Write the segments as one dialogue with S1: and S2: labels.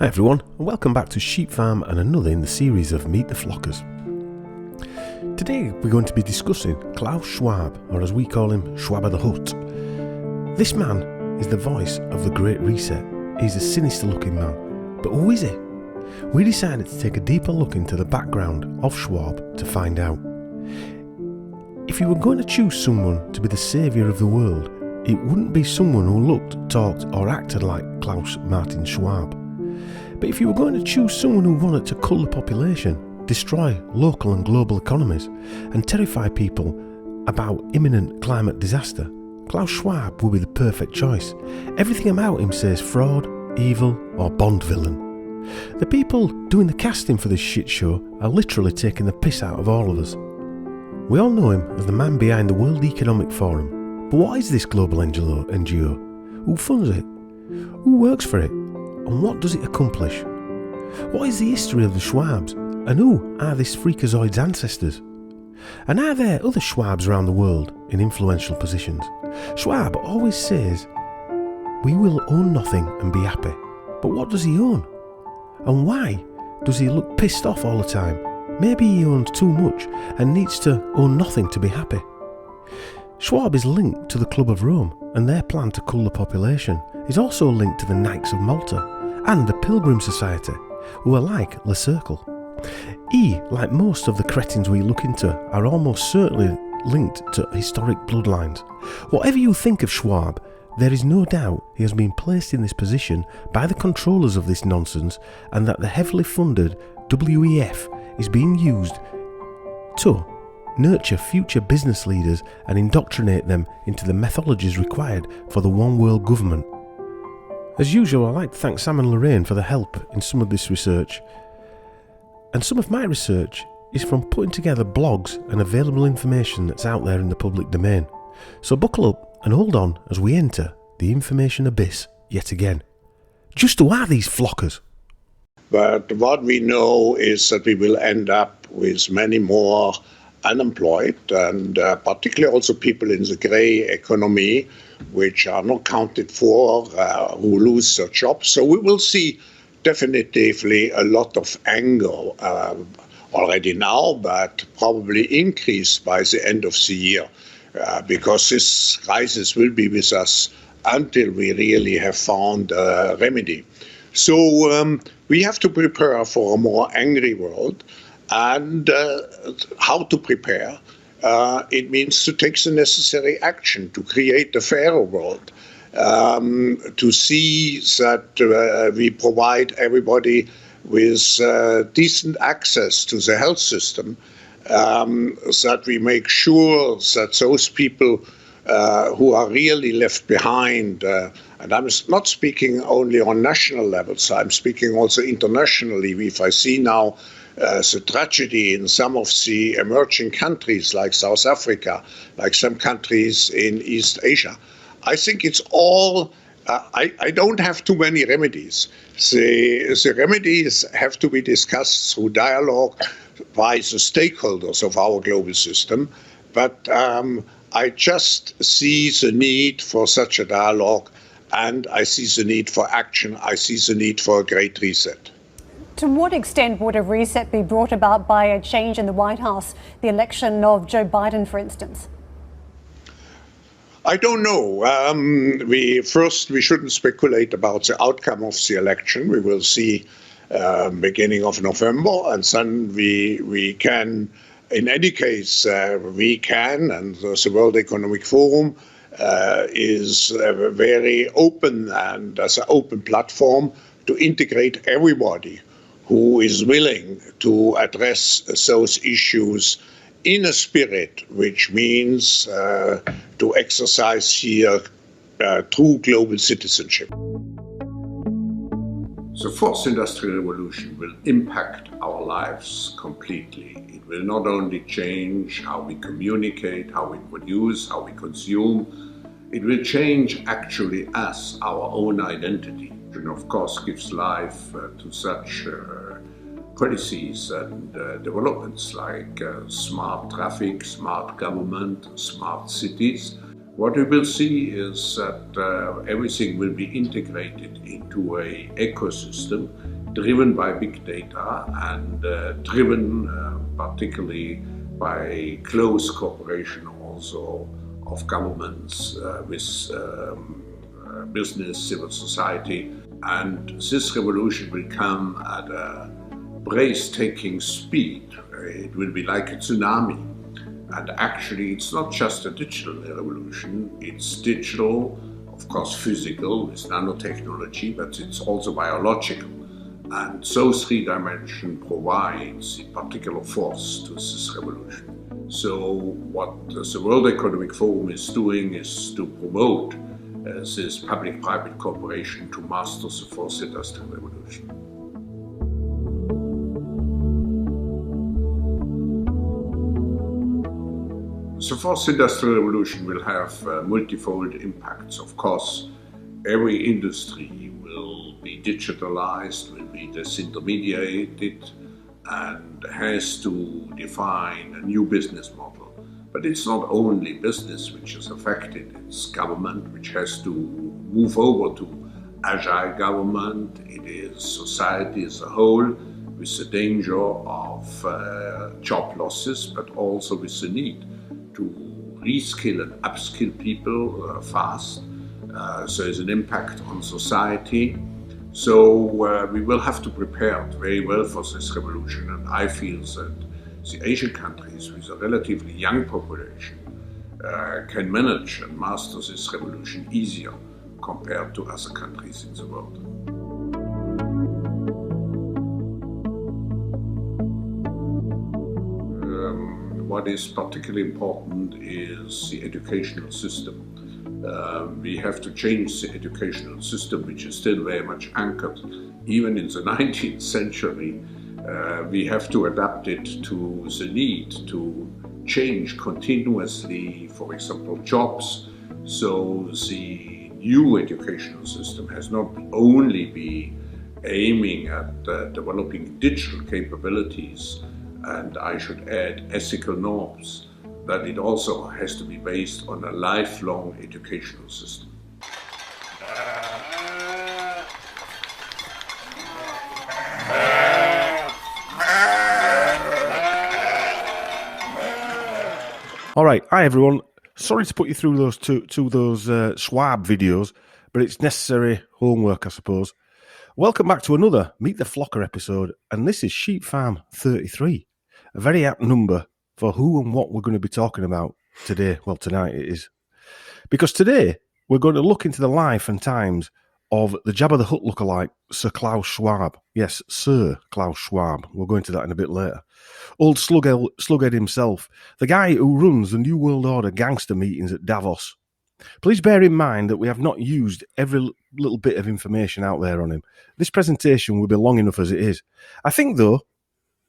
S1: Hi everyone, and welcome back to Sheep Farm and another in the series of Meet the Flockers. Today we're going to be discussing Klaus Schwab, or as we call him, Schwab of the Hut. This man is the voice of the Great Reset. He's a sinister looking man, but who is he? We decided to take a deeper look into the background of Schwab to find out. If you were going to choose someone to be the saviour of the world, it wouldn't be someone who looked, talked or acted like Klaus Martin Schwab. But if you were going to choose someone who wanted to cull the population, destroy local and global economies, and terrify people about imminent climate disaster, Klaus Schwab would be the perfect choice. Everything about him says fraud, evil, or Bond villain. The people doing the casting for this shit show are literally taking the piss out of all of us. We all know him as the man behind the World Economic Forum. But what is this global NGO? Who funds it? Who works for it? And what does it accomplish? What is the history of the Schwabs? And who are this freakazoid's ancestors? And are there other Schwabs around the world in influential positions? Schwab always says, "We will own nothing and be happy." But what does he own? And why does he look pissed off all the time? Maybe he owns too much and needs to own nothing to be happy. Schwab is linked to the Club of Rome, and their plan to cull the population is also linked to the Knights of Malta and the Pilgrim Society, who are like Le Cercle. He, like most of the cretins we look into, are almost certainly linked to historic bloodlines. Whatever you think of Schwab, there is no doubt he has been placed in this position by the controllers of this nonsense, and that the heavily funded WEF is being used to nurture future business leaders and indoctrinate them into the methodologies required for the one world government. As usual, I'd like to thank Sam and Lorraine for the help in some of this research. And some of my research is from putting together blogs and available information that's out there in the public domain. So buckle up and hold on as we enter the information abyss yet again. Just who are these flockers?
S2: But what we know is that we will end up with many more unemployed, and particularly also people in the grey economy, which are not counted for, who lose their jobs. So we will see definitively a lot of anger already now, but probably increased by the end of the year, because this crisis will be with us until we really have found a remedy. So we have to prepare for a more angry world. And how to prepare? It means to take the necessary action to create a fairer world, to see that we provide everybody with decent access to the health system, that we make sure that those people who are really left behind, and I'm not speaking only on national levels, I'm speaking also internationally. If I see now the tragedy in some of the emerging countries like South Africa, like some countries in East Asia, I think it's all, I don't have too many remedies. The remedies have to be discussed through dialogue by the stakeholders of our global system, but I just see the need for such a dialogue, and I see the need for action. I see the need for a great reset.
S3: To what extent would a reset be brought about by a change in the White House, the election of Joe Biden, for instance?
S2: I don't know. We shouldn't speculate about the outcome of the election. We will see beginning of November, and then we can, in any case, we can, and the World Economic Forum is very open and as an open platform to integrate everybody who is willing to address those issues in a spirit, which means to exercise here true global citizenship.
S4: The fourth industrial revolution will impact our lives completely. It will not only change how we communicate, how we produce, how we consume, it will change actually us, our own identity. And of course gives life to such policies and developments like smart traffic, smart government, smart cities, What we will see is that everything will be integrated into an ecosystem driven by big data and driven particularly by close cooperation also of governments with business, civil society. And this revolution will come at a breathtaking speed. It will be like a tsunami. And actually, it's not just a digital revolution, it's digital, of course physical with nanotechnology, but it's also biological. And those three dimensions provides a particular force to this revolution. So what the World Economic Forum is doing is to promote this public-private cooperation to master the fourth industrial revolution. The fourth industrial revolution will have multifold impacts. Of course, every industry will be digitalized, will be disintermediated, and has to define a new business model. But it's not only business which is affected, it's government which has to move over to agile government, it is society as a whole, with the danger of job losses, but also with the need to reskill and upskill people fast. So there's an impact on society. So we will have to prepare very well for this revolution, and I feel that the Asian countries with a relatively young population can manage and master this revolution easier compared to other countries in the world. What is particularly important is the educational system. We have to change the educational system, which is still very much anchored. Even in the 19th century, we have to adapt it to the need to change continuously, for example, jobs. So the new educational system has not only been aiming at developing digital capabilities, and I should add ethical norms, that it also has to be based on a lifelong educational system.
S1: All right, hi everyone. Sorry to put you through those those Schwab videos, but it's necessary homework, I suppose. Welcome back to another Meet the Flocker episode, and this is Sheep Farm 33, a very apt number for who and what we're going to be talking about today. Well, tonight it is. Because today we're going to look into the life and times of the Jabba the Hutt lookalike, Sir Klaus Schwab. Yes, Sir Klaus Schwab. We'll go into that in a bit later. Old Slughead himself, the guy who runs the New World Order gangster meetings at Davos. Please bear in mind that we have not used every little bit of information out there on him. This presentation will be long enough as it is. I think, though,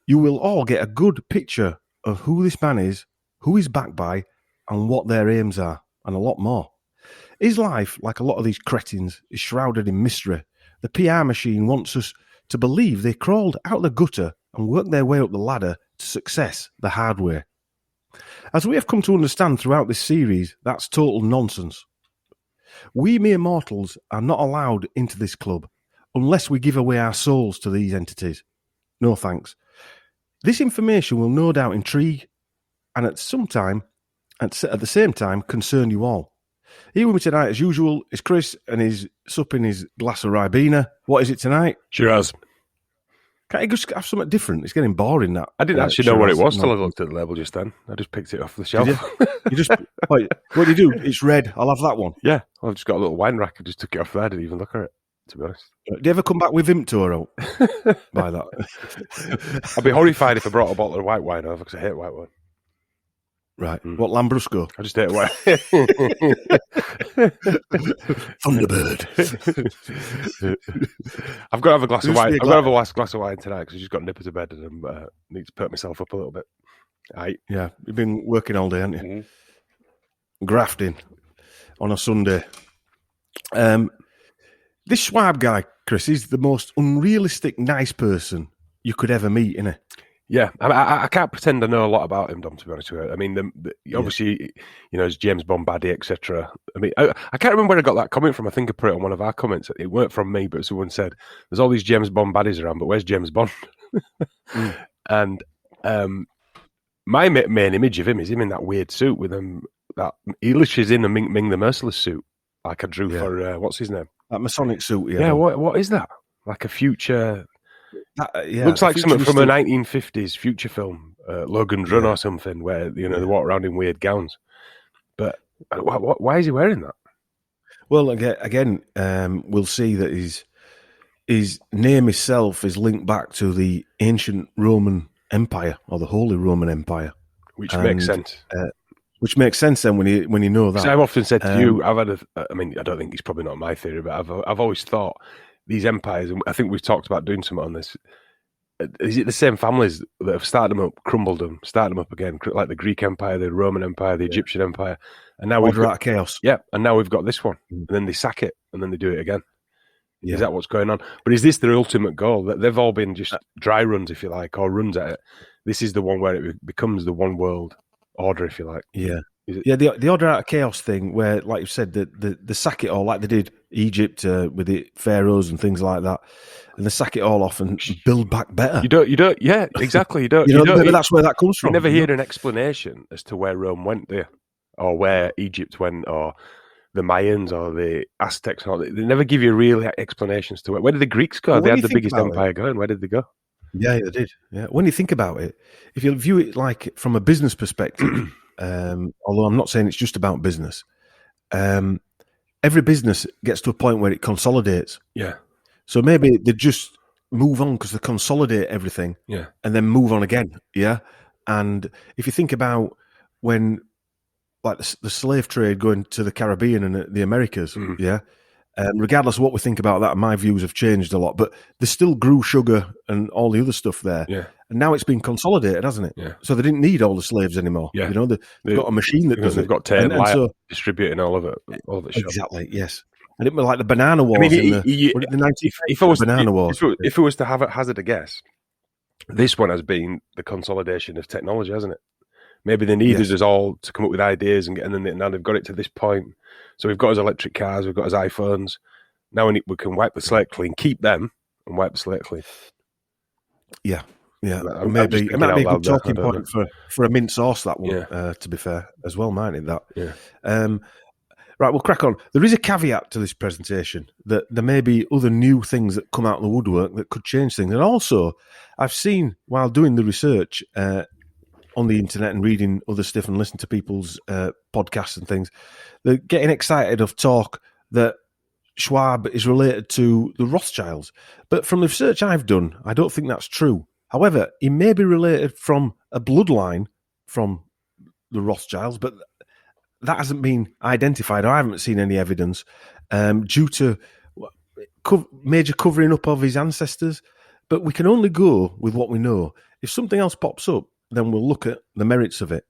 S1: you will all get a good picture of who this man is, who he's backed by, and what their aims are, and a lot more. His life, like a lot of these cretins, is shrouded in mystery. The PR machine wants us to believe they crawled out the gutter and worked their way up the ladder to success the hard way. As we have come to understand throughout this series, that's total nonsense. We mere mortals are not allowed into this club unless we give away our souls to these entities. No thanks. This information will no doubt intrigue and at the same time concern you all. Here with me tonight, as usual, is Chris and he's supping his glass of Ribena. What is it tonight?
S5: Shiraz.
S1: Can't you just have something different? It's getting boring, that.
S5: I didn't actually know what it was till I looked at the label just then. I just picked it off the shelf.
S1: You just, what do you do? It's red. I'll have that one.
S5: Yeah, I've just got a little wine rack. I just took it off there. I didn't even look at it, to be honest.
S1: Do you ever come back with Vimto out? By that.
S5: I'd be horrified if I brought a bottle of white wine over because I hate white wine.
S1: Right. What, Lambrusco?
S5: I just hate white.
S1: Thunderbird.
S5: I've got to have a glass of wine. I've got to have a glass of wine tonight because I've just got nippers to bed and I need to perk myself up a little bit. Aye. Yeah,
S1: you've been working all day, haven't you? Mm-hmm. Grafting on a Sunday. This Schwab guy, Chris, is the most unrealistic nice person you could ever meet, isn't he?
S5: Yeah, I can't pretend I know a lot about him, Dom, to be honest with you. I mean, obviously, as James Bond baddie, etc. I mean, I can't remember where I got that comment from. I think I put it on one of our comments. It weren't from me, but someone said, there's all these James Bond baddies around, but where's James Bond? And my main image of him is him in that weird suit with him. He literally is in a Ming the Merciless suit, like I drew for, what's his name?
S1: That Masonic suit,
S5: Yeah, what is that? Like a future... looks like something from a 1950s future film, Logan's Run or something, where they walk around in weird gowns. But why is he wearing that?
S1: Well, again, we'll see that his name itself is linked back to the ancient Roman Empire or the Holy Roman Empire,
S5: which makes sense.
S1: Which makes sense then when you know that.
S5: I've often said to you, I don't think it's probably not my theory, but I've always thought these empires, and I think we've talked about doing something on this. Is it the same families that have started them up, crumbled them, started them up again, like the Greek Empire, the Roman Empire, the Egyptian Empire, and now
S1: Order out of chaos.
S5: Yeah, and now we've got this one, and then they sack it, and then they do it again. Yeah. Is that what's going on? But is this their ultimate goal? That they've all been just dry runs, if you like, or runs at it. This is the one where it becomes the one world order, if you like.
S1: Yeah. The order out of chaos thing, where, like you said, the sack it all, like they did Egypt with the pharaohs and things like that, and they sack it all off and build back better.
S5: You don't. Yeah, exactly. You don't.
S1: That's where that comes from.
S5: You never hear an explanation as to where Rome went there, or where Egypt went, or the Mayans or the Aztecs. They never give you real explanations to it. Where did the Greeks go? They had the biggest empire going. Where did they go?
S1: Yeah, they did. Yeah. When you think about it, if you view it like from a business perspective. Although I'm not saying it's just about business, every business gets to a point where it consolidates.
S5: Yeah.
S1: So maybe they just move on because they consolidate everything.
S5: Yeah.
S1: And then move on again. Yeah. And if you think about when, like the slave trade going to the Caribbean and the Americas, yeah. Regardless of what we think about that, my views have changed a lot. But they still grew sugar and all the other stuff there.
S5: Yeah.
S1: And now it's been consolidated, hasn't it?
S5: Yeah.
S1: So they didn't need all the slaves anymore.
S5: Yeah.
S1: They've got a machine that does it.
S5: They've got so distributing all of it.
S1: Exactly, yes. And it was like the banana wars in the 1950s. Banana wars.
S5: If it was to have a hazard a guess, this one has been the consolidation of technology, hasn't it? Maybe they needed us all to come up with ideas, and then now they've got it to this point. So we've got his electric cars, we've got his iPhones. Now we can wipe the slate clean, keep them, and wipe the slate clean.
S1: Yeah. Yeah, it might be a good talking point for a mint sauce, that one, to be fair, as well, mightn't it, that?
S5: Yeah.
S1: Right, we'll crack on. There is a caveat to this presentation that there may be other new things that come out of the woodwork that could change things. And also, I've seen, while doing the research on the internet and reading other stuff and listening to people's podcasts and things, they're getting excited of talk that Schwab is related to the Rothschilds. But from the research I've done, I don't think that's true. However, he may be related from a bloodline from the Rothschilds, but that hasn't been identified. I haven't seen any evidence due to major covering up of his ancestors. But we can only go with what we know. If something else pops up, then we'll look at the merits of it.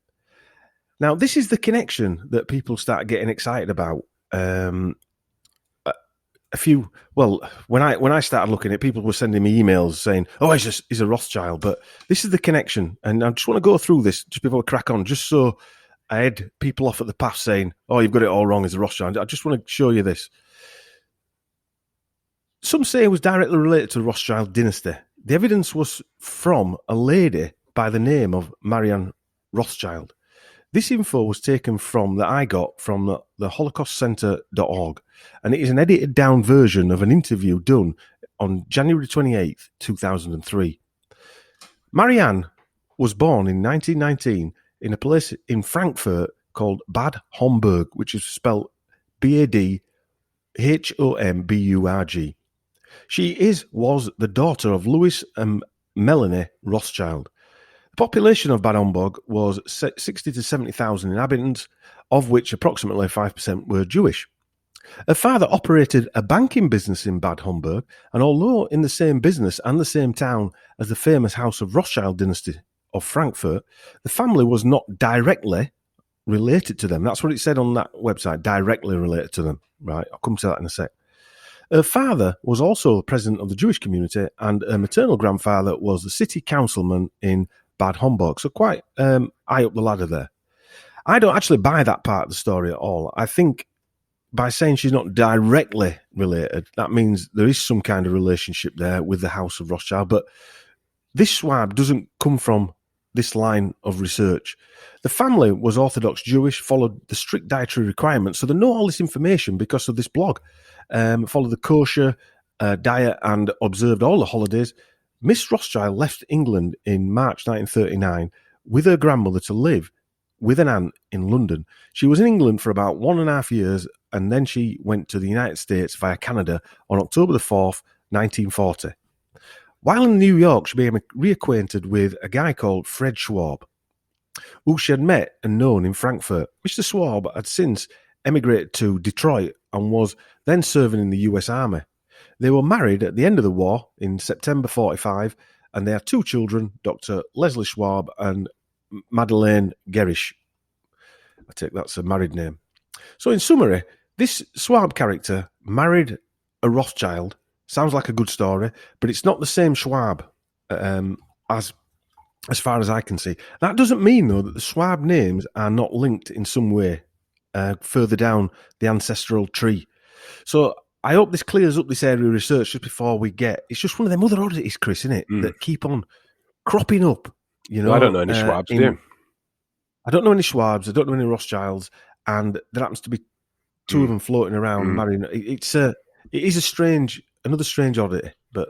S1: Now, this is the connection that people start getting excited about. When I started looking at it, people were sending me emails saying, "Oh, he's a Rothschild." But this is the connection, and I just want to go through this just before we crack on, just so I had people off at the path saying, "Oh, you've got it all wrong as a Rothschild." I just want to show you this. Some say it was directly related to the Rothschild dynasty. The evidence was from a lady by the name of Marianne Rothschild. This info was taken from that I got from the holocaustcenter.org, and it is an edited down version of an interview done on January 28th, 2003. Marianne was born in 1919 in a place in Frankfurt called Bad Homburg, which is spelled Badhomburg. She was the daughter of Louis and Melanie Rothschild. The population of Bad Homburg was 60 to 70,000 inhabitants, of which approximately 5% were Jewish. Her father operated a banking business in Bad Homburg, and although in the same business and the same town as the famous House of Rothschild dynasty of Frankfurt, the family was not directly related to them. That's what it said on that website, directly related to them. Right, I'll come to that in a sec. Her father was also president of the Jewish community, and her maternal grandfather was the city councilman in Bad Homburg. So quite high up the ladder there. I don't actually buy that part of the story at all. I think by saying she's not directly related, that means there is some kind of relationship there with the House of Rothschild. But this Schwab doesn't come from this line of research. The family was Orthodox Jewish, followed the strict dietary requirements, so they know all this information because of this blog. Followed the kosher diet and observed all the holidays. Miss Rothschild left England in March 1939 with her grandmother to live with an aunt in London. She was in England for about 1.5 years, and then she went to the United States via Canada on October the 4th, 1940. While in New York, she became reacquainted with a guy called Fred Schwab, who she had met and known in Frankfurt. Mr. Schwab had since emigrated to Detroit and was then serving in the US Army. They were married at the end of the war in September 1945, and they had 2 children, Dr. Leslie Schwab and Madeleine Gerish. I take that's a married name. So in summary, this Schwab character married a Rothschild. Sounds like a good story, but it's not the same Schwab as far as I can see. That doesn't mean, though, that the Schwab names are not linked in some way further down the ancestral tree. So I hope this clears up this area of research just before we get... It's just one of them other oddities, Chris, isn't it, that keep on cropping up. You know,
S5: I don't know any Schwabs, do you?
S1: I don't know any Schwabs. I don't know any Rothschilds, and there happens to be 2 of them floating around marrying. It is another strange oddity. But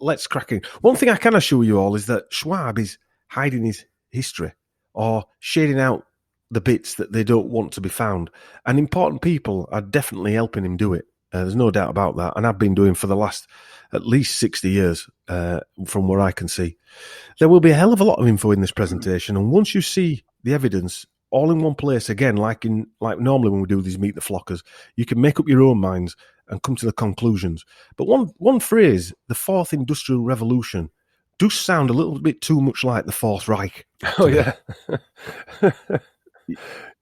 S1: let's crack in. One thing I can assure you all is that Schwab is hiding his history or shading out the bits that they don't want to be found, and important people are definitely helping him do it. There's no doubt about that, and I've been doing for the last at least 60 years, from where I can see. There will be a hell of a lot of info in this presentation, and once you see the evidence all in one place, again, like normally when we do these Meet the Flockers, you can make up your own minds and come to the conclusions. But one phrase, the 4th Industrial Revolution, does sound a little bit too much like the Fourth Reich.
S5: Oh, yeah.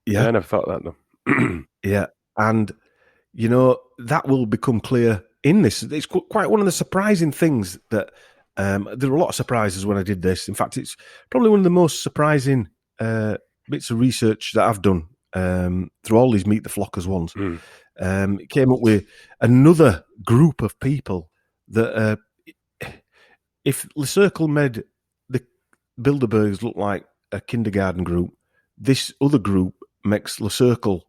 S1: Yeah,
S5: I never thought that, though.
S1: Yeah, and... You know, that will become clear in this. It's quite one of the surprising things that there were a lot of surprises when I did this. In fact, it's probably one of the most surprising bits of research that I've done through all these Meet the Flockers ones. It came up with another group of people that if Le Circle made the Bilderbergs look like a kindergarten group, this other group makes Le Circle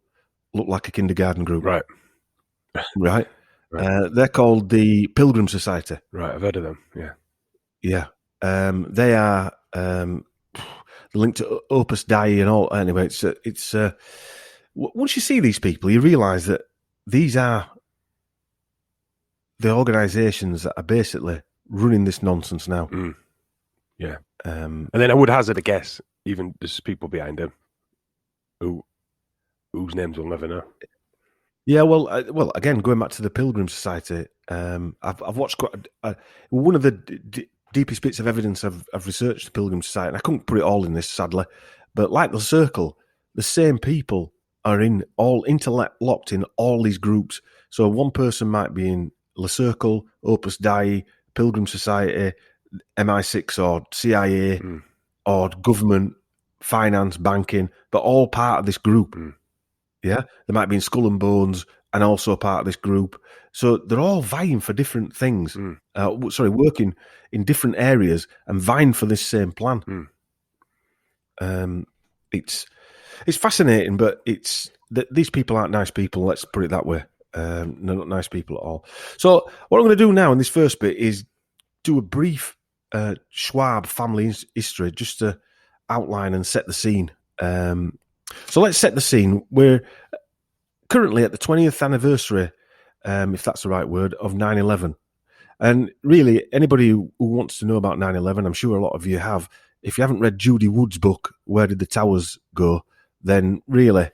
S1: look like a kindergarten group. Right. They're called the Pilgrim Society.
S5: Right, I've heard of them.
S1: Yeah. They are linked to Opus Dei and all. Anyway, it's once you see these people, you realise that these are the organisations that are basically running this nonsense now.
S5: Yeah. And then I would hazard a guess, even there's people behind them whose names we'll never know.
S1: Yeah, well, again, going back to the Pilgrim Society, I've watched one of the deepest bits of evidence I've researched the Pilgrim Society, and I couldn't put it all in this, sadly, but like the Circle, the same people are all interlocked in all these groups. So one person might be in Le Circle, Opus Dei, Pilgrim Society, MI6 or CIA, or government, finance, banking, but all part of this group. Yeah, they might be in Skull and Bones and also part of this group. So they're all vying for different things. Working in different areas and vying for this same plan. It's fascinating, but these people aren't nice people. Let's put it that way. They're not nice people at all. So what I'm going to do now in this first bit is do a brief Schwab family history, just to outline and set the scene. So let's set the scene. We're currently at the 20th anniversary, if that's the right word, of 9/11. And really, anybody who wants to know about 9/11, I'm sure a lot of you have. If you haven't read Judy Wood's book, Where Did the Towers Go?, then really,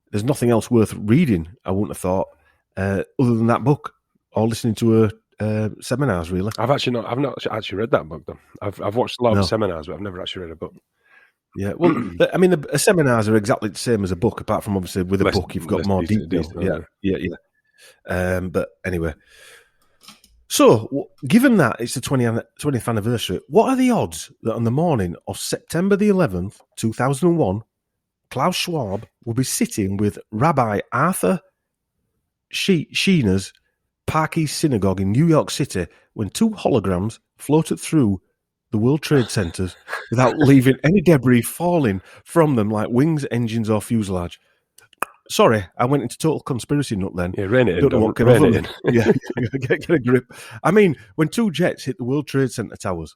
S1: there's nothing else worth reading, I wouldn't have thought, other than that book, or listening to her seminars, really.
S5: I've not actually read that book, though. I've watched a lot of seminars, but I've never actually read a book.
S1: Yeah, well, I mean, seminars are exactly the same as a book, apart from obviously with a book you've got more detail. Yeah. But anyway. So, given that it's the 20th anniversary, what are the odds that on the morning of September the 11th, 2001, Klaus Schwab will be sitting with Rabbi Arthur Scheiner's Park East Synagogue in New York City when two holograms floated through the World Trade Centers without leaving any debris falling from them like wings, engines, or fuselage? Sorry, I went into total conspiracy nut then.
S5: Yeah, rein it in.
S1: Don't know what came
S5: rein
S1: over
S5: it
S1: me.
S5: in.
S1: Yeah, get a grip. I mean, when two jets hit the World Trade Center towers.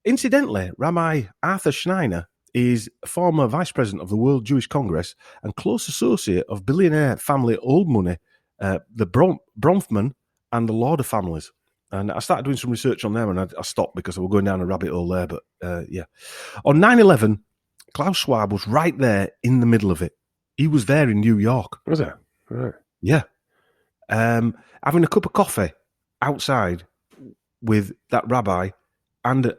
S1: Incidentally, Rabbi Arthur Schneider is former vice president of the World Jewish Congress and close associate of billionaire family Old Money, the Bronfman and the Lauder families. And I started doing some research on them, and I stopped because I was going down a rabbit hole there. But yeah, on 9/11, Klaus Schwab was right there in the middle of it. He was there in New York.
S5: Was it? Right.
S1: Yeah. Having a cup of coffee outside with that rabbi, and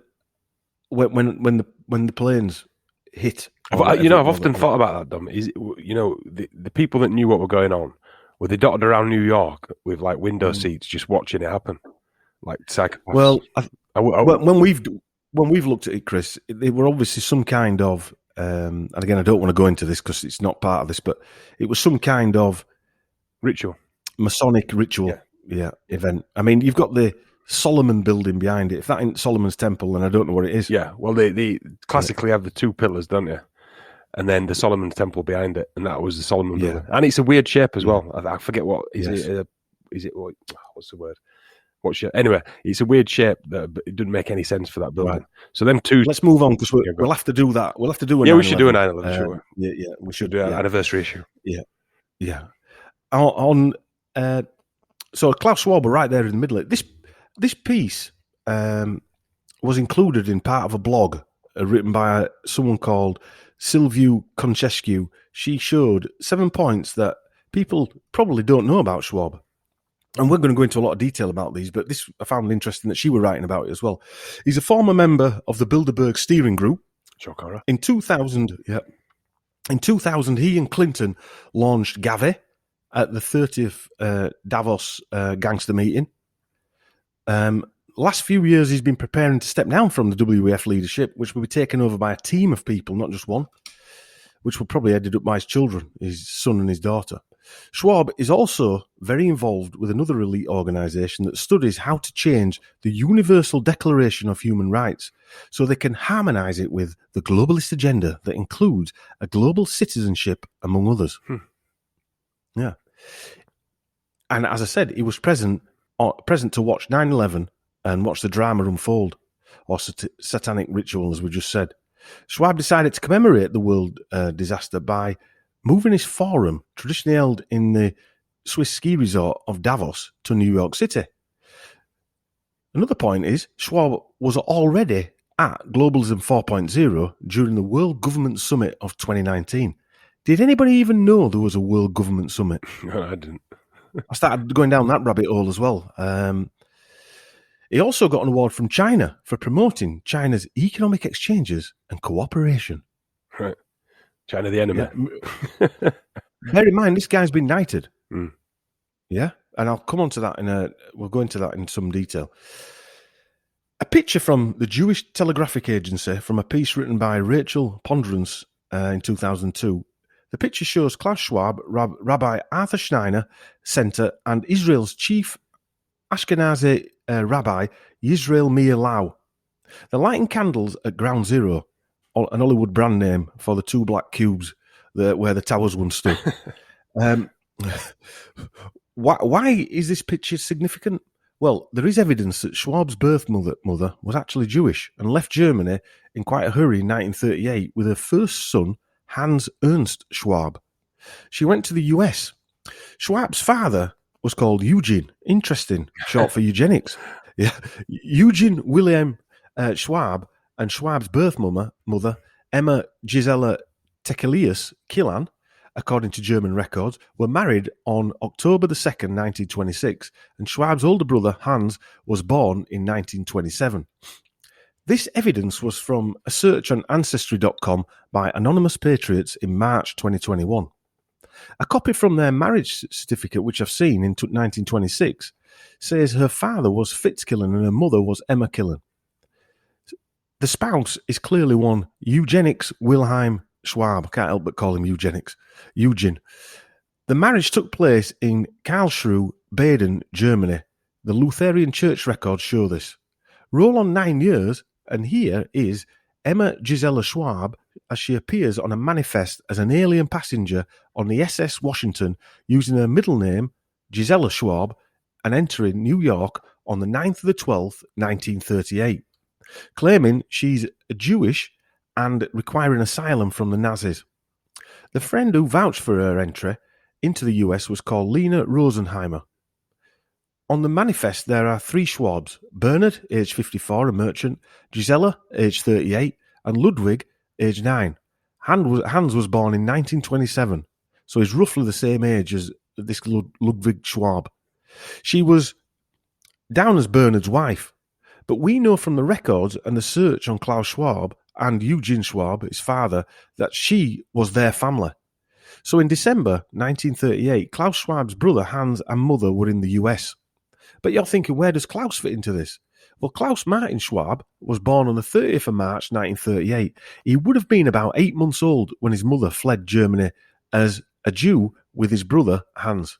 S1: when the planes hit.
S5: I've often thought about that, Dom. The people that knew what were going on, were they dotted around New York with like window seats, just watching it happen, like psychopaths?
S1: Well, when we've looked at it, Chris, they were obviously some kind of. And again, I don't want to go into this because it's not part of this, but it was some kind of
S5: ritual,
S1: Masonic ritual, event. I mean, you've got the Solomon building behind it. If that ain't Solomon's temple, then I don't know what it is.
S5: Yeah, well, they classically have the two pillars, don't you? And then the Solomon's temple behind it, and that was the Solomon building. And it's a weird shape as well. I forget what is it. Is it what's the word? Anyway, it's a weird shape that it doesn't make any sense for that building. Right. So them two.
S1: Let's move on because we'll have to do that. We'll have to do.
S5: We should do a 9/11. Sure.
S1: Yeah, we should
S5: do an anniversary issue.
S1: Yeah. So Klaus Schwab were right there in the middle of it. This piece was included in part of a blog written by someone called Silviu Concescu. She showed 7 points that people probably don't know about Schwab. And we're going to go into a lot of detail about these, but this I found interesting that she were writing about it as well. He's a former member of the Bilderberg Steering Group.
S5: Shocker.
S1: In 2000, he and Clinton launched Gavi at the 30th Davos gangster meeting. Last few years, he's been preparing to step down from the WEF leadership, which will be taken over by a team of people, not just one, which will probably headed up by his children, his son and his daughter. Schwab is also very involved with another elite organisation that studies how to change the Universal Declaration of Human Rights so they can harmonise it with the globalist agenda that includes a global citizenship, among others. Yeah. And as I said, he was present to watch 9/11 and watch the drama unfold, or satanic ritual, as we just said. Schwab decided to commemorate the world disaster by moving his forum, traditionally held in the Swiss ski resort of Davos, to New York City. Another point is, Schwab was already at Globalism 4.0 during the World Government Summit of 2019. Did anybody even know there was a World Government Summit?
S5: No, I didn't.
S1: I started going down that rabbit hole as well. He also got an award from China for promoting China's economic exchanges and cooperation.
S5: Right. China the enemy.
S1: Yeah. Bear in mind, this guy's been knighted.
S5: Mm.
S1: Yeah, and I'll come on to that we'll go into that in some detail. A picture from the Jewish Telegraphic Agency from a piece written by Rachel Ponderance in 2002. The picture shows Klaus Schwab, Rabbi Arthur Schneider Center, and Israel's chief Ashkenazi Rabbi Yisrael Meir Lau. They're lighting candles at Ground Zero, an Hollywood brand name for the two black cubes where the towers once stood. Why is this picture significant? Well, there is evidence that Schwab's birth mother was actually Jewish and left Germany in quite a hurry in 1938 with her first son, Hans Ernst Schwab. She went to the US. Schwab's father was called Eugene. Interesting, short for eugenics. Yeah, Eugene William Schwab and Schwab's birth mother, Emma Gisela Tekelius Killan, according to German records, were married on October the 2nd, 1926, and Schwab's older brother, Hans, was born in 1927. This evidence was from a search on Ancestry.com by Anonymous Patriots in March 2021. A copy from their marriage certificate, which I've seen in 1926, says her father was Fitzkillen and her mother was Emma Killen. The spouse is clearly one Eugenics Wilhelm Schwab. Can't help but call him Eugenics. Eugen. The marriage took place in Karlsruhe, Baden, Germany. The Lutheran church records show this. Roll on 9 years, and here is Emma Gisela Schwab as she appears on a manifest as an alien passenger on the SS Washington using her middle name, Gisela Schwab, and entering New York on the 9th of the 12th, 1938, claiming she's Jewish and requiring asylum from the Nazis. The friend who vouched for her entry into the US was called Lena Rosenheimer. On the manifest, there are 3 Schwabs: Bernard, age 54, a merchant; Gisela, age 38, and Ludwig, age 9. Hans was born in 1927, so he's roughly the same age as this Ludwig Schwab. She was down as Bernard's wife, but we know from the records and the search on Klaus Schwab and Eugen Schwab, his father, that she was their family. So in December 1938, Klaus Schwab's brother Hans and mother were in the US. But you're thinking, where does Klaus fit into this? Well, Klaus Martin Schwab was born on the 30th of March 1938. He would have been about 8 months old when his mother fled Germany as a Jew with his brother Hans.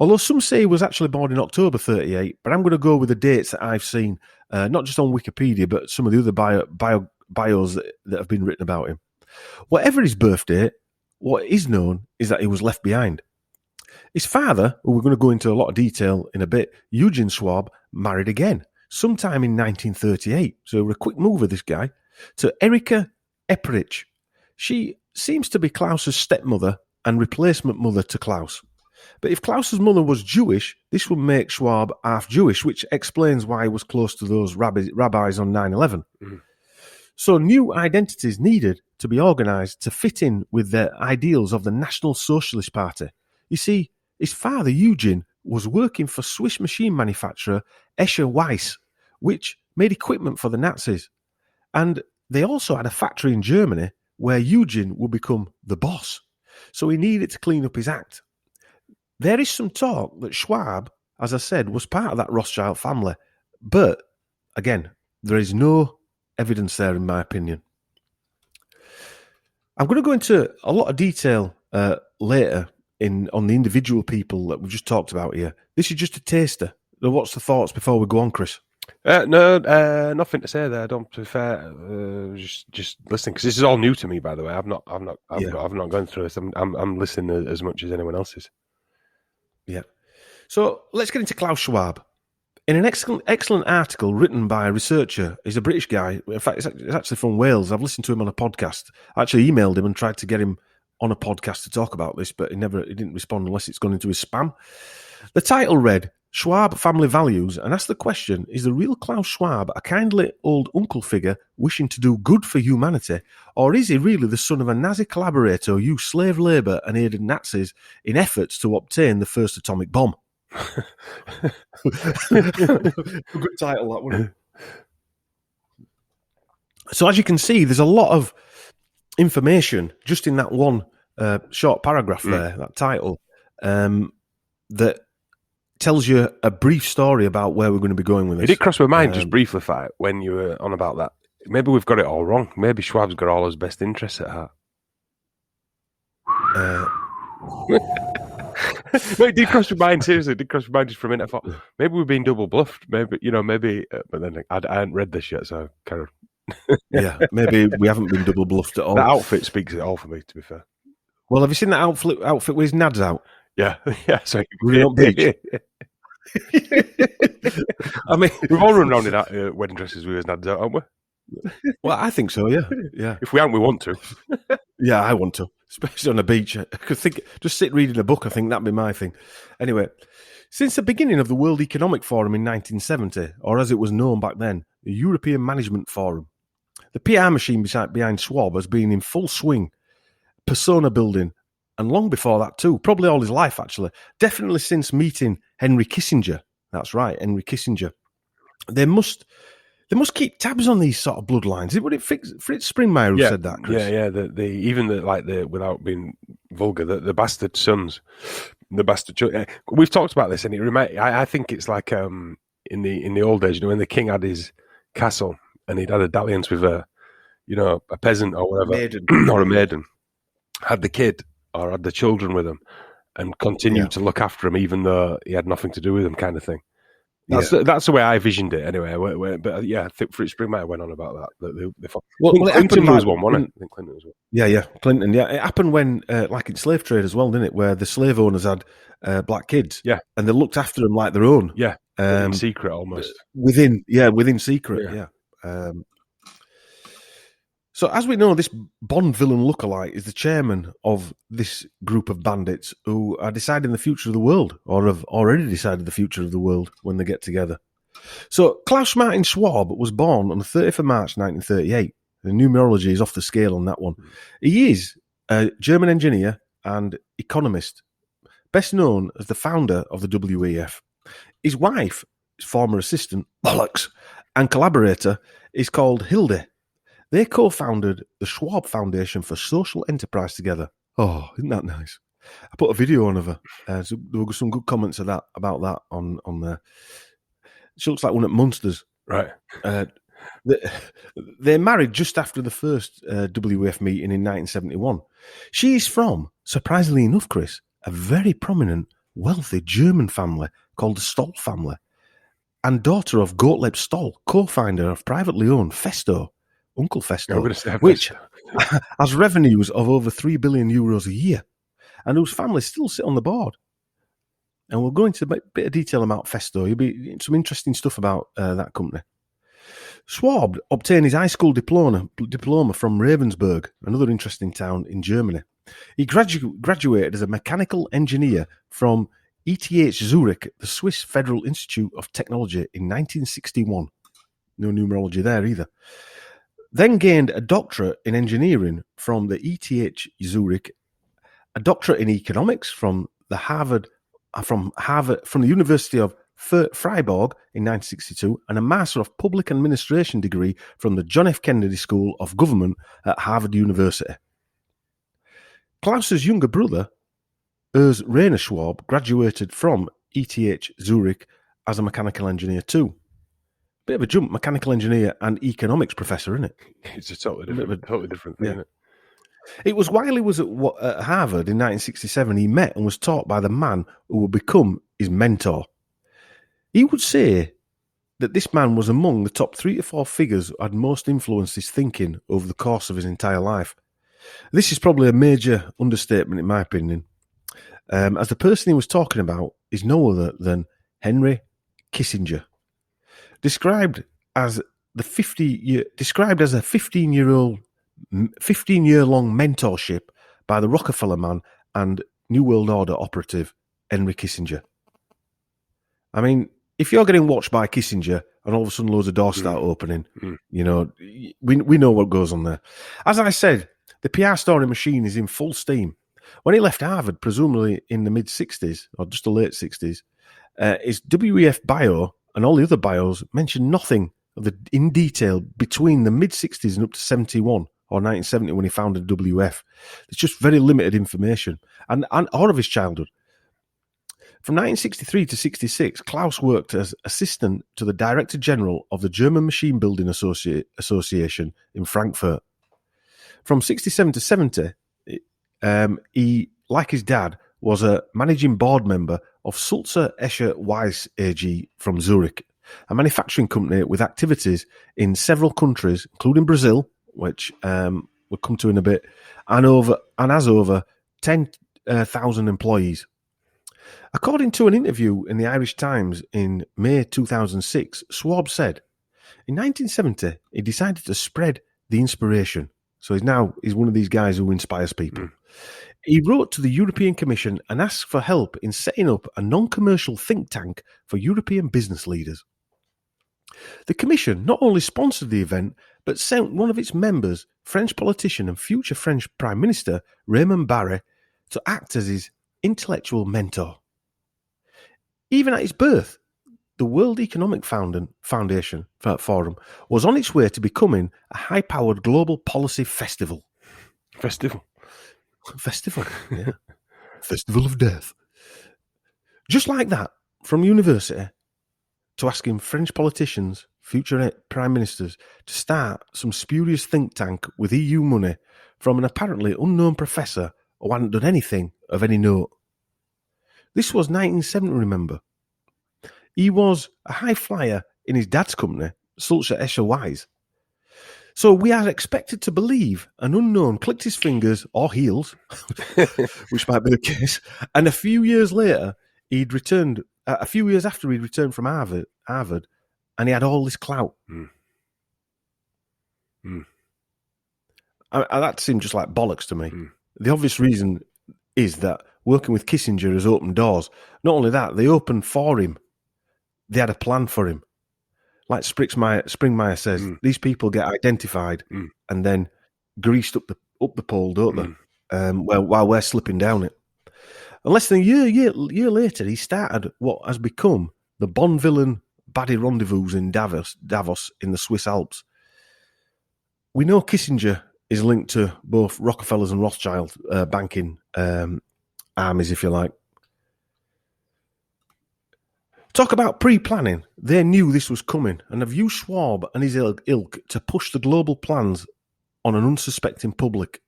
S1: Although some say he was actually born in October 38, but I'm going to go with the dates that I've seen, not just on Wikipedia, but some of the other bios that have been written about him. Whatever his birth date, what is known is that he was left behind. His father, who we're going to go into a lot of detail in a bit, Eugen Schwab, married again, sometime in 1938. So a quick mover, this guy, to Erika Epperich. She seems to be Klaus's stepmother and replacement mother to Klaus. But if Klaus's mother was Jewish, this would make Schwab half Jewish, which explains why he was close to those rabbis on 9/11. Mm. So new identities needed to be organised to fit in with the ideals of the National Socialist Party. You see, his father, Eugen, was working for Swiss machine manufacturer Escher Weiss, which made equipment for the Nazis. And they also had a factory in Germany where Eugen would become the boss. So he needed to clean up his act. There is some talk that Schwab, as I said, was part of that Rothschild family. But, again, there is no evidence there, in my opinion. I'm going to go into a lot of detail later on the individual people that we've just talked about here. This is just a taster. What's the thoughts before we go on, Chris?
S5: No, nothing to say there. Don't. To be fair, just listening, because this is all new to me. By the way, I've not gone through this. I'm listening as much as anyone else is.
S1: Yeah. So let's get into Klaus Schwab. In an excellent article written by a researcher, he's a British guy. In fact, it's actually from Wales. I've listened to him on a podcast. I actually emailed him and tried to get him on a podcast to talk about this, but he didn't respond unless it's gone into his spam. The title read, Schwab Family Values, and asked the question, is the real Klaus Schwab a kindly old uncle figure wishing to do good for humanity, or is he really the son of a Nazi collaborator who used slave labour and aided Nazis in efforts to obtain the first atomic bomb? A good title, that one. So as you can see, there's a lot of information just in that one short paragraph there, that title, that tells you a brief story about where we're going to be going with this.
S5: It did cross my mind just briefly, when you were on about that. Maybe we've got it all wrong. Maybe Schwab's got all his best interests at heart. No, it did cross my mind, seriously. It did cross my mind just for a minute. I thought, maybe we've been double bluffed. Maybe, but then I hadn't read this yet, so kind of...
S1: Yeah, maybe we haven't been double bluffed at all.
S5: The outfit speaks it all for me, to be fair.
S1: Well, have you seen that outfit with his nads out?
S5: Yeah, yeah. So
S1: beach. I mean,
S5: we've all run around in that wedding dresses with his nads out, haven't we?
S1: Well, I think so. Yeah.
S5: If we haven't, we want to.
S1: Yeah, I want to, especially on a beach. I could think, just sit reading a book. I think that'd be my thing. Anyway, since the beginning of the World Economic Forum in 1970, or as it was known back then, the European Management Forum, the PR machine behind Schwab has been in full swing, persona building, and long before that too, probably all his life actually, definitely since meeting Henry Kissinger. That's right, Henry Kissinger. There must They must keep tabs on these sort of bloodlines. Would it Fritz Springmeier who said that, Chris?
S5: Yeah. Without being vulgar, the bastard sons, the bastard children. We've talked about this, and I think it's like in the old days, when the king had his castle and he'd had a dalliance with a peasant or whatever,
S1: Maiden.
S5: or a maiden, had the kid or had the children with him, and continued to look after him even though he had nothing to do with them, kind of thing. That's the way I visioned it, anyway. But I think Fritz Springmeier went on about that. Clinton was one, wasn't it? I think Clinton was one.
S1: Yeah, Clinton. Yeah, it happened when, like in slave trade as well, didn't it? Where the slave owners had black kids, and they looked after them like their own,
S5: in secret almost.
S1: Within secret, So, as we know, this Bond villain lookalike is the chairman of this group of bandits who are deciding the future of the world, or have already decided the future of the world when they get together. So, Klaus Martin Schwab was born on the 30th of March 1938. The numerology is off the scale on that one. He is a German engineer and economist, best known as the founder of the WEF. His wife, his former assistant, bollocks, and collaborator is called Hilde. They co-founded the Schwab Foundation for Social Enterprise together. Oh, isn't that nice? I put a video on of her. So there were some good comments about that on there. She looks like one at Munsters.
S5: Right.
S1: They married just after the first WEF meeting in 1971. She's from, surprisingly enough, Chris, a very prominent, wealthy German family called the Stoll family, and daughter of Gottlieb Stoll, co-founder of privately owned Festo. Uncle Festo, which has revenues of over €3 billion a year, and whose family still sit on the board. And we'll go into a bit of detail about Festo. You'll be some interesting stuff about that company. Schwab obtained his high school diploma from Ravensburg, another interesting town in Germany. He graduated as a mechanical engineer from ETH Zurich, the Swiss Federal Institute of Technology, in 1961. No numerology there either. Then gained a doctorate in engineering from the ETH Zurich, a doctorate in economics from the University of Freiburg in 1962, and a Master of Public Administration degree from the John F. Kennedy School of Government at Harvard University. Klaus's younger brother, Urs Rainer Schwab, graduated from ETH Zurich as a mechanical engineer too. Bit of a jump, mechanical engineer and economics professor, isn't it?
S5: It's a totally different thing, isn't it?
S1: It was while he was at Harvard in 1967 he met and was taught by the man who would become his mentor. He would say that this man was among the top 3 to 4 figures who had most influenced his thinking over the course of his entire life. This is probably a major understatement in my opinion, as the person he was talking about is no other than Henry Kissinger. Described as a 15-year-long mentorship by the Rockefeller man and New World Order operative Henry Kissinger. I mean, if you're getting watched by Kissinger and all of a sudden loads of doors start opening, we know what goes on there. As I said, the PR story machine is in full steam. When he left Harvard, presumably in the mid-60s or just the late 60s, his WEF bio and all the other bios mention nothing in detail between the mid-60s and up to 71 or 1970 when he founded WF. It's just very limited information. And all of his childhood. From 1963 to 66, Klaus worked as assistant to the Director General of the German Machine Building Association in Frankfurt. From 67 to 70, he, like his dad, was a managing board member of Sulzer Escher Weiss AG from Zurich, a manufacturing company with activities in several countries, including Brazil, which we'll come to in a bit, and has over 10,000 employees. According to an interview in the Irish Times in May 2006, Schwab said, in 1970, he decided to spread the inspiration. So he's one of these guys who inspires people. He wrote to the European Commission and asked for help in setting up a non-commercial think tank for European business leaders. The Commission not only sponsored the event, but sent one of its members, French politician and future French Prime Minister Raymond Barre, to act as his intellectual mentor. Even at his birth, the World Economic Foundation Forum was on its way to becoming a high-powered global policy festival.
S5: Festival,
S1: yeah. Festival of Death. Just like that, from university to asking French politicians, future prime ministers, to start some spurious think tank with EU money from an apparently unknown professor who hadn't done anything of any note. This was 1970, remember. He was a high flyer in his dad's company, Sulzer Escher Wise. So we are expected to believe an unknown clicked his fingers or heels, which might be the case, and a few years later, he'd returned. A few years after he'd returned from Harvard, and he had all this clout. That seemed just like bollocks to me. The obvious reason is that working with Kissinger has opened doors. Not only that, they opened for him. They had a plan for him. Like Springmeier says, these people get identified and then greased up the pole, don't they? While we're slipping down it. And less than a year later, he started what has become the Bond villain baddie rendezvous in Davos in the Swiss Alps. We know Kissinger is linked to both Rockefellers and Rothschild banking armies, if you like. Talk about pre-planning. They knew this was coming and have used Schwab and his ilk to push the global plans on an unsuspecting public.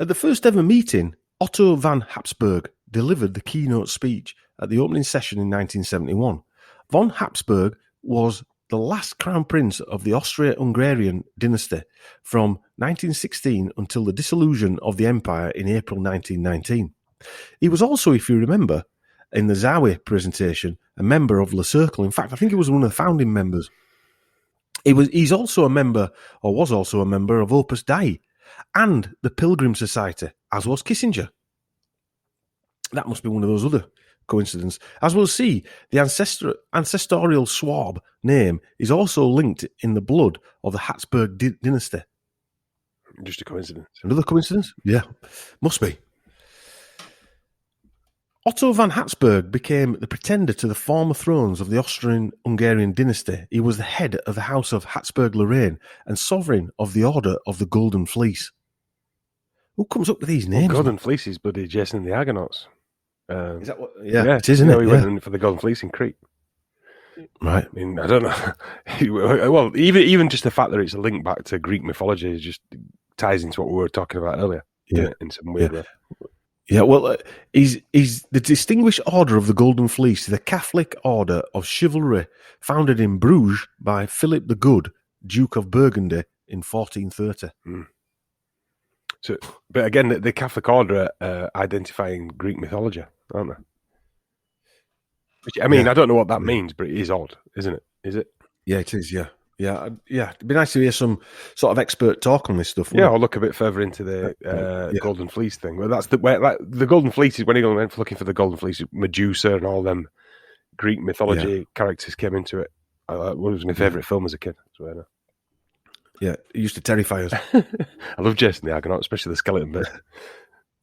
S1: At the first ever meeting, Otto von Habsburg delivered the keynote speech at the opening session in 1971. Von Habsburg was the last crown prince of the Austro-Hungarian dynasty from 1916 until the dissolution of the empire in April 1919. He was also, if you remember, in the Zawi presentation, a member of Le Cercle. In fact, I think he was one of the founding members. He's also a member, or was also a member of Opus Dei and the Pilgrim Society, as was Kissinger. That must be one of those other coincidences. As we'll see, the ancestral Schwab name is also linked in the blood of the Habsburg dynasty.
S5: Just a coincidence.
S1: Another coincidence? Yeah, must be. Otto von Habsburg became the pretender to the former thrones of the Austrian-Hungarian dynasty. He was the head of the House of Habsburg-Lorraine and sovereign of the Order of the Golden Fleece. Who comes up with these names?
S5: Well, Golden Fleece is bloody Jason and the Argonauts.
S1: Is that what? Yeah, it is, isn't it?
S5: He went in for the Golden Fleece in Crete.
S1: Right.
S5: I mean, I don't know. Well, even just the fact that it's a link back to Greek mythology just ties into what we were talking about earlier.
S1: Yeah.
S5: In some weird way.
S1: Yeah, well, he's the Distinguished Order of the Golden Fleece, the Catholic order of chivalry founded in Bruges by Philip the Good, Duke of Burgundy, in 1430.
S5: So, but again, the Catholic order identifying Greek mythology, aren't they? Which, I mean, I don't know what that means, but it is odd, isn't it? Is it?
S1: Yeah, it is. Yeah. It'd be nice to hear some sort of expert talk on this stuff.
S5: Yeah, I'll look a bit further into the Golden Fleece thing. Well, that's the Golden Fleece is when he went looking for the Golden Fleece. Medusa and all them Greek mythology characters came into it. It was my favourite film as a kid.
S1: Yeah, it used to terrify us.
S5: I love Jason the Argonaut, especially the skeleton bit.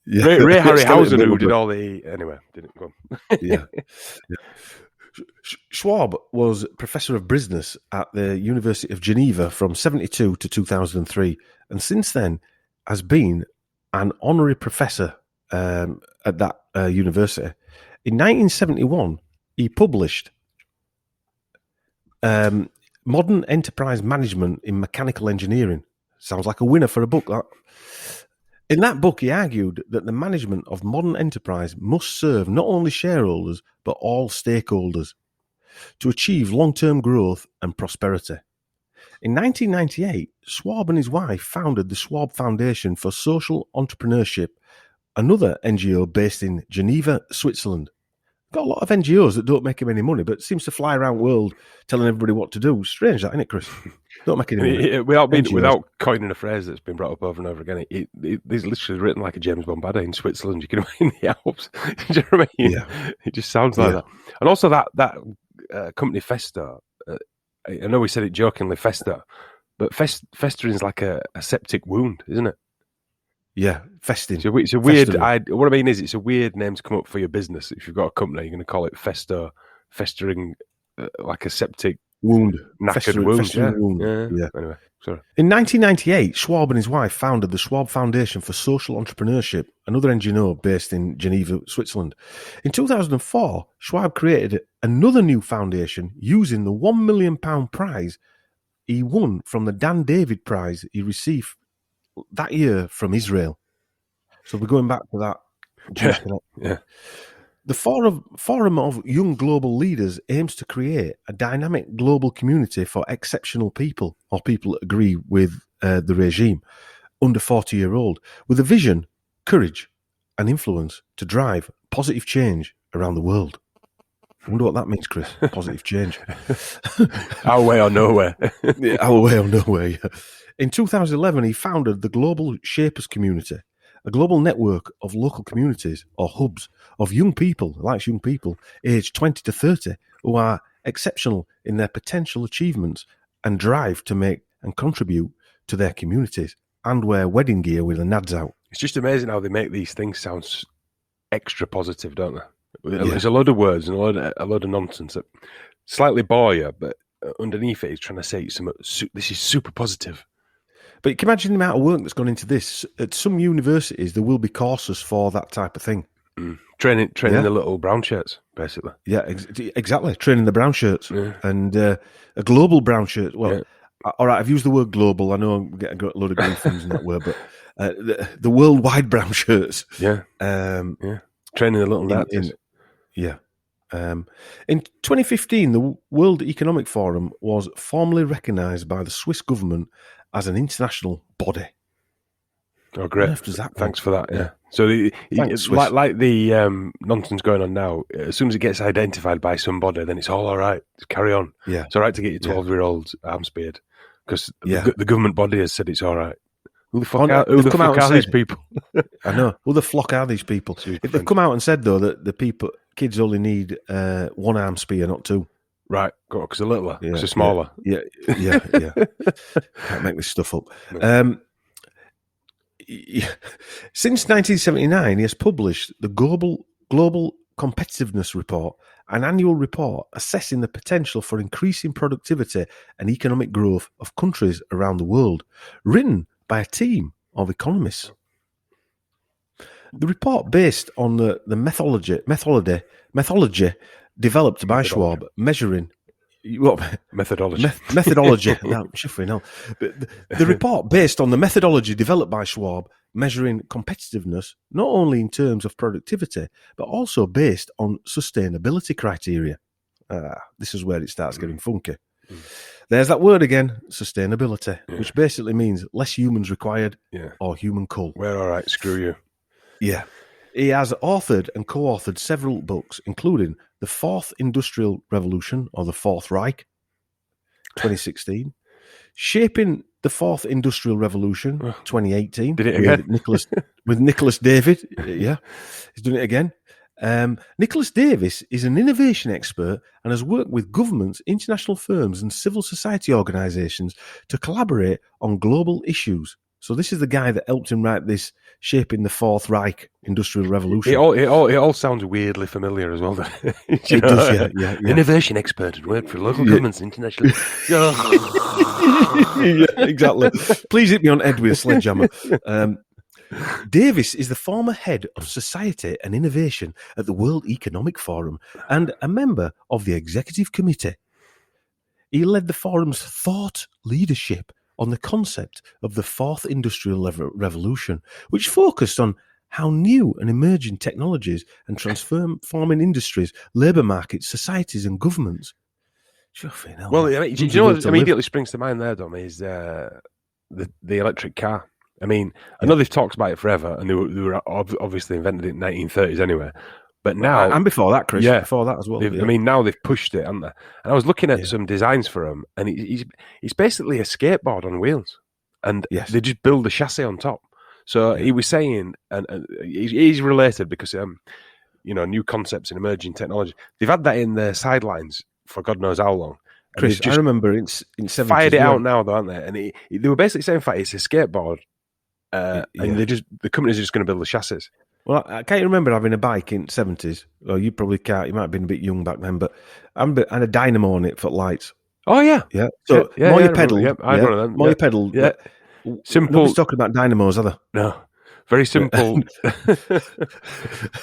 S1: Yeah.
S5: Ray Harryhausen, who did all the... Anyway, didn't go on.
S1: Yeah. Schwab was professor of business at the University of Geneva from 1972 to 2003, and since then has been an honorary professor at that university. In 1971, he published Modern Enterprise Management in Mechanical Engineering. Sounds like a winner for a book, that. In that book, he argued that the management of modern enterprise must serve not only shareholders, but all stakeholders to achieve long-term growth and prosperity. In 1998, Schwab and his wife founded the Schwab Foundation for Social Entrepreneurship, another NGO based in Geneva, Switzerland. Got a lot of NGOs that don't make him any money, but seems to fly around the world telling everybody what to do. Strange, that, isn't it, Chris? Don't make any money.
S5: Without coining a phrase that's been brought up over and over again, it's literally written like a James Bond baddie in Switzerland. You can imagine the Alps. Do you know what I mean? Yeah. It just sounds like that. And also that company Festa, I know we said it jokingly, Festa, but festering is like a septic wound, isn't it?
S1: Yeah, festing.
S5: It's a weird. What I mean is, it's a weird name to come up for your business. If you've got a company, you're going to call it Festa, festering like a septic
S1: wound,
S5: knackered wound.
S1: festering wound.
S5: Yeah. Anyway, sorry.
S1: In 1998, Schwab and his wife founded the Schwab Foundation for Social Entrepreneurship, another NGO based in Geneva, Switzerland. In 2004, Schwab created another new foundation using the £1 million prize he won from the Dan David Prize he received that year from Israel. So we're going back to that.
S5: Yeah.
S1: The Forum of Young Global Leaders aims to create a dynamic global community for exceptional people, or people that agree with the regime, under 40-year-old, with a vision, courage, and influence to drive positive change around the world. I wonder what that means, Chris. Positive change.
S5: Our way or nowhere.
S1: Yeah, our way or nowhere, yeah. In 2011, he founded the Global Shapers Community, a global network of local communities or hubs of young people, aged 20 to 30, who are exceptional in their potential achievements and drive to make and contribute to their communities and wear wedding gear with the nads out.
S5: It's just amazing how they make these things sound extra positive, don't they?
S1: Yeah.
S5: There's a load of words and a load of nonsense that slightly bore you, but underneath it, he's trying to say this is super positive.
S1: But you can imagine the amount of work that's gone into this. At some universities, there will be courses for that type of thing.
S5: Training the little brown shirts, basically.
S1: Yeah, exactly. Training the brown shirts. Yeah. And a global brown shirt. Well, all right, I've used the word global. I know I'm getting a load of grief from that word, but the worldwide brown shirts.
S5: Yeah. Training the little Nazis.
S1: In 2015, the World Economic Forum was formally recognised by the Swiss government as an international body.
S5: Oh, great! Thanks for that. Yeah. So like the nonsense going on now, as soon as it gets identified by somebody, then it's all right. Just carry on.
S1: Yeah,
S5: it's all right to get your 12-year-old arm speared because the government body has said it's all right. Who the fuck are these people?
S1: I know. Who the flock are these people? If they've come out and said though that kids only need one arm spear, not two.
S5: Right, because they're littler, because they're smaller.
S1: Yeah. Can't make this stuff up. No. Since 1979, he has published the Global Competitiveness Report, an annual report assessing the potential for increasing productivity and economic growth of countries around the world, written by a team of economists. The report, based on the methodology developed by Schwab, measuring
S5: methodology.
S1: Methodology. No, the report, based on the methodology developed by Schwab, measuring competitiveness not only in terms of productivity but also based on sustainability criteria. This is where it starts getting funky. There's that word again, sustainability, which basically means less humans required or human cull.
S5: We're all right. Screw you.
S1: Yeah. He has authored and co-authored several books, including The Fourth Industrial Revolution, or the Fourth Reich, 2016, Shaping the Fourth Industrial Revolution, 2018.
S5: Did it again?
S1: With Nicholas David. Yeah, he's done it again. Nicholas Davis is an innovation expert and has worked with governments, international firms and civil society organisations to collaborate on global issues. So this is the guy that helped him write this Shaping the Fourth Reich Industrial Revolution.
S5: It all sounds weirdly familiar as well.
S1: It does, yeah.
S5: Innovation expert and worked for local governments, international.
S1: Yeah, exactly. Please hit me on head with a sledgehammer. Davis is the former head of Society and Innovation at the World Economic Forum and a member of the Executive Committee. He led the forum's thought leadership on the concept of the Fourth Industrial Revolution, which focused on how new and emerging technologies and transforming industries, labour markets, societies and governments.
S5: Well, do you know what immediately springs to mind there, Dom, is the electric car. I mean, I know they've talked about it forever, and they were obviously invented in the 1930s anyway. But now,
S1: and before that, Chris, before that as well.
S5: I mean, now they've pushed it, haven't they? And I was looking at some designs for him, and he's basically a skateboard on wheels, and they just build the chassis on top. So he was saying, and he's related because new concepts and emerging technology. They've had that in their sidelines for God knows how long.
S1: Chris, I remember in 70s.
S5: Fired it out now, though, aren't they? And they were basically saying, in fact, it's a skateboard, and the companies are just going to build the chassis.
S1: Well, I can't remember having a bike in the 70s. Well, you probably can't. You might have been a bit young back then, but I had a dynamo on it for lights.
S5: Oh yeah,
S1: Yeah. So
S5: yeah,
S1: more
S5: yeah,
S1: you pedal,
S5: yep, I had one of them.
S1: more
S5: Yeah.
S1: you pedal.
S5: Yeah. Simple.
S1: Nobody's talking about dynamos, are they?
S5: No, very simple.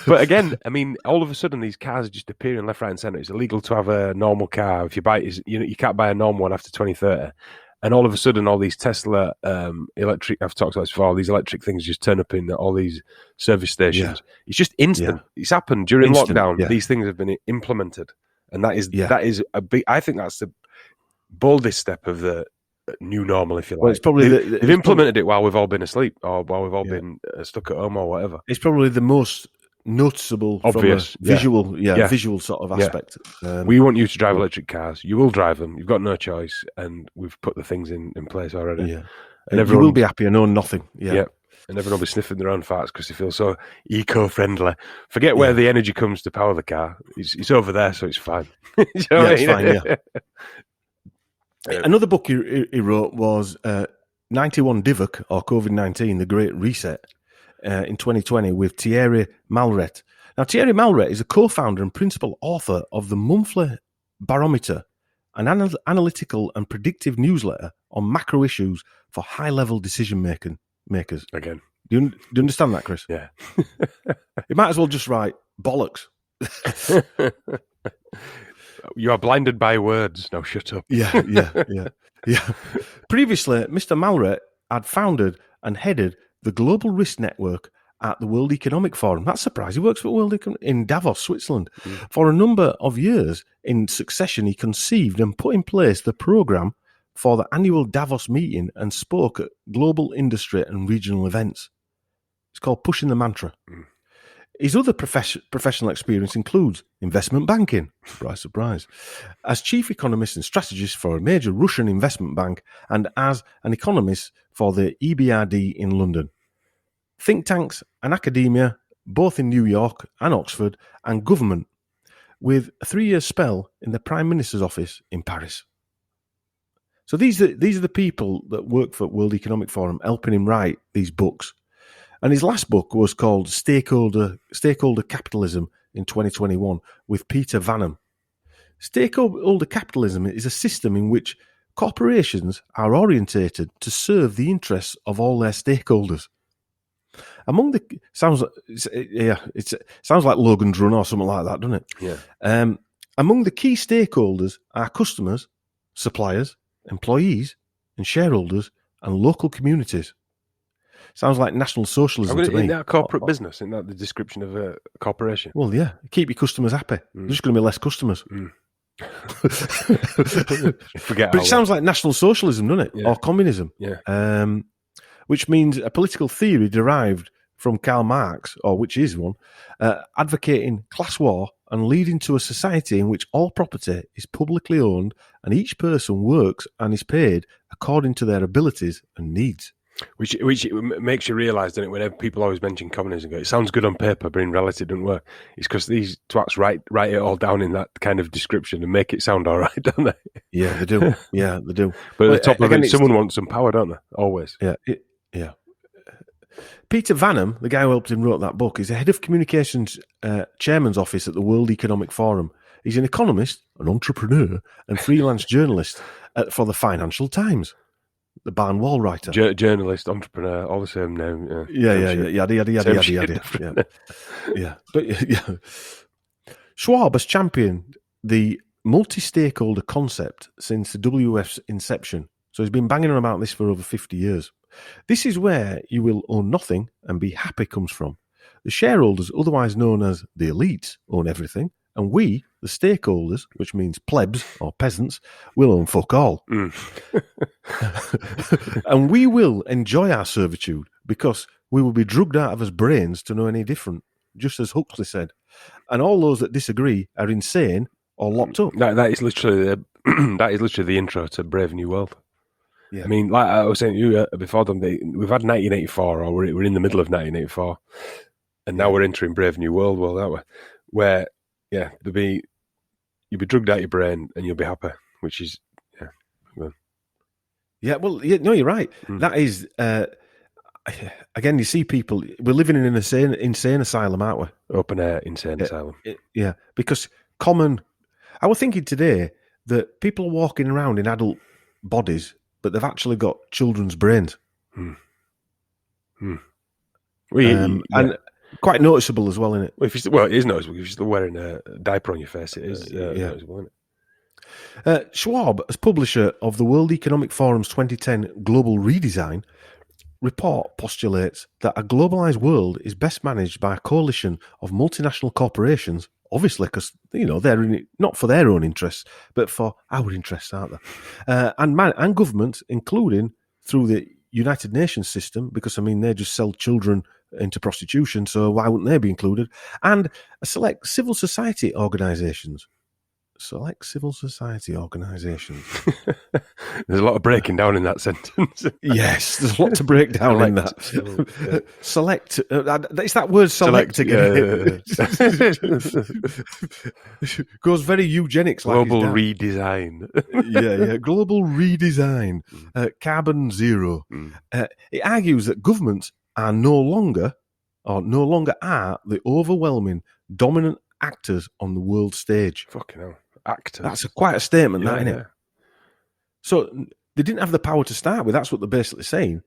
S5: But again, I mean, all of a sudden these cars are just appearing left, right, and centre. It's illegal to have a normal car. If you buy it, you can't buy a normal one after 2030. And all of a sudden, all these Tesla electric, I've talked about this before, all these electric things just turn up in all these service stations.
S1: Yeah.
S5: It's just instant.
S1: Yeah.
S5: It's happened during
S1: Instant,
S5: lockdown.
S1: yeah.
S5: These things have been implemented. And that is
S1: Yeah.
S5: a big, I think that's the boldest step of the new normal, if you like.
S1: Well, it's probably
S5: they've implemented it while we've all been asleep or while we've all been stuck at home or whatever.
S1: It's probably the most noticeable,
S5: obvious,
S1: from a visual, visual sort of aspect.
S5: We want you to drive electric cars. You will drive them. You've got no choice, and we've put the things in place already.
S1: Yeah,
S5: and
S1: everyone will be happy and own nothing. Yeah.
S5: And everyone will be sniffing their own farts because they feel so eco-friendly. Forget where the energy comes to power the car. It's over there, so it's fine.
S1: It's fine. Yeah. Another book he wrote was 91 Divok, or COVID-19, The Great Reset, in 2020 with Thierry Malret. Now, Thierry Malret is a co-founder and principal author of the monthly Barometer, an analytical and predictive newsletter on macro issues for high-level decision makers.
S5: Again.
S1: Do you understand that, Chris?
S5: Yeah.
S1: You might as well just write bollocks.
S5: You are blinded by words. No, shut up.
S1: Yeah. Previously, Mr. Malret had founded and headed the Global Risk Network at the World Economic Forum. That's surprising. He works for in Davos, Switzerland. For a number of years in succession, he conceived and put in place the program for the annual Davos meeting and spoke at global industry and regional events. It's called Pushing the Mantra. His other professional experience includes investment banking, surprise, surprise, as chief economist and strategist for a major Russian investment bank and as an economist for the EBRD in London. Think tanks and academia, both in New York and Oxford, and government, with a 3-year spell in the Prime Minister's office in Paris. So these are the people that work for World Economic Forum, helping him write these books. And his last book was called Stakeholder Capitalism in 2021 with Peter Vanham. Stakeholder capitalism is a system in which corporations are orientated to serve the interests of all their stakeholders. It sounds like Logan's Run or something like that, doesn't it?
S5: Yeah.
S1: Among the key stakeholders are customers, suppliers, employees, and shareholders, and local communities. Sounds like National Socialism to me.
S5: Isn't that a corporate business? Isn't that the description of a corporation?
S1: Well, yeah. Keep your customers happy. There's just going to be less customers.
S5: Forget.
S1: But it sounds like National Socialism, doesn't it?
S5: Yeah.
S1: Or communism.
S5: Yeah.
S1: Which means a political theory derived from Karl Marx, or which is one, advocating class war and leading to a society in which all property is publicly owned and each person works and is paid according to their abilities and needs.
S5: Which makes you realise, doesn't it, whenever people always mention communism, it sounds good on paper, but in reality it doesn't work. It's because these twats write it all down in that kind of description and make it sound all right, don't they?
S1: Yeah, they do. Yeah, they do.
S5: But at the top of it, someone wants some power, don't they? Always.
S1: Yeah, yeah. Peter Vanham, the guy who helped him wrote that book, is the head of communications chairman's office at the World Economic Forum. He's an economist, an entrepreneur, and freelance journalist for the Financial Times. The barn wall writer,
S5: journalist, entrepreneur, all the same name.
S1: Yeah. Schwab has championed the multi-stakeholder concept since the WF's inception. So he's been banging on about this for over 50 years. This is where you will own nothing and be happy comes from. The shareholders, otherwise known as the elites, own everything, and we, the stakeholders, which means plebs or peasants, will own fuck all. And we will enjoy our servitude because we will be drugged out of our brains to know any different, just as Huxley said. And all those that disagree are insane or locked up.
S5: That is literally the intro to Brave New World.
S1: Yeah.
S5: I mean, like I was saying to you before, we've had 1984, or we're in the middle of 1984, and now we're entering Brave New World, aren't we? Where, yeah, you'll be drugged out your brain and you'll be happy, which is,
S1: yeah. Yeah, well, no, you're right. That is, again, you see people. We're living in an insane asylum, aren't we?
S5: Open air insane asylum.
S1: Yeah, because I was thinking today that people are walking around in adult bodies, but they've actually got children's brains. And quite noticeable as well, isn't it?
S5: Well, it is noticeable. If you're still wearing a diaper on your face, it is noticeable, isn't it?
S1: Schwab, as publisher of the World Economic Forum's 2010 Global Redesign report, postulates that a globalized world is best managed by a coalition of multinational corporations, obviously because they're in it not for their own interests, but for our interests, aren't they? And governments, including through the United Nations system, because they just sell children into prostitution, so why wouldn't they be included? And select civil society organisations.
S5: There's a lot of breaking down in that sentence.
S1: Yes, there's a lot to break down in that. Select. It's that word select again. Goes very eugenics.
S5: Global redesign.
S1: Yeah. Global redesign. Carbon zero. It argues that governments are no longer are the overwhelming dominant actors on the world stage.
S5: Fucking hell. Actors.
S1: That's quite a statement, isn't
S5: yeah.
S1: it? So they didn't have the power to start with. That's what they're basically saying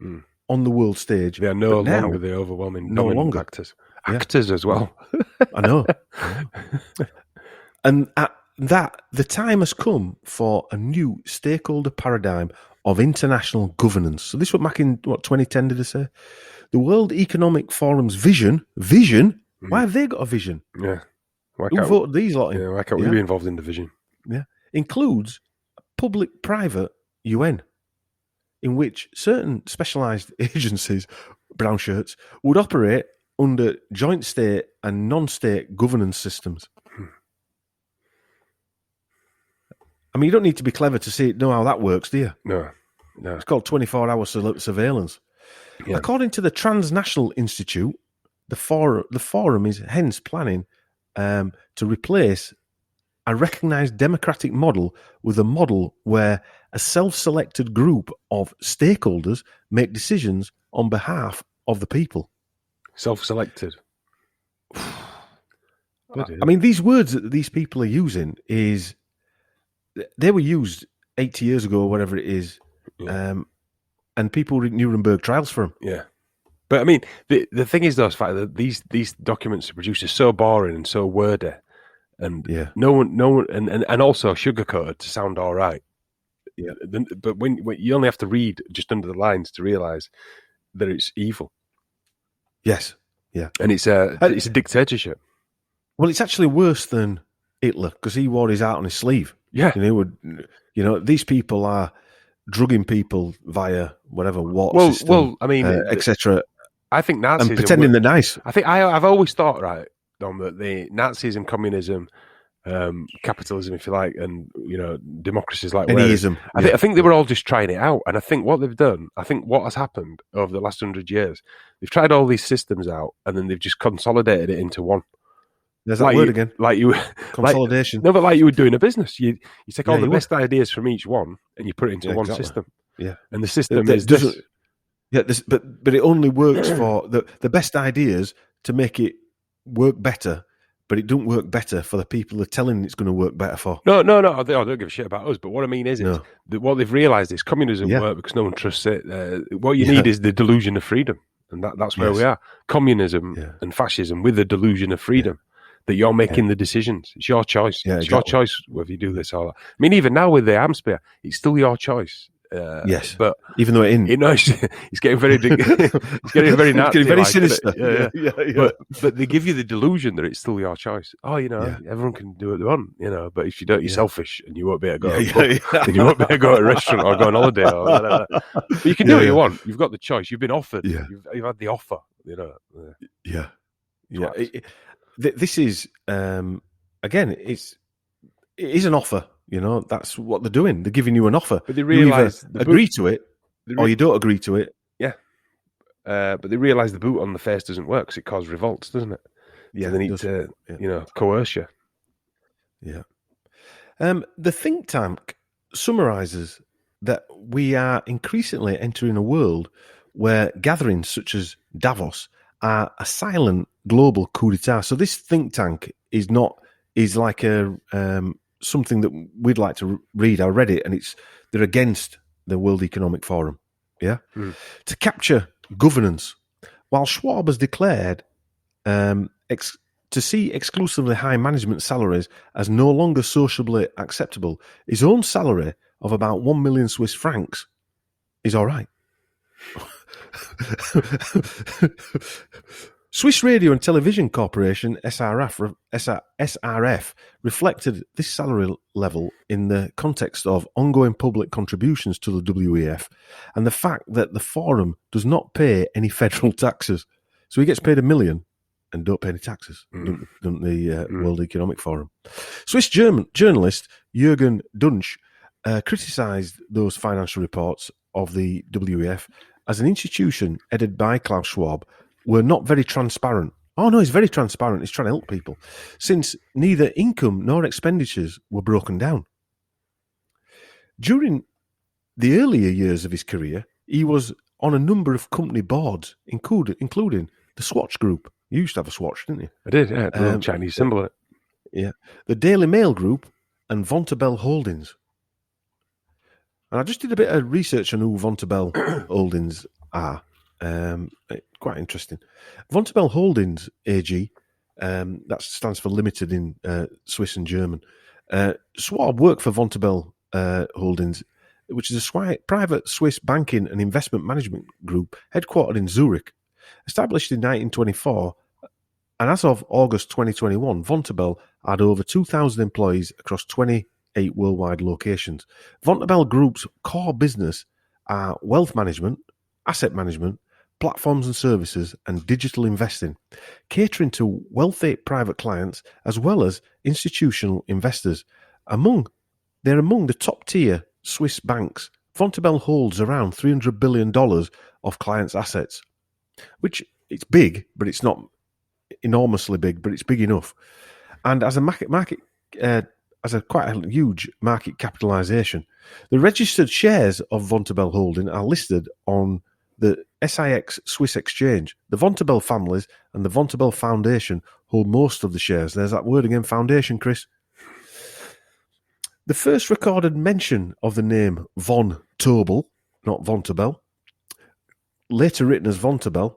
S1: on the world stage.
S5: They are no longer the overwhelming dominant actors.
S1: Yeah.
S5: Actors as well.
S1: I know. And at that, the time has come for a new stakeholder paradigm of international governance. So this was back in 2010, did I say? The World Economic Forum's vision. Why have they got a vision?
S5: Yeah.
S1: Who voted these lot in?
S5: Yeah, why can't we be involved in the vision?
S1: Yeah. Includes a public-private UN in which certain specialised agencies, brown shirts, would operate under joint state and non-state governance systems. You don't need to be clever to know how that works, do you?
S5: No.
S1: It's called 24-hour surveillance. Yeah. According to the Transnational Institute, the forum is hence planning to replace a recognised democratic model with a model where a self-selected group of stakeholders make decisions on behalf of the people.
S5: Self-selected.
S1: These words that these people are using they were used 80 years ago, or whatever it is, and people read Nuremberg trials for them.
S5: Yeah. But the thing is, though, is the fact that these documents are produced are so boring and so wordy, and no one, and also sugarcoated to sound all right. Yeah. But when you only have to read just under the lines to realise that it's evil.
S1: Yes. Yeah.
S5: And it's a dictatorship.
S1: Well, it's actually worse than Hitler because he wore his heart on his sleeve.
S5: Yeah.
S1: These people are drugging people via whatever water system, etc.
S5: I think Nazis
S1: and pretending they're nice.
S5: I think I've always thought, right, Dom, that the Nazis and communism, capitalism, if you like, and democracies like
S1: anyism.
S5: I think they were all just trying it out, and I think what they've done, I think what has happened over the last 100 years, they've tried all these systems out, and then they've just consolidated it into one.
S1: There's that word again.
S5: Consolidation. But like you would do in a business, you take all the best ideas from each one and you put it into one system. Yeah, and the system is this.
S1: Yeah, but it only works for the best ideas to make it work better, but it don't work better for the people they're telling it's going to work better for.
S5: No, I don't give a shit about us. But what I mean is, that what they've realised is communism works because no one trusts it. What you need is the delusion of freedom, and that's where we are. Communism and fascism with the delusion of freedom. That you're making the decisions. It's your choice. Yeah, it's your choice whether you do this or that. Even now with the arms spear, it's still your choice.
S1: Yes,
S5: but
S1: even though
S5: it's getting very big, it's getting very Nazi,
S1: very sinister.
S5: Yeah. But they give you the delusion that it's still your choice. Everyone can do what they want, But if you don't, you're selfish, and you won't be able to go. And you won't be able to go to a restaurant or go on holiday or whatever. But you can do what you want. You've got the choice. You've been offered. Yeah. You've had the offer.
S1: Yeah. This is again. It is an offer. That's what they're doing. They're giving you an offer.
S5: But they realise
S1: agree to it, or you don't agree to it.
S5: Yeah. But they realise the boot on the face doesn't work because it causes revolts, doesn't it? Yeah. So they need to, coerce you.
S1: Yeah. The think tank summarises that we are increasingly entering a world where gatherings such as Davos are a silent global coup d'etat. So this think tank is like a something that we'd like to read. I read it, and they're against the World Economic Forum. Yeah, to capture governance, while Schwab has declared to see exclusively high management salaries as no longer sociably acceptable, his own salary of about 1 million Swiss francs is all right. Swiss Radio and Television Corporation, SRF, reflected this salary level in the context of ongoing public contributions to the WEF and the fact that the forum does not pay any federal taxes. So he gets paid 1 million and don't pay any taxes, don't the World Economic Forum. Swiss journalist Jürgen Dunsch criticised those financial reports of the WEF as an institution headed by Klaus Schwab were not very transparent. Oh no, he's very transparent. He's trying to help people, since neither income nor expenditures were broken down. During the earlier years of his career, he was on a number of company boards, including the Swatch Group. You used to have a Swatch, didn't you?
S5: I did, yeah. The little Chinese symbol.
S1: Yeah. The Daily Mail Group and Vontobel Holdings. And I just did a bit of research on who Vontobel Holdings are. Quite interesting. Vontobel Holdings AG, that stands for Limited in Swiss and German. Schwab worked for Vontobel Holdings, which is a private Swiss banking and investment management group headquartered in Zurich. Established in 1924, and as of August 2021, Vontobel had over 2,000 employees across 28 worldwide locations. Vontobel Group's core business are wealth management, asset management, platforms and services, and digital investing, catering to wealthy private clients as well as institutional investors. They're among the top-tier Swiss banks. Vontobel holds around $300 billion of clients' assets, which it's big, but it's not enormously big, but it's big enough. And as a quite a huge market capitalization, the registered shares of Vontobel Holding are listed on the SIX Swiss Exchange. The Vontobel families and the Vontobel Foundation hold most of the shares. There's that word again, foundation, Chris. The first recorded mention of the name Von Tobel, not Vontobel, later written as Vontobel,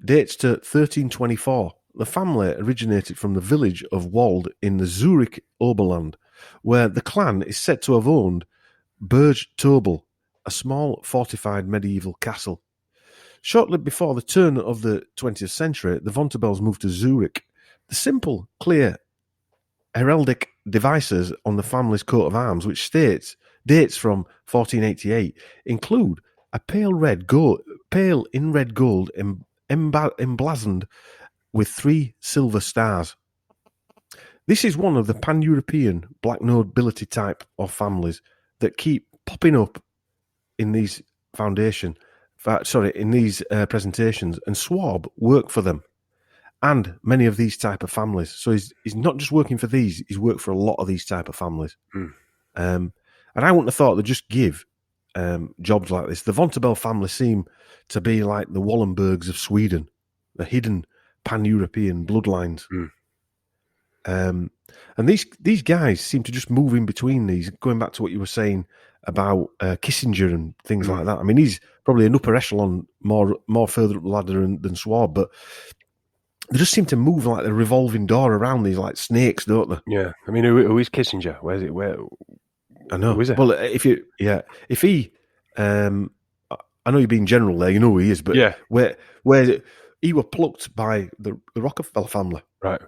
S1: dates to 1324. The family originated from the village of Wald in the Zurich Oberland, where the clan is said to have owned Burg Tobel, a small fortified medieval castle. Shortly before the turn of the 20th century, the Vontobels moved to Zurich. The simple, clear heraldic devices on the family's coat of arms, which dates from 1488, include a pale in red gold emblazoned with 3 silver stars. This is one of the pan-European black nobility type of families that keep popping up in these presentations, and Schwab worked for them and many of these type of families. So he's not just working for these; he's worked for a lot of these type of families. And I wouldn't have thought they'd just give jobs like this. The Vontobel family seem to be like the Wallenbergs of Sweden, the hidden pan-European bloodlines. And these guys seem to just move in between these, going back to what you were saying about Kissinger and things like that. I mean, he's probably an upper echelon, more further up the ladder than Schwab, but they just seem to move like a revolving door around these like snakes, don't they?
S5: Yeah. I mean, who is Kissinger? Where's it? Where?
S1: I know.
S5: Who is it?
S1: Well, if he, I know you're being general there, you know who he is, but
S5: yeah,
S1: where he were plucked by the Rockefeller family,
S5: right?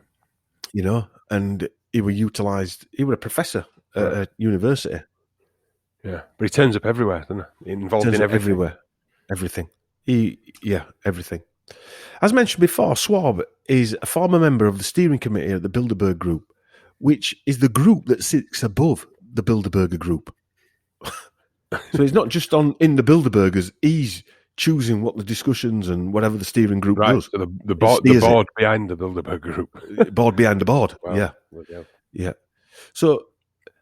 S1: You know, and he were utilised. He was a professor at a university.
S5: Yeah, but he turns up everywhere, doesn't he? Involved in everything.
S1: Everywhere, everything. Everything. As mentioned before, Schwab is a former member of the steering committee of the Bilderberg Group, which is the group that sits above the Bilderberger Group. So he's not just in the Bilderbergers; he's choosing what the discussions and whatever the steering group does.
S5: So the board behind the Bilderberg Group.
S1: Board behind the board.
S5: Wow.
S1: Yeah. So,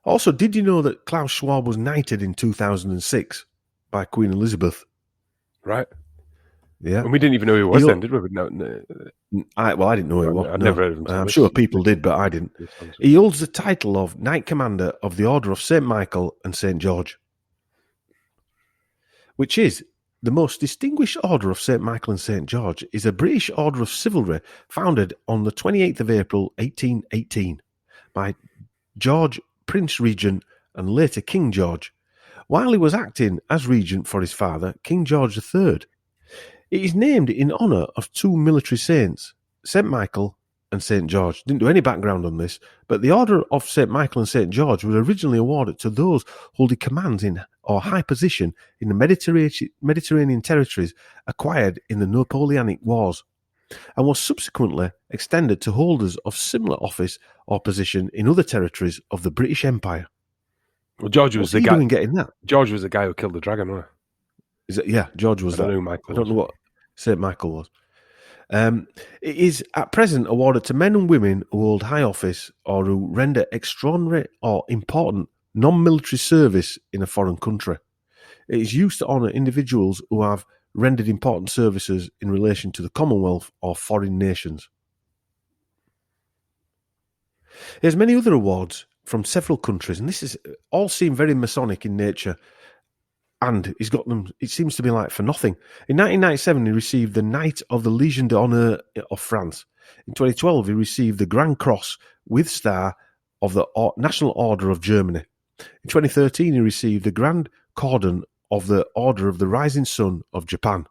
S1: also, did you know that Klaus Schwab was knighted in 2006 by Queen Elizabeth?
S5: Right.
S1: Yeah.
S5: And we didn't even know who he was then, did we? No.
S1: I didn't know who he was.
S5: I'd never heard of him.
S1: I'm sure people did, but I didn't. He holds the title of Knight Commander of the Order of St. Michael and St. George, which is the most distinguished Order of St. Michael and St. George, is a British order of chivalry founded on the 28th of April 1818 by George, Prince Regent, and later King George, while he was acting as regent for his father, King George III. It is named in honour of two military saints, St. Michael and St. George. Didn't do any background on this, but the Order of St. Michael and St. George was originally awarded to those holding commands in or high position in the Mediterranean territories acquired in the Napoleonic Wars, and was subsequently extended to holders of similar office or position in other territories of the British Empire.
S5: Well, George was
S1: the guy doing getting that.
S5: George was the guy who killed the dragon, wasn't
S1: he? Yeah, George was that. I don't know what St. Michael was. It is at present awarded to men and women who hold high office or who render extraordinary or important non-military service in a foreign country. It is used to honour individuals who have rendered important services in relation to the Commonwealth or foreign nations. There's many other awards from several countries, and this is all seem very Masonic in nature. And he's got them, it seems to be like for nothing. In 1997, he received the Knight of the Légion d'Honneur of France. In 2012, he received the Grand Cross with Star of the National Order of Germany. In 2013, he received the Grand Cordon of the Order of the Rising Sun of Japan.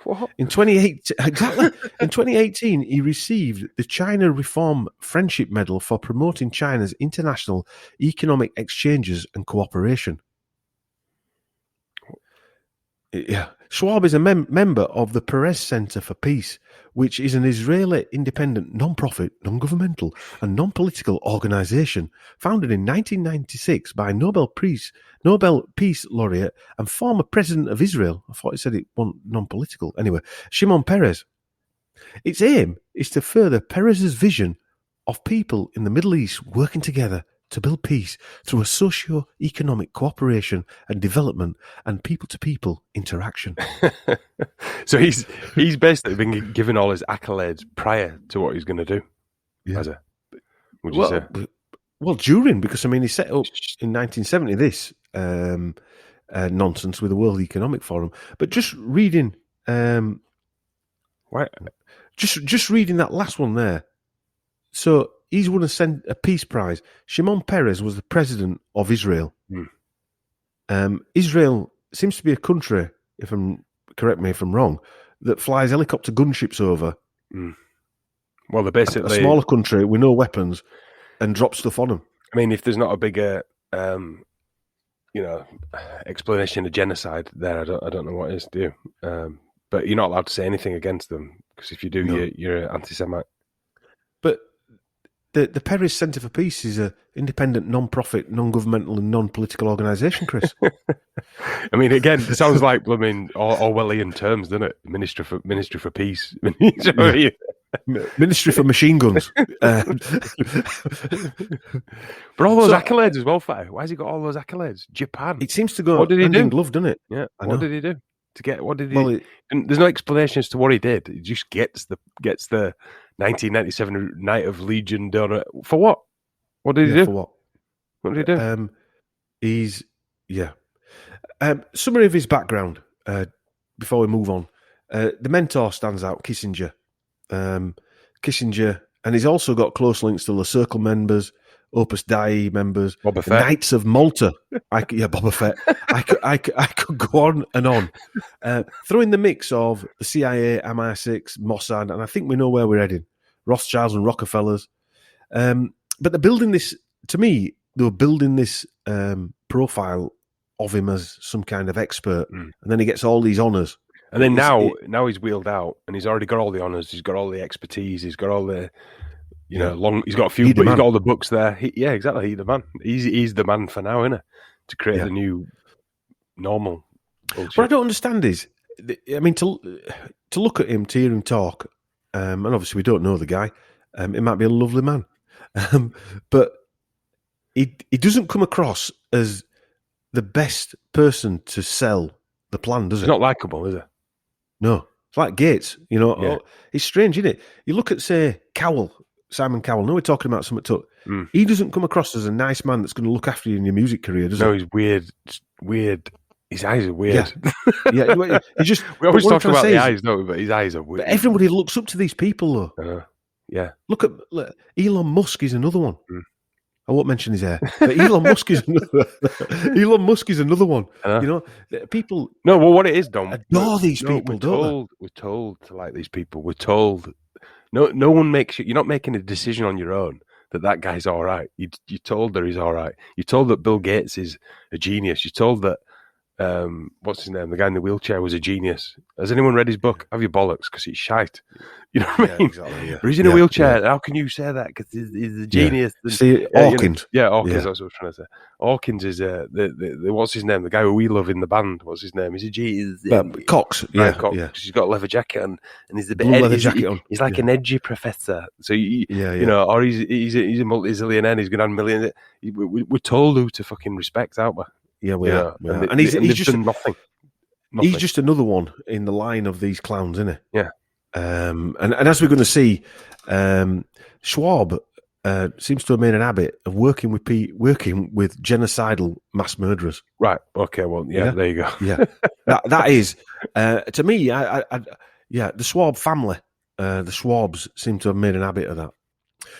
S5: What?
S1: In 2018, he received the China Reform Friendship Medal for promoting China's international economic exchanges and cooperation. Yeah. Schwab is a member of the Perez Center for Peace, which is an Israeli independent, non-profit, non-governmental, and non-political organization founded in 1996 by Nobel Peace Laureate and former President of Israel. I thought he said it wasn't non-political. Anyway, Shimon Peres. Its aim is to further Peres's vision of people in the Middle East working together to build peace through a socio-economic cooperation and development and people-to-people interaction.
S5: So he's basically been given all his accolades prior to what he's going to do.
S1: Yeah.
S5: Would you say?
S1: Well, during, because I mean, he set up in 1970 this nonsense with the World Economic Forum. But just reading, just reading that last one there. So he's won a peace prize. Shimon Peres was the president of Israel. Israel seems to be a country, correct me if I'm wrong, that flies helicopter gunships over.
S5: Well, they're basically
S1: a smaller country with no weapons and drop stuff on them.
S5: I mean, if there's not a bigger, explanation of genocide there, I don't know what is, do you? But you're not allowed to say anything against them because if you do, you're an anti-Semite.
S1: But the Peres Center for Peace is an independent, non-profit, non-governmental and non-political organisation, Chris.
S5: I mean, again, it sounds like blooming Orwellian terms, doesn't it? Ministry for Peace.
S1: Ministry for Machine Guns.
S5: But all those accolades as well, Fatty. Why has he got all those accolades? Japan.
S1: It seems to go hand in glove, doesn't it?
S5: Yeah. What did he do? There's no explanation as to what he did. He just gets the 1997 Knight of Legion d'Honneur. For what? What did he do?
S1: For what?
S5: What did he do?
S1: Summary of his background before we move on. The mentor stands out, Kissinger. Kissinger, and he's also got close links to the Circle members, Opus Dei members,
S5: Boba Fett.
S1: Knights of Malta. Boba Fett. I could go on and on. Throw in the mix of the CIA, MI6, Mossad, and I think we know where we're heading. Rothschilds and Rockefellers. But they're building this, to me, they were building this profile of him as some kind of expert. And then he gets all these honours.
S5: And then now he's wheeled out and he's already got all the honours, he's got all the expertise, he's got all the, he's got a few, but he's got all the books there. Exactly. He's the man. He's the man for now, isn't it? To create the new normal culture.
S1: What I don't understand is, I mean, to look at him, to hear him talk, and obviously we don't know the guy, it might be a lovely man, but he doesn't come across as the best person to sell the plan, does it?
S5: He's not likeable, is it?
S1: No. It's like Gates, you know.
S5: Yeah.
S1: It's strange, isn't it? You look at, say, Simon Cowell. No, we're talking about something. He doesn't come across as a nice man that's going to look after you in your music career, does he?
S5: No, he's weird. His eyes are weird.
S1: Yeah. He just.
S5: We always talk about the
S1: is,
S5: eyes, don't we? But his eyes are weird.
S1: But everybody looks up to these people, though.
S5: Yeah.
S1: Look, Elon Musk is another one. I won't mention his hair, but Elon Musk is another. Elon Musk is another one. You know, people.
S5: No, well, what it is, Dom,
S1: adore these people.
S5: We're told to like these people. We're told. No one makes you. You're not making a decision on your own that guy's all right. You're told that he's all right. You're told that Bill Gates is a genius. You're told that what's his name? The guy in the wheelchair was a genius. Has anyone read his book? Have your bollocks, because he's shite. You know what I mean?
S1: Exactly, yeah.
S5: But he's in a wheelchair. How can you say that? Because he's a genius.
S1: See, Hawkins.
S5: Hawkins. That's what I was trying to say. Hawkins is the what's his name? The guy who we love in the band. What's his name? He's a G.
S1: Cox.
S5: Cox.
S1: Yeah.
S5: He's got a leather jacket on, and he's a bit
S1: leather jacket on.
S5: He's like an edgy professor. So you know, or he's a multi-zillionaire. He's going to have millions. We're told who to fucking respect, aren't we?
S1: Yeah, we are.
S5: And he's just done nothing.
S1: He's just another one in the line of these clowns, isn't he?
S5: Yeah.
S1: And as we're going to see, Schwab seems to have made an habit of working with genocidal mass murderers.
S5: Right. Okay. Well, yeah. There you go.
S1: Yeah. that is to me. The Schwab family, the Schwabs seem to have made an habit of that.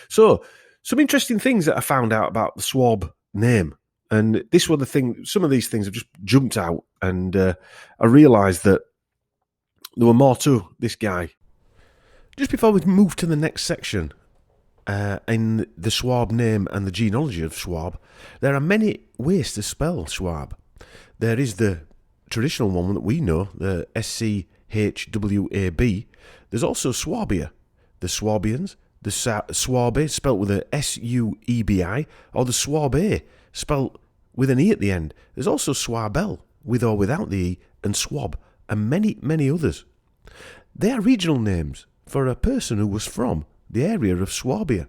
S1: So, some interesting things that I found out about the Schwab name. And this was the thing, some of these things have just jumped out, and I realised that there were more to this guy. Just before we move to the next section, in the Schwab name and the genealogy of Schwab, there are many ways to spell Schwab. There is the traditional one that we know, the SCHWAB. There's also Swabia, the Swabians, the Swabe, spelt with a SUEBI, or the Swabe, spelt with an E at the end. There's also Swabel, with or without the E, and Swab, and many, many others. They are regional names for a person who was from the area of Swabia.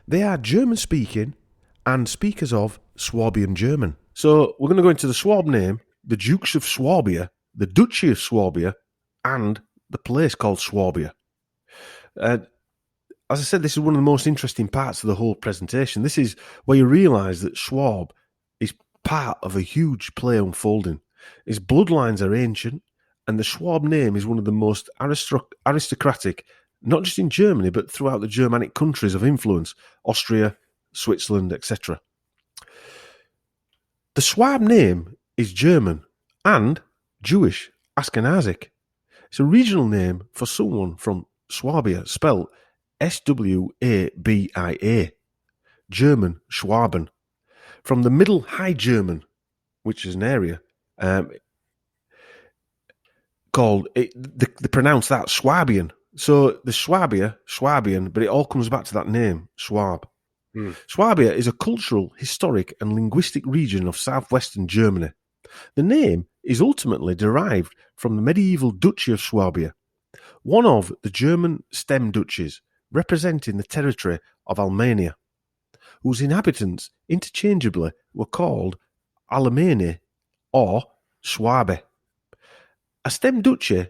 S1: They are German-speaking and speakers of Swabian German. So we're going to go into the Schwab name, the Dukes of Swabia, the Duchy of Swabia, and the place called Swabia. As I said, this is one of the most interesting parts of the whole presentation. This is where you realise that Schwab is part of a huge play unfolding. His bloodlines are ancient, and the Schwab name is one of the most aristocratic, not just in Germany, but throughout the Germanic countries of influence, Austria, Switzerland, etc. The Schwab name is German and Jewish Ashkenazic. It's a regional name for someone from Swabia, spelled Swabia, German Schwaben, from the Middle High German, which is an area called, they pronounce that Swabian. So the Swabian, but it all comes back to that name, Schwab. Swabia is a cultural, historic, and linguistic region of southwestern Germany. The name is ultimately derived from the medieval Duchy of Swabia, one of the German stem duchies representing the territory of Almania, whose inhabitants interchangeably were called Alemanni or Schwabe. A stem duchy,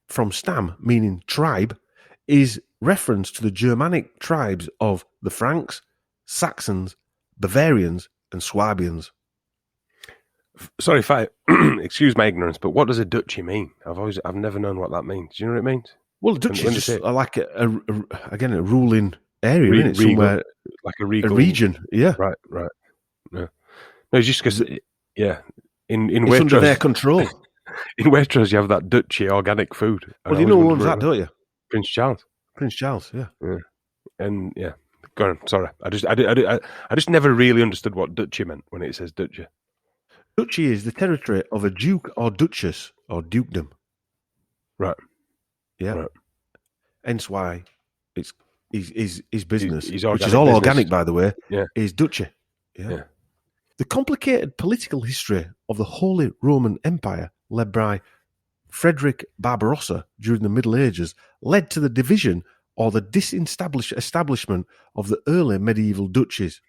S1: from stam meaning tribe, is reference to the Germanic tribes of the Franks, Saxons, Bavarians, and Swabians.
S5: Sorry if I excuse my ignorance, but what does a duchy mean? I've never known what that means. Do you know what it means?
S1: Well, a duchy is just like a ruling area, isn't it? Somewhere
S5: like a regal
S1: region. Yeah,
S5: right. Yeah. No, it's just because in
S1: it's
S5: Waitrose,
S1: under their control.
S5: In Waitrose, you have that Dutchy organic food.
S1: Well, you know who owns that, don't you?
S5: Prince Charles.
S1: Prince Charles, yeah.
S5: And yeah, go on. Sorry, I just never really understood what Dutchy meant when it says Dutchy.
S1: Duchy is the territory of a duke or duchess or dukedom.
S5: Right.
S1: Yeah.
S5: Right.
S1: Hence why it's his business,
S5: which
S1: is all
S5: business.
S1: organic, by the way,
S5: Yeah.
S1: is duchy. Yeah. The complicated political history of the Holy Roman Empire, led by Frederick Barbarossa during the Middle Ages, led to the division or the establishment of the early medieval duchies.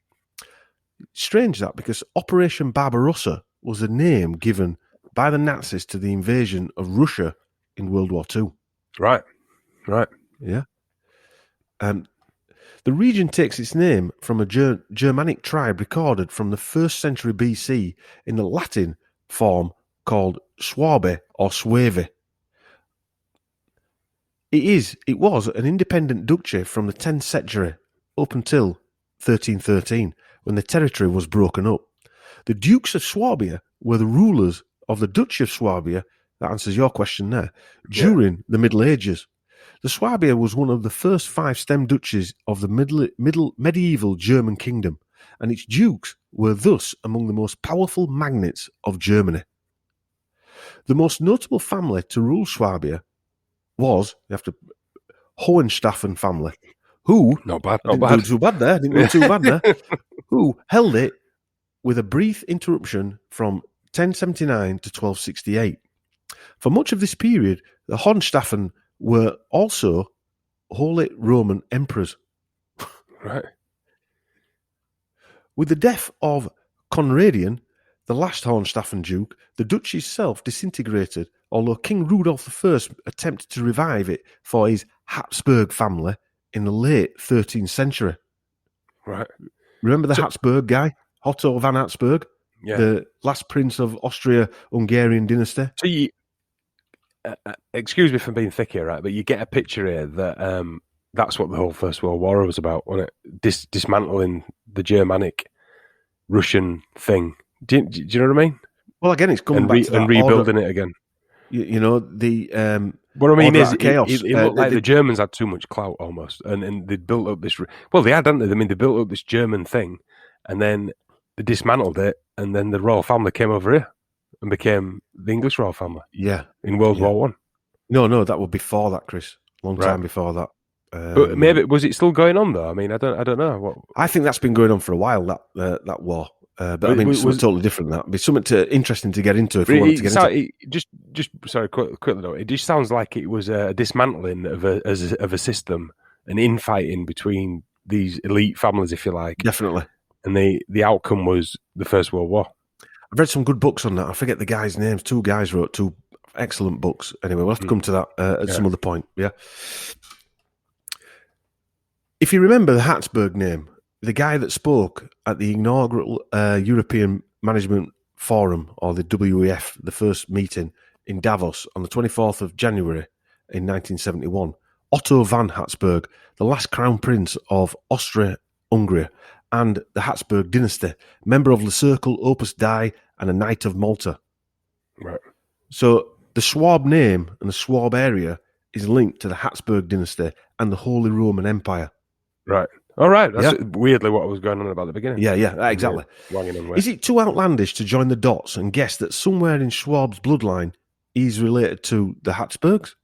S1: Strange that, because Operation Barbarossa was the name given by the Nazis to the invasion of Russia in World War II.
S5: Right.
S1: Yeah. The region takes its name from a Germanic tribe recorded from the 1st century BC in the Latin form called Schwabe or Sueve. It was an independent duchy from the 10th century up until 1313, when the territory was broken up. The Dukes of Swabia were the rulers of the Duchy of Swabia, that answers your question there, during the Middle Ages. The Swabia was one of the first 5 stem duchies of the medieval German kingdom, and its dukes were thus among the most powerful magnates of Germany. The most notable family to rule Swabia was, Hohenstaufen family, who
S5: Not bad.
S1: didn't do too bad there, who held it with a brief interruption from 1079 to 1268. For much of this period, the Hohenstaufen were also Holy Roman emperors.
S5: Right.
S1: With the death of Conradian, the last Hohenstaufen duke, the duchy itself disintegrated, although King Rudolf I attempted to revive it for his Habsburg family in the late 13th century.
S5: Right.
S1: Remember the Habsburg guy? Otto von Habsburg?
S5: Yeah.
S1: The last prince of Austria-Hungarian dynasty?
S5: So you, excuse me for being thick here, right? But you get a picture here that that's what the whole First World War was about, wasn't it? Dismantling the Germanic Russian thing. Do you know what I mean?
S1: Well, again, it's coming back to that
S5: and rebuilding
S1: order,
S5: it again.
S1: You know, the
S5: what I mean is,
S1: chaos.
S5: It looked like the Germans had too much clout almost, and they built up this. Well, they had, hadn't they? I mean, they built up this German thing, and then they dismantled it, and then the royal family came over here and became the English royal family.
S1: Yeah,
S5: in World War One.
S1: No, that was before that, Chris. Long time before that.
S5: But maybe was it still going on though? I mean, I don't know.
S1: I think that's been going on for a while. That war. But I mean, it's totally different. That it'd be something interesting to get into if we want to get into.
S5: Just sorry, quickly though. It just sounds like it was a dismantling of a system, an infighting between these elite families, if you like.
S1: Definitely.
S5: And the outcome was the First World War.
S1: I've read some good books on that. I forget the guys' names. 2 guys wrote 2 excellent books. Anyway, we'll have to come to that at some other point. Yeah. If you remember the Habsburg name, the guy that spoke at the inaugural European Management Forum, or the WEF, the first meeting in Davos on the 24th of January in 1971, Otto von Habsburg, the last crown prince of Austria-Hungary and the Habsburg dynasty, member of the Circle, Opus Dei, and a Knight of Malta.
S5: Right.
S1: So the Schwab name and the Schwab area is linked to the Habsburg dynasty and the Holy Roman Empire.
S5: Right. All right. That's weirdly what was going on about the beginning.
S1: Yeah, exactly. Is it too outlandish to join the dots and guess that somewhere in Schwab's bloodline he's related to the Habsburgs?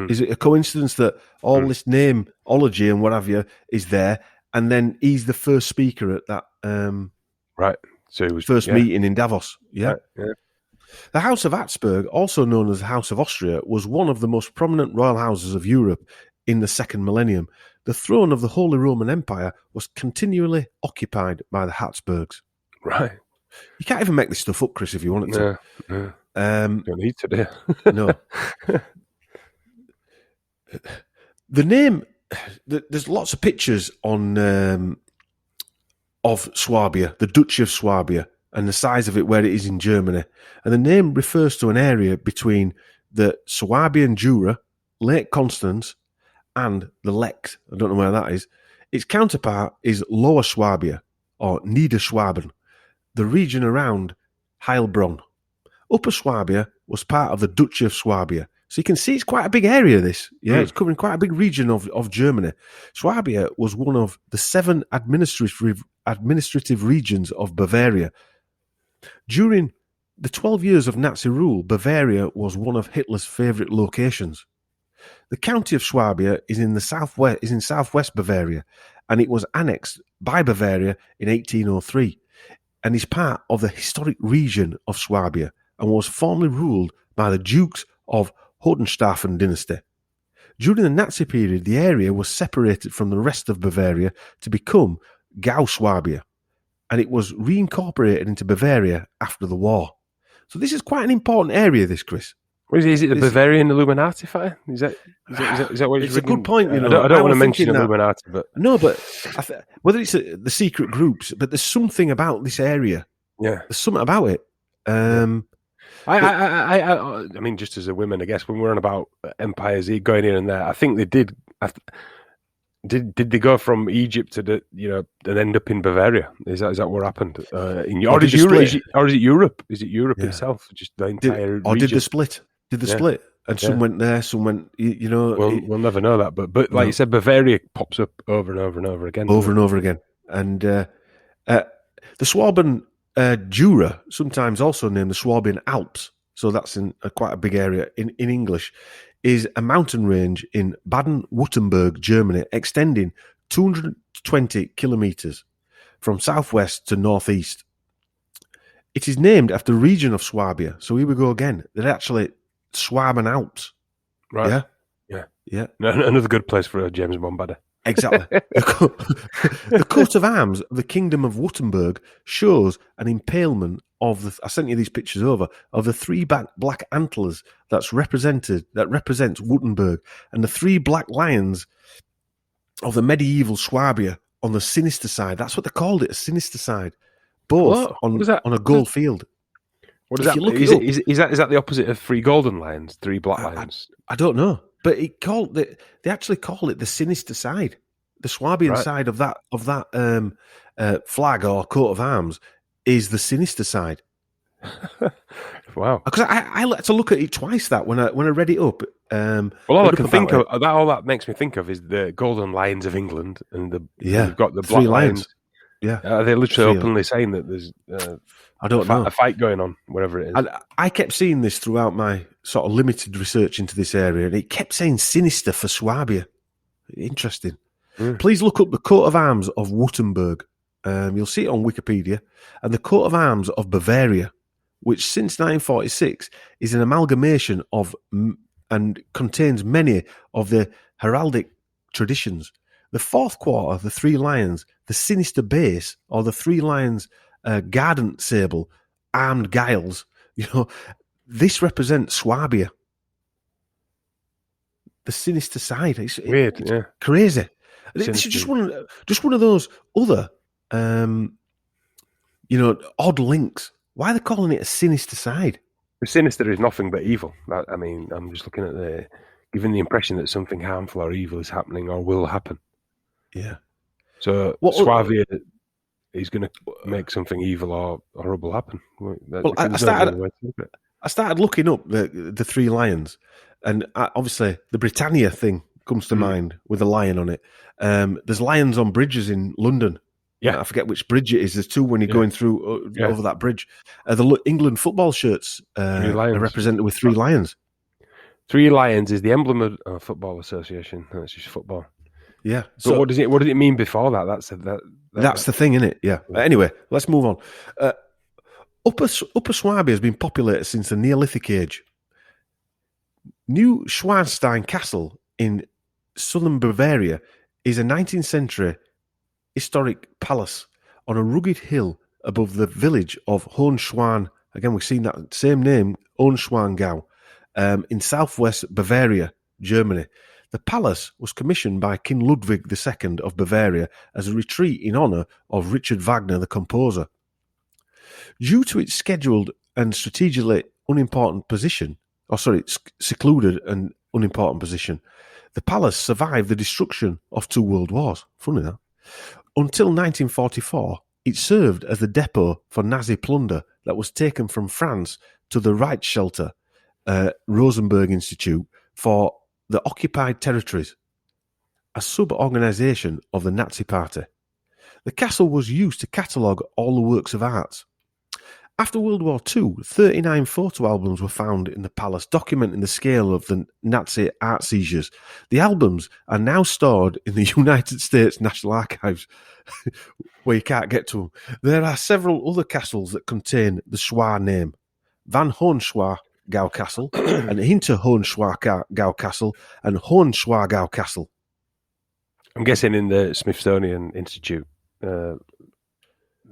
S1: Is it a coincidence that all this nameology and what have you is there, and then he's the first speaker at that
S5: right? So it was
S1: first meeting in Davos. Yeah.
S5: Right, yeah.
S1: The House of Habsburg, also known as the House of Austria, was one of the most prominent royal houses of Europe in the second millennium. The throne of the Holy Roman Empire was continually occupied by the Habsburgs.
S5: Right.
S1: You can't even make this stuff up, Chris, if you wanted to.
S5: No. Don't need to do.
S1: No. The name, there's lots of pictures on of Swabia, the Duchy of Swabia, and the size of it where it is in Germany. And the name refers to an area between the Swabian Jura, Lake Constance, and the Lech. I don't know where that is. Its counterpart is Lower Swabia, or Niederschwaben, the region around Heilbronn. Upper Swabia was part of the Duchy of Swabia. So you can see it's quite a big area, this. Yeah, it's covering quite a big region of Germany. Swabia was one of the 7 administrative regions of Bavaria. During the 12 years of Nazi rule, Bavaria was one of Hitler's favourite locations. The county of Swabia is in southwest Bavaria, and it was annexed by Bavaria in 1803, and is part of the historic region of Swabia, and was formerly ruled by the Dukes of Hohenstaufen dynasty. During the Nazi period, the area was separated from the rest of Bavaria to become Gau Swabia, and it was reincorporated into Bavaria after the war. So this is quite an important area, this, Chris.
S5: Is it the Bavarian Illuminati fire? Is that what
S1: it's
S5: you're
S1: a good point, you know.
S5: I don't want to
S1: was
S5: mention
S1: thinking that.
S5: Illuminati, but
S1: No, but whether it's the secret groups, but there's something about this area.
S5: yeah,
S1: There's something about it.
S5: I mean, just as a woman, I guess when we're on about empires going in and there, I think they did. Did they go from Egypt to and end up in Bavaria? Is that what happened? Or is it Europe? Is it Europe itself? Just the entire region?
S1: Did the split? Did the split? And some went there, some went.
S5: We'll never know that. But like you said, Bavaria pops up over and over and over again.
S1: Over and over again. And the Swabian Jura, sometimes also named the Swabian Alps, so that's in quite a big area in English, is a mountain range in Baden-Württemberg, Germany, extending 220 kilometres from southwest to northeast. It is named after the region of Swabia. So here we go again. They're actually Swabian Alps.
S5: Right.
S1: Yeah.
S5: Another good place for a James Bond badder.
S1: Exactly. The coat of arms of the Kingdom of Württemberg shows an impalement of I sent you these pictures over, of the three black antlers that represents Württemberg, and the three black lions of the medieval Swabia on the sinister side. That's what they called it, a sinister side. Both on a gold field.
S5: What is that? Is that the opposite of three golden lions, three black lions?
S1: I don't know. But they actually call it the sinister side, the Swabian side of that flag or coat of arms is the sinister side.
S5: Wow!
S1: Because I had to look at it twice when I read it up.
S5: All I can think of all that makes me think of is the Golden Lions of England, and you've got the Black Lions. Yeah, are they literally openly saying that there's
S1: I don't know,
S5: a fight going on, whatever it is?
S1: I kept seeing this throughout my sort of limited research into this area, and it kept saying sinister for Swabia. Interesting. Please look up the coat of arms of Württemberg. You'll see it on Wikipedia, and the coat of arms of Bavaria, which since 1946 is an amalgamation of and contains many of the heraldic traditions. The fourth quarter, the three lions, the sinister base, or the three lions guardant sable, armed guiles, this represents Swabia. The sinister side. It's
S5: weird,
S1: it's crazy. It's just one of those other, odd links. Why are they calling it a sinister side?
S5: The sinister is nothing but evil. I'm just looking at giving the impression that something harmful or evil is happening or will happen.
S1: Yeah.
S5: So Swabia is going to make something evil or horrible happen.
S1: I started looking up the three lions, and obviously the Britannia thing comes to mind with a lion on it. There's lions on bridges in London.
S5: Yeah,
S1: I forget which bridge it is. There's two when you're going through over that bridge. The England football shirts are represented with three lions.
S5: Three lions is the emblem of a football association. That's just football.
S1: Yeah.
S5: But so, what does it mean before that?
S1: That's the thing, isn't it? Yeah. Anyway, let's move on. Upper Swabia has been populated since the Neolithic age. New Schwarstein Castle in southern Bavaria is a 19th century historic palace on a rugged hill above the village of Hohenschwan. Again, we've seen that same name, Hohenschwangau, in southwest Bavaria, Germany. The palace was commissioned by King Ludwig II of Bavaria as a retreat in honour of Richard Wagner, the composer. Due to its scheduled and strategically unimportant position, secluded and unimportant position, the palace survived the destruction of two world wars. Funny that. Until 1944, it served as the depot for Nazi plunder that was taken from France to the Reichsschalter, Rosenberg Institute for the occupied territories, a sub-organisation of the Nazi Party. The castle was used to catalogue all the works of art. After World War II, 39 photo albums were found in the palace documenting the scale of the Nazi art seizures. The albums are now stored in the United States National Archives, where you can't get to them. There are several other castles that contain the Schwa name. Van Hohenschwangau Castle, and Hinter Hohenschwangau Castle, and Hohenschwangau Castle.
S5: I'm guessing in the Smithsonian Institute.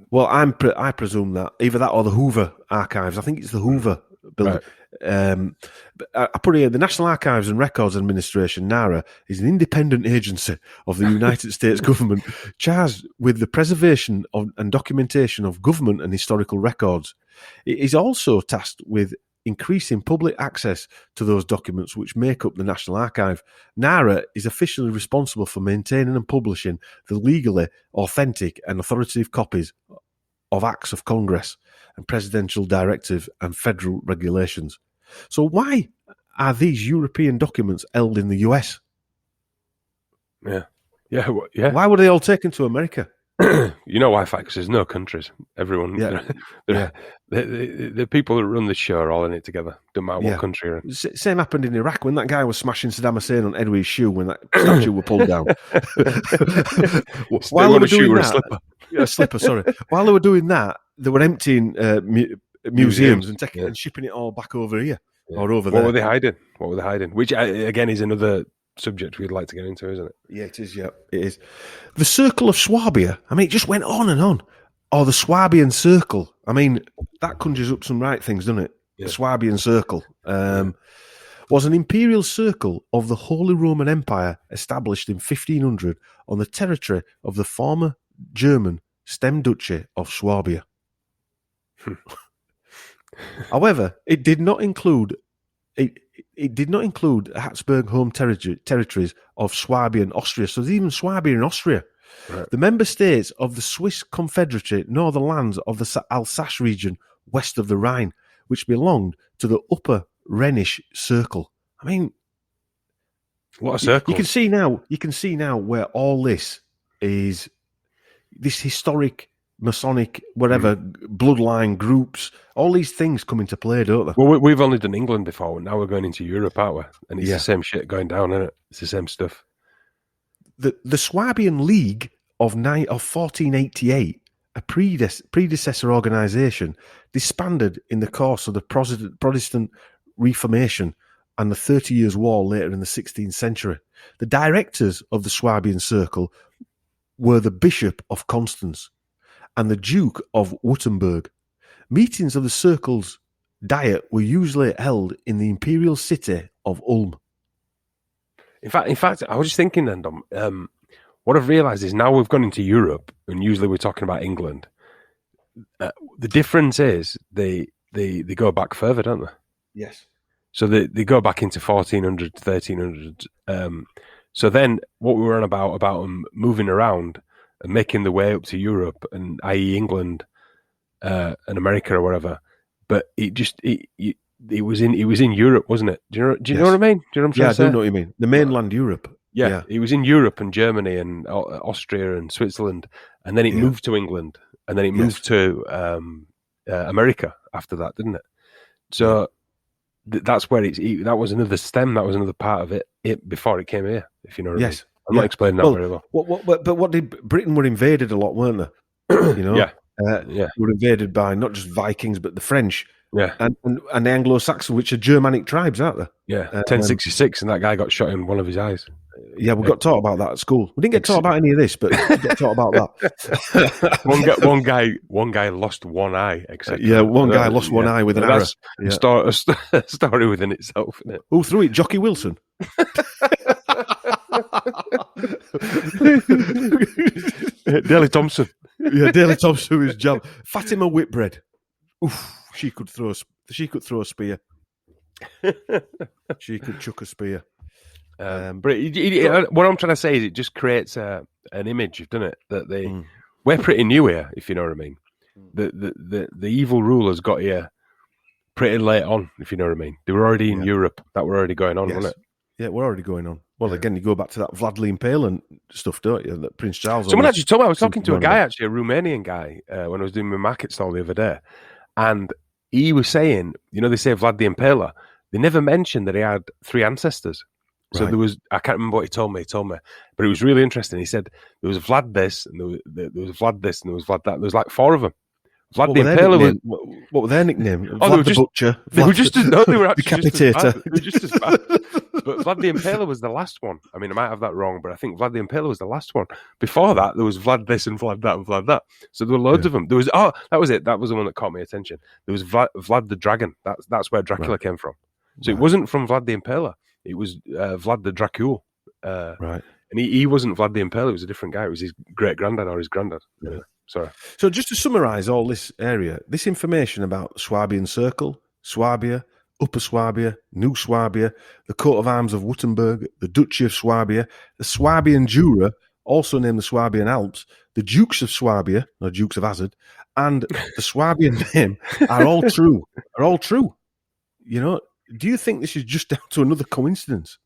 S1: Well, I presume that either that or the Hoover Archives. I think it's the Hoover building. I put here, the National Archives and Records Administration, NARA, is an independent agency of the United States government charged with the preservation and documentation of government and historical records. It is also tasked with increasing public access to those documents which make up the National Archive. NARA is officially responsible for maintaining and publishing the legally authentic and authoritative copies of acts of Congress and presidential directive and federal regulations. So why are these European documents held in the US?
S5: Yeah.
S1: Why were they all taken to America?
S5: You know why, because there's no countries. Everyone, the people that run the show are all in it together. Don't matter what country you're in.
S1: Same happened in Iraq when that guy was smashing Saddam Hussein on Edward's shoe when that statue was pulled down. While they were doing that, a slipper, sorry. While they were doing that, they were emptying museums and shipping it all back over here or over there.
S5: What were they hiding? Which, again, is another subject we'd like to get into, isn't it?
S1: Yeah, it is. Yeah, it is. The Circle of Swabia. I mean, it just went on and on. Or the Swabian Circle. I mean, that conjures up some right things, doesn't it? Yeah. The Swabian Circle was an imperial circle of the Holy Roman Empire established in 1500 on the territory of the former German stem duchy of Swabia. However, it did not include Habsburg home territories of Swabia and Austria. So there's even Swabia in Austria. Right. The member states of the Swiss Confederacy nor the lands of the Alsace region west of the Rhine, which belonged to the Upper Rhenish Circle. I mean,
S5: what a circle!
S1: You can see now where all this is. This historic Masonic, whatever, bloodline groups, all these things come into play, don't they?
S5: Well, we've only done England before, and now we're going into Europe, aren't we? And it's the same shit going down, isn't it? It's the same stuff.
S1: The Swabian League of 1488, a predecessor organisation, disbanded in the course of the Protestant Reformation and the 30 Years' War later in the 16th century. The directors of the Swabian Circle were the Bishop of Constance and the Duke of Württemberg. Meetings of the Circle's Diet were usually held in the imperial city of Ulm.
S5: In fact, I was just thinking then, Dom, what I've realised is now we've gone into Europe, and usually we're talking about England. The difference is they go back further, don't they?
S1: Yes.
S5: So they go back into 1400, 1300. So then what we were on about them moving around and making the way up to Europe, and i.e. England and America or whatever, but it was in Europe, wasn't it? Do you know what I mean? Do you know what I'm trying to say?
S1: I do know what you mean. The mainland Europe.
S5: Yeah, it was in Europe and Germany and Austria and Switzerland, and then it moved to England, and then it moved to America after that, didn't it? So that's where that was another stem, that was another part of it before it came here, if you know what I mean. I'm not explaining that very well.
S1: What did Britain were invaded a lot, weren't they? You know, were invaded by not just Vikings but the French, and the Anglo-Saxons, which are Germanic tribes, aren't they?
S5: Yeah, 1066, and that guy got shot in one of his eyes.
S1: Yeah, we got taught about that at school. We didn't get taught about any of this, but we got taught about
S5: that. one guy lost one eye, etc.
S1: One guy lost one eye with an arrow.
S5: That's a story within itself, isn't it?
S1: Who threw it? Jockey Wilson.
S5: Daley Thompson.
S1: Yeah, Daley Thompson was jab. Fatima Whitbread. Oof, she could throw a spear. She could chuck a spear.
S5: But what I'm trying to say is it just creates an image, doesn't it? That we're pretty new here, if you know what I mean. The evil rulers got here pretty late on, if you know what I mean. They were already in Europe. That were already going on, wasn't it?
S1: Yeah, we're already going on. Well, again, you go back to that Vlad Impaler stuff, don't you? That Prince Charles.
S5: Someone actually told me, I was talking to a guy, actually, a Romanian guy, when I was doing my market stall the other day, and he was saying, they say Vlad the Impaler, they never mentioned that he had 3 ancestors. So there was, I can't remember what he told me, but it was really interesting. He said there was Vlad this, and there was Vlad this, and there was Vlad that. There was like 4 of them. Vlad the Impaler was.
S1: What were their nickname?
S5: Oh,
S1: Vlad the Butcher.
S5: They were just as, no, they were actually
S1: Decapitator.
S5: They were just as bad. But Vlad the Impaler was the last one. I mean, I might have that wrong, but I think Vlad the Impaler was the last one. Before that, there was Vlad this and Vlad that and Vlad that. So there were loads of them. There was that was it. That was the one that caught my attention. There was Vlad the Dragon. That's where Dracula came from. So it wasn't from Vlad the Impaler. It was Vlad the Dracul.
S1: Right.
S5: And he wasn't Vlad the Impaler. It was a different guy. It was his great granddad or his granddad. Yeah. Sorry.
S1: So just to summarise all this area, this information about Swabian Circle, Swabia, Upper Swabia, New Swabia, the coat of arms of Württemberg, the Duchy of Swabia, the Swabian Jura, also named the Swabian Alps, the Dukes of Swabia, or Dukes of Hazard, and the Swabian name are all true. You know, do you think this is just down to another coincidence?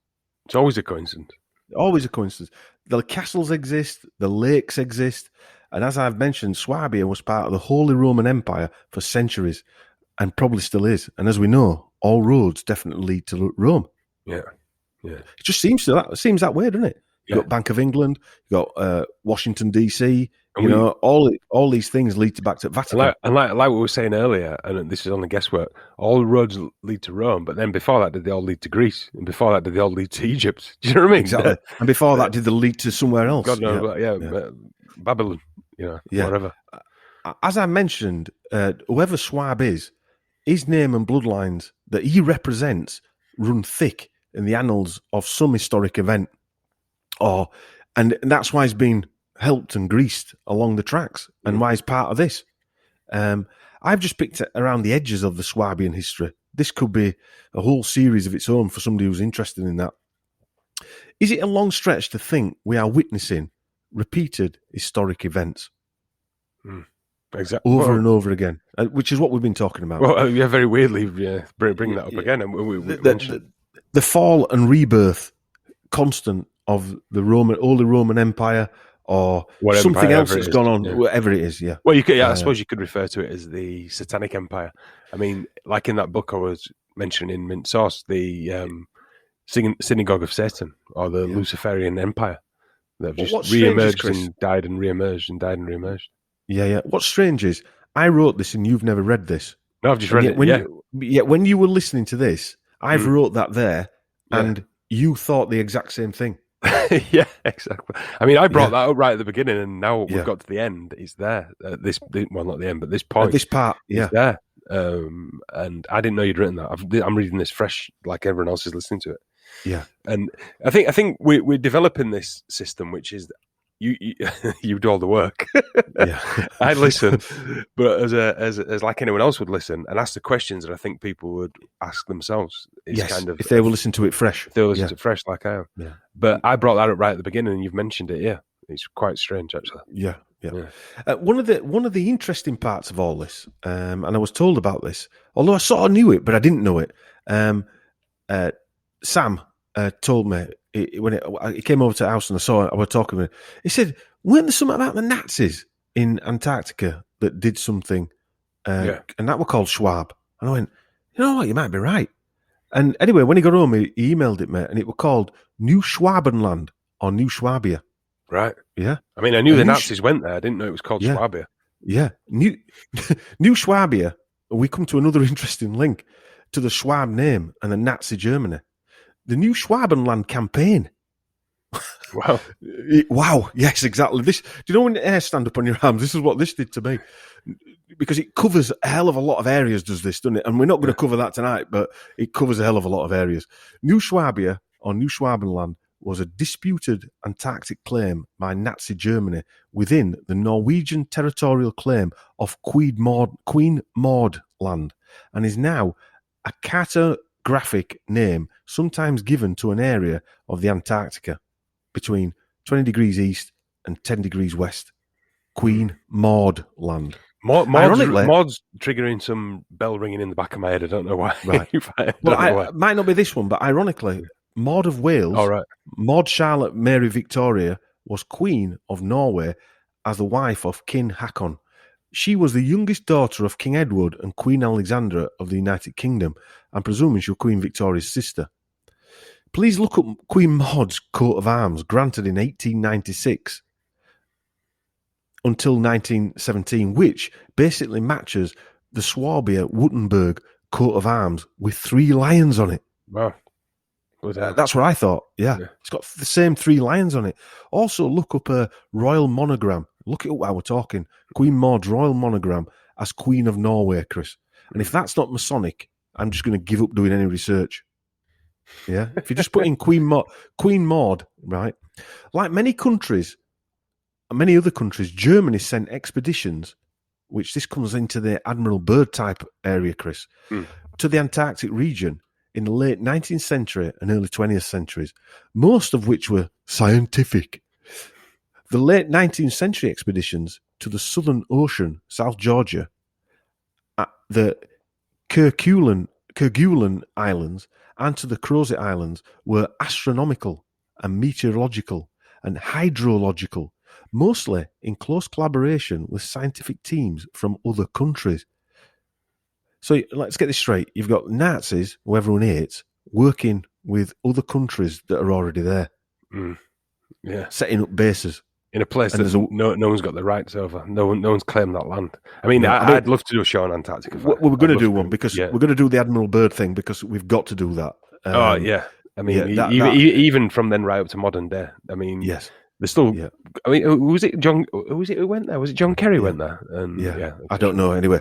S5: It's always a coincidence.
S1: Always a coincidence. The castles exist, the lakes exist, and as I've mentioned, Swabia was part of the Holy Roman Empire for centuries, and probably still is. And as we know, all roads definitely lead to Rome.
S5: Yeah.
S1: It just seems that way, doesn't it? You've got Bank of England, you've got Washington DC. All these things lead back to Vatican.
S5: Like we were saying earlier, and this is only guesswork, all roads lead to Rome, but then before that, did they all lead to Greece? And before that, did they all lead to Egypt? Do you know what I mean?
S1: Exactly. And before that, did they lead to somewhere else?
S5: God knows, Babylon, whatever.
S1: As I mentioned, whoever Schwab is, his name and bloodlines that he represents run thick in the annals of some historic event. And that's why he's been helped and greased along the tracks and why he's part of this. I've just picked it around the edges of the Swabian history. This could be a whole series of its own for somebody who's interested in that. Is it a long stretch to think we are witnessing repeated historic events?
S5: Exactly.
S1: Over and over again, which is what we've been talking about.
S5: Well, very weirdly, bring that up again. And we mentioned
S1: the fall and rebirth constant of the Holy Roman Empire, or
S5: whatever
S1: something
S5: empire
S1: else that's gone on, whatever it is. Yeah.
S5: Well, I suppose you could refer to it as the Satanic Empire. I mean, like in that book I was mentioning in Mint Sauce, the Synagogue of Satan, or the Luciferian Empire. They've just re-emerged and died and re-emerged and died and re-emerged. Yeah.
S1: What's strange is I wrote this and you've never read this.
S5: No, I've just read it.
S1: When you were listening to this, I've wrote that there, and you thought the exact same thing.
S5: Yeah, exactly. I mean, I brought that up right at the beginning, and now we've got to the end. It's there. Not the end, but this point.
S1: This part,
S5: it's there. And I didn't know you'd written that. I'm reading this fresh, like everyone else is listening to it.
S1: Yeah,
S5: and I think we're developing this system, which is you do all the work. I listen, but as like anyone else would listen and ask the questions that I think people would ask themselves. It's kind of,
S1: if they will listen to it fresh.
S5: If they will listen to it fresh, like I am. Yeah. But I brought that up right at the beginning, and you've mentioned it. Yeah, it's quite strange, actually.
S1: Yeah. One of the interesting parts of all this, and I was told about this, although I sort of knew it, but I didn't know it. Sam told me when he came over to the house and I was talking with him. He said, "Weren't there something about the Nazis in Antarctica that did something, and that were called Schwab?" And I went, "You know what? You might be right." And anyway, when he got home, he emailed it me, and it was called New Schwabenland or New Schwabia.
S5: Right.
S1: Yeah.
S5: I mean, I knew the Nazis went there. I didn't know it was called Schwabia.
S1: Yeah. New Schwabia. We come to another interesting link to the Schwab name and the Nazi Germany. The New Schwabenland campaign.
S5: Wow.
S1: Wow. Yes, exactly. This. Do you know when the hair stand up on your arms? This is what this did to me. Because it covers a hell of a lot of areas, does this, doesn't it? And we're not going to cover that tonight, but it covers a hell of a lot of areas. New Schwabia, or New Schwabenland, was a disputed Antarctic claim by Nazi Germany within the Norwegian territorial claim of Queen Maud Land, and is now a cartographic name sometimes given to an area of the Antarctica between 20 degrees east and 10 degrees west. Queen Maud Land.
S5: Maud's triggering some bell ringing in the back of my head. I don't know why.
S1: Right. It might not be this one, but ironically, Maud of Wales, Maud Charlotte Mary Victoria, was Queen of Norway as the wife of King Haakon. She was the youngest daughter of King Edward and Queen Alexandra of the United Kingdom, and presuming she was Queen Victoria's sister. Please look up Queen Maud's coat of arms, granted in 1896. until 1917, which basically matches the Swabia-Württemberg coat of arms with 3 lions on it.
S5: Wow.
S1: That's what I thought. Yeah. It's got the same 3 lions on it. Also, look up a royal monogram. Look it up while we're talking. Queen Maud's royal monogram as Queen of Norway, Chris. And if that's not Masonic, I'm just going to give up doing any research. Yeah. If you just put in Queen Maud, right? Like many other countries, Germany sent expeditions, which this comes into the Admiral Byrd type area, Chris, to the Antarctic region in the late 19th century and early 20th centuries, most of which were scientific. The late 19th century expeditions to the Southern Ocean, South Georgia, the Kerguelen Islands, and to the Crozet Islands were astronomical and meteorological and hydrological, mostly in close collaboration with scientific teams from other countries. So let's get this straight. You've got Nazis, who everyone hates, working with other countries that are already there.
S5: Yeah.
S1: Setting up bases.
S5: In a place that no one's got the rights over. No one's claimed that land. I mean, I'd love to do a show on Antarctica.
S1: We're going to do one because we're going to do the Admiral Byrd thing because we've got to do that.
S5: I mean, even from then right up to modern day. I mean,
S1: yes.
S5: There's still. Yeah. I mean, who was it who went there? Was it John Kerry went there? And,
S1: I don't know. Anyway,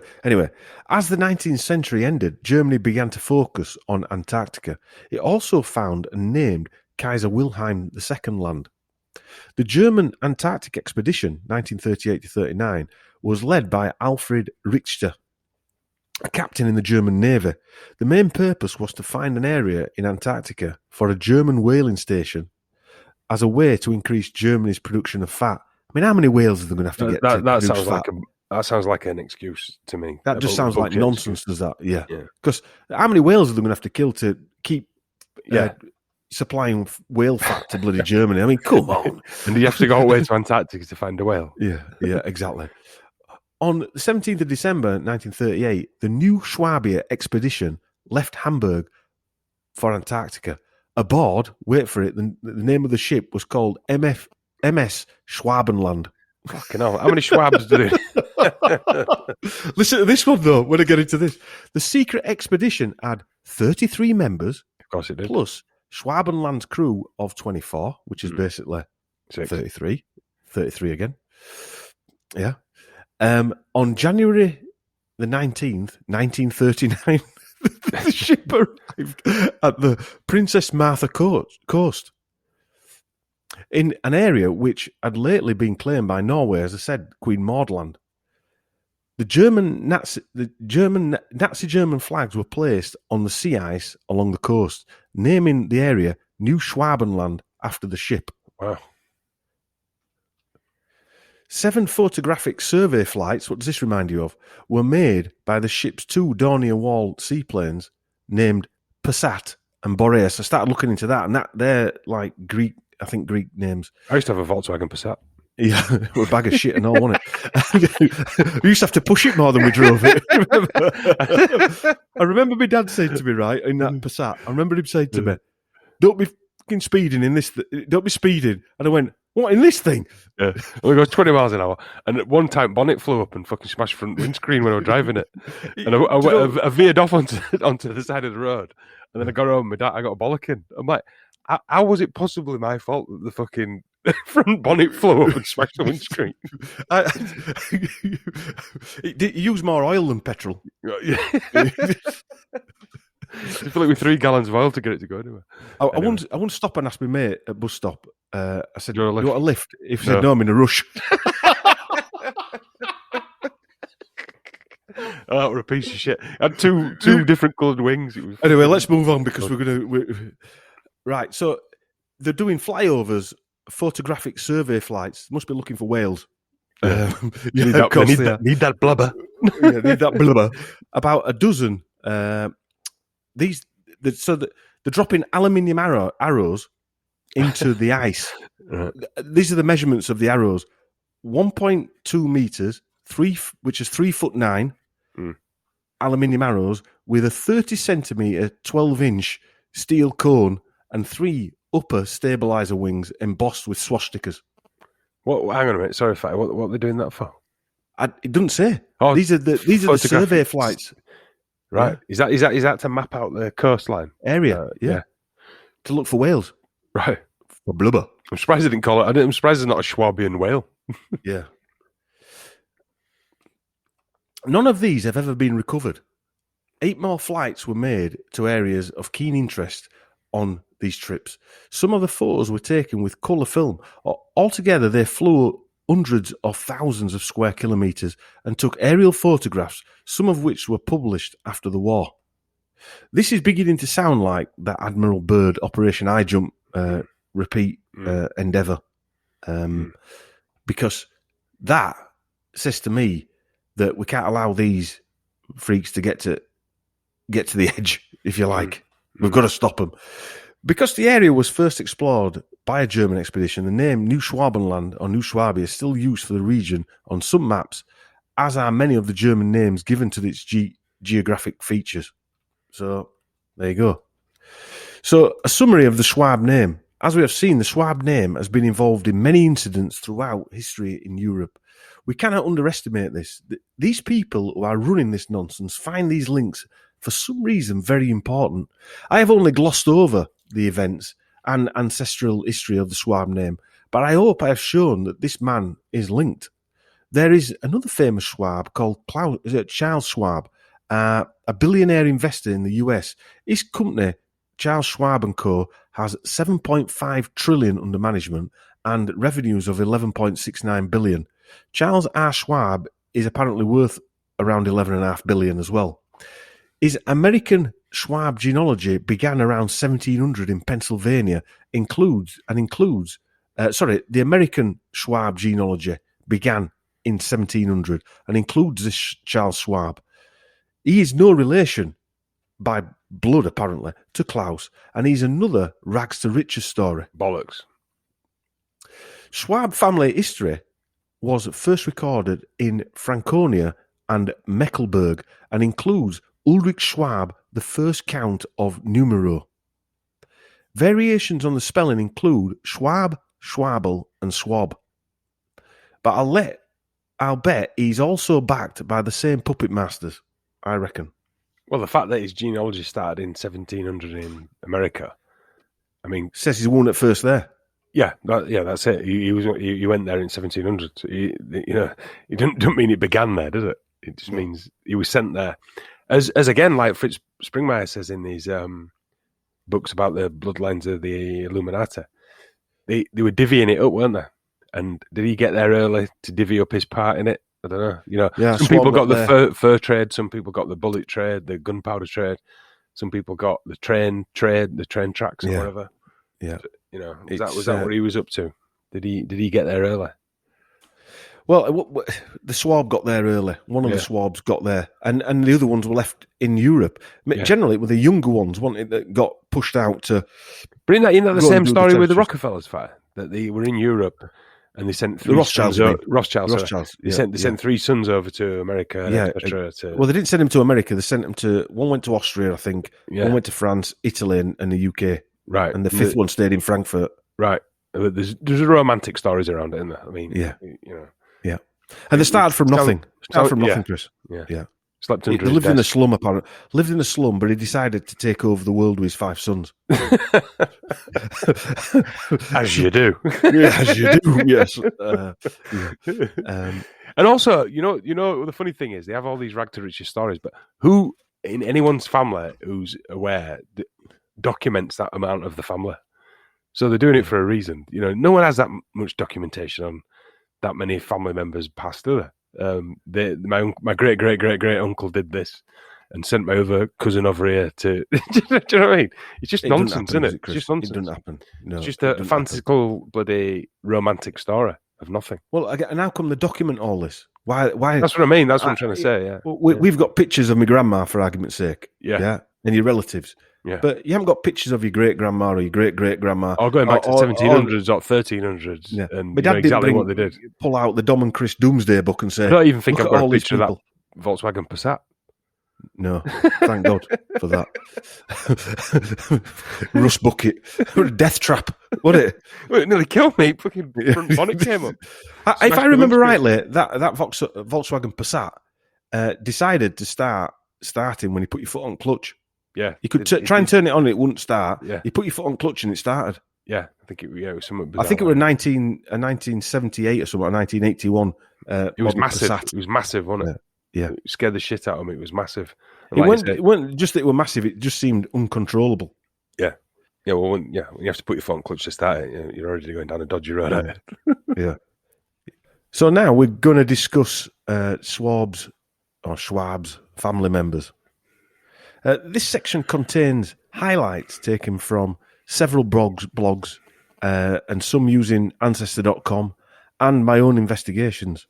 S1: as the 19th century ended, Germany began to focus on Antarctica. It also found and named Kaiser Wilhelm II land. The German Antarctic expedition, 1938-39, was led by Alfred Richter, a captain in the German Navy. The main purpose was to find an area in Antarctica for a German whaling station as a way to increase Germany's production of fat. I mean, how many whales are they going to have to get to produce fat?
S5: That sounds like an excuse to me.
S1: That just sounds like nonsense, does that? Yeah. Because how many whales are they going to have to kill to keep supplying whale fat to bloody Germany? I mean, come on.
S5: And you have to go away to Antarctica to find a whale.
S1: Yeah, exactly. On the 17th of December 1938, the new Schwabia expedition left Hamburg for Antarctica. Aboard, wait for it, the name of the ship was called MS Schwabenland.
S5: Fucking hell, how many Schwabs do
S1: they? Listen to this one, though, when I get into this. The secret expedition had 33 members.
S5: Of course it did.
S1: Plus Schwabenland's crew of 24, which is basically 33. 33 again. Yeah. On January the 19th, 1939... the ship arrived at the Princess Martha coast in an area which had lately been claimed by Norway, as I said, Queen Maud land. The Nazi German flags were placed on the sea ice along the coast, naming the area New Schwabenland after the ship.
S5: Wow.
S1: 7 photographic survey flights, what does this remind you of, were made by the ship's 2 Dornier Wall seaplanes named Passat and Boreas. I started looking into that, and they're like Greek names.
S5: I used to have a Volkswagen Passat.
S1: Yeah, a bag of shit and all, wasn't it? We used to have to push it more than we drove it. I remember my dad saying to me, right, in that Passat, I remember him saying to me, don't be fucking speeding in this, don't be speeding. And I went, what, in this thing?
S5: Yeah. We go 20 miles an hour. And at one time, bonnet flew up and fucking smashed front windscreen when I was driving it. And I veered off onto the side of the road. And then I got home, I got a bollocking. I'm like, how was it possibly my fault that the fucking front bonnet flew up and smashed the windscreen?
S1: It used more oil than petrol.
S5: You fill it with 3 gallons of oil to get it to go anywhere.
S1: I won't stop and ask my mate at bus stop. I said, you want a lift? If he said, no, I'm in a rush.
S5: Oh, that were a piece of shit. It had two different coloured wings.
S1: Anyway, let's move on because we're going to... Right, so they're doing flyovers, photographic survey flights. Must be looking for whales.
S5: Need that blubber.
S1: Need that blubber. About a dozen... they're dropping aluminium arrows into the ice.
S5: Right.
S1: These are the measurements of the arrows: 1.2 meters, which is 3'9" aluminium arrows with a 30 centimeter, 12-inch steel cone and 3 upper stabilizer wings embossed with swastikas.
S5: What? Hang on a minute. Sorry, Fatty. What are they doing that for?
S1: It doesn't say.
S5: Oh,
S1: these are the survey flights.
S5: Right.
S1: Yeah.
S5: Is that to map out the coastline
S1: area? Yeah. To look for whales.
S5: Right.
S1: For blubber.
S5: I'm surprised they didn't call it. I'm surprised it's not a Schwabian whale.
S1: Yeah. None of these have ever been recovered. 8 more flights were made to areas of keen interest on these trips. Some of the photos were taken with colour film. Altogether, they flew hundreds of thousands of square kilometres and took aerial photographs, some of which were published after the war. This is beginning to sound like that Admiral Byrd Operation I Jump repeat endeavour. Because that says to me that we can't allow these freaks to get to the edge, if you like. We've got to stop them. Because the area was first explored by a German expedition, the name New Schwabenland or New Swabia is still used for the region on some maps, as are many of the German names given to its geographic features. So, there you go. So, a summary of the Schwab name. As we have seen, the Schwab name has been involved in many incidents throughout history in Europe. We cannot underestimate this. These people who are running this nonsense find these links for some reason very important. I have only glossed over the events and ancestral history of the Schwab name, but I hope I have shown that this man is linked. There is another famous Schwab called Charles Schwab, a billionaire investor in the US. His company, Charles Schwab & Co., has 7.5 trillion under management and revenues of 11.69 billion. Charles R. Schwab is apparently worth around 11.5 billion as well. His American Schwab genealogy began around 1700 in Pennsylvania. The American Schwab genealogy began in 1700 and includes this Charles Schwab. He is no relation by blood, apparently, to Klaus, and he's another rags to riches story.
S5: Bollocks.
S1: Schwab family history was first recorded in Franconia and Mecklenburg and includes Ulrich Schwab, the first Count of Numero. Variations on the spelling include Schwab, Schwabel, and Swab. But I'll bet he's also backed by the same puppet masters, I reckon.
S5: Well, the fact that his genealogy started in 1700 in America, I mean,
S1: says he's one at first there.
S5: Yeah, that's it. He went there in 1700. It doesn't mean it began there, does it? It just means he was sent there. As again, like Fritz Springmeier says in his books about the bloodlines of the Illuminati, they were divvying it up, weren't they? And did he get there early to divvy up his part in it? I don't know. Some people got the fur trade, some people got the bullet trade, the gunpowder trade, some people got the train trade, the train tracks or whatever.
S1: Yeah.
S5: Was that what he was up to? Did he get there early?
S1: Well, the Schwab got there early. One of the Schwabs got there, and the other ones were left in Europe. Generally, with the younger ones, that got pushed out to.
S5: But isn't that the same story with the Rockefellers, Fire? That they were in Europe and they sent three
S1: Rothschilds.
S5: Rothschilds. They sent three sons over to America, etc.
S1: Well, they didn't send them to America. They sent them to one went to Austria, I think. Yeah. One went to France, Italy, and the UK.
S5: Right,
S1: and the fifth one stayed in Frankfurt.
S5: Right, there's romantic stories around it, isn't there? I mean,
S1: yeah. And they started from nothing. Chris. Yeah.
S5: Slept under.
S1: He lived in a slum, apparently. Lived in a slum, but he decided to take over the world with his 5 sons.
S5: As you do.
S1: As you do. Yes.
S5: And also, the funny thing is, they have all these rag to riches stories, but who in anyone's family who's aware documents that amount of the family? So they're doing it for a reason. No one has that much documentation on that many family members passed, do they? My great uncle did this and sent my other cousin over here to. Do you know what I mean? It's just nonsense, isn't it? It's just nonsense.
S1: It doesn't happen. No,
S5: it's just a fanciful, bloody romantic story of nothing.
S1: Well, and how come they document all this? Why?
S5: That's what I mean. That's what I'm trying to say. Yeah.
S1: We've got pictures of my grandma, for argument's sake. Yeah. And your relatives.
S5: Yeah.
S1: But you haven't got pictures of your great-grandma or your great-great-grandma.
S5: Or going back to 1700s or 1300s. Yeah. And exactly what they did.
S1: Pull out the Dom and Chris Doomsday book and say...
S5: I don't even think I've got a picture of that Volkswagen Passat.
S1: No, thank God for that. Rust bucket. Death trap. What it?
S5: Well, it nearly killed me. Fucking front bonnet came up.
S1: If
S5: Smashed
S1: I
S5: the
S1: remember
S5: windscreen.
S1: rightly, that Volkswagen Passat decided to starting when you put your foot on clutch.
S5: Yeah.
S1: You could try and turn it on, it wouldn't start.
S5: Yeah.
S1: You put your foot on clutch and it started.
S5: Yeah, I think it was something
S1: I
S5: bizarre.
S1: think it was 1978 or something, 1981.
S5: It was massive.
S1: Passat.
S5: It was massive, wasn't it?
S1: Yeah.
S5: It scared the shit out of me. It was massive. And
S1: It
S5: like you
S1: weren't,
S5: said-
S1: it weren't just that it were massive, it just seemed uncontrollable.
S5: Yeah. Yeah, well, when you have to put your foot on clutch to start it, you're already going down a dodgy road. aren't you?
S1: Yeah. So now we're going to discuss Schwab's family members. This section contains highlights taken from several blogs and some using Ancestor.com and my own investigations.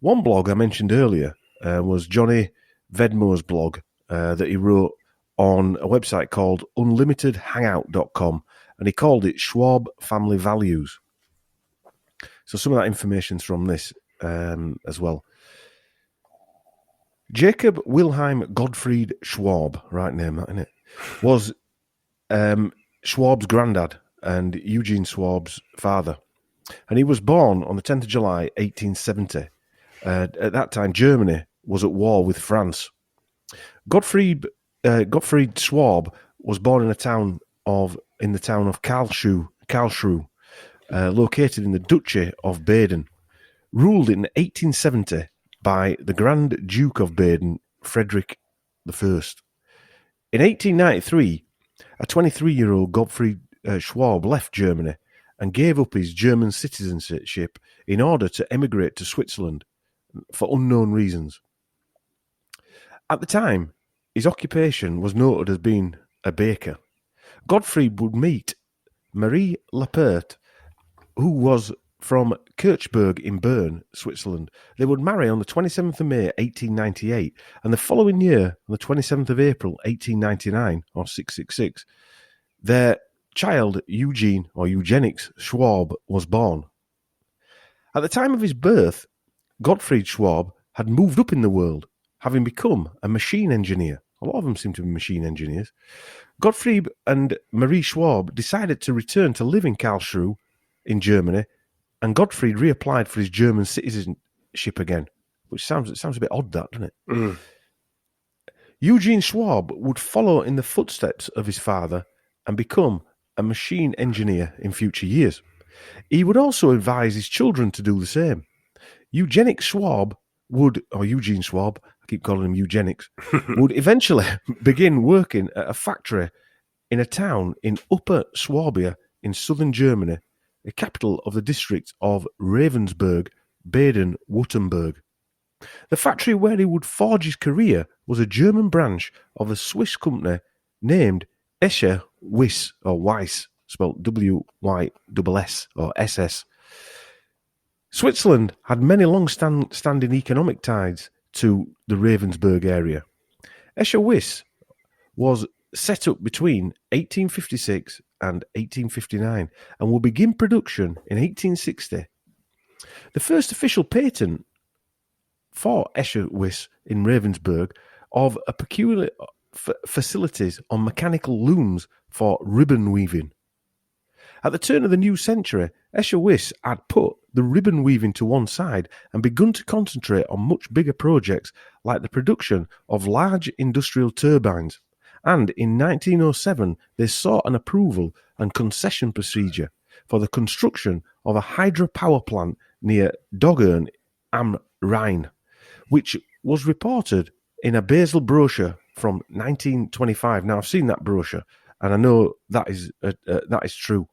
S1: One blog I mentioned earlier was Johnny Vedmore's blog that he wrote on a website called unlimitedhangout.com, and he called it Schwab Family Values. So some of that information's from this as well. Jacob Wilhelm Gottfried Schwab, right name that, isn't it, was Schwab's granddad and Eugene Schwab's father. And he was born on the 10th of July, 1870. At that time, Germany was at war with France. Gottfried Schwab was born in the town of Karlsruhe, located in the Duchy of Baden, ruled in 1870 by the Grand Duke of Baden, Frederick I. In 1893, a 23-year-old Gottfried Schwab left Germany and gave up his German citizenship in order to emigrate to Switzerland for unknown reasons. At the time, his occupation was noted as being a baker. Gottfried would meet Marie Lapert, who was from Kirchberg in Bern, Switzerland. They would marry on the 27th of May, 1898, and the following year, on the 27th of April, 1899, or 666, their child, Eugene, or Eugenics Schwab, was born. At the time of his birth, Gottfried Schwab had moved up in the world, having become a machine engineer. A lot of them seem to be machine engineers. Gottfried and Marie Schwab decided to return to live in Karlsruhe in Germany, and Gottfried reapplied for his German citizenship again, which sounds a bit odd, that, doesn't it?
S5: Mm.
S1: Eugene Schwab would follow in the footsteps of his father and become a machine engineer in future years. He would also advise his children to do the same. Eugene Schwab, I keep calling him Eugenics, would eventually begin working at a factory in a town in Upper Swabia in southern Germany, the capital of the district of Ravensburg, Baden-Württemberg. The factory where he would forge his career was a German branch of a Swiss company named Escher Wyss, or Weiss, spelled W-Y-S-S, or SS. Switzerland had many long-standing economic ties to the Ravensburg area. Escher Wyss was set up between 1856 and 1859 and will begin production in 1860. The first official patent for Escher Wyss in Ravensburg of a peculiar facilities on mechanical looms for ribbon weaving. At the turn of the new century, Escher Wyss had put the ribbon weaving to one side and begun to concentrate on much bigger projects like the production of large industrial turbines. And in 1907, they sought an approval and concession procedure for the construction of a hydropower plant near Doggern am Rhein, which was reported in a Basel brochure from 1925. Now, I've seen that brochure, and I know that is true.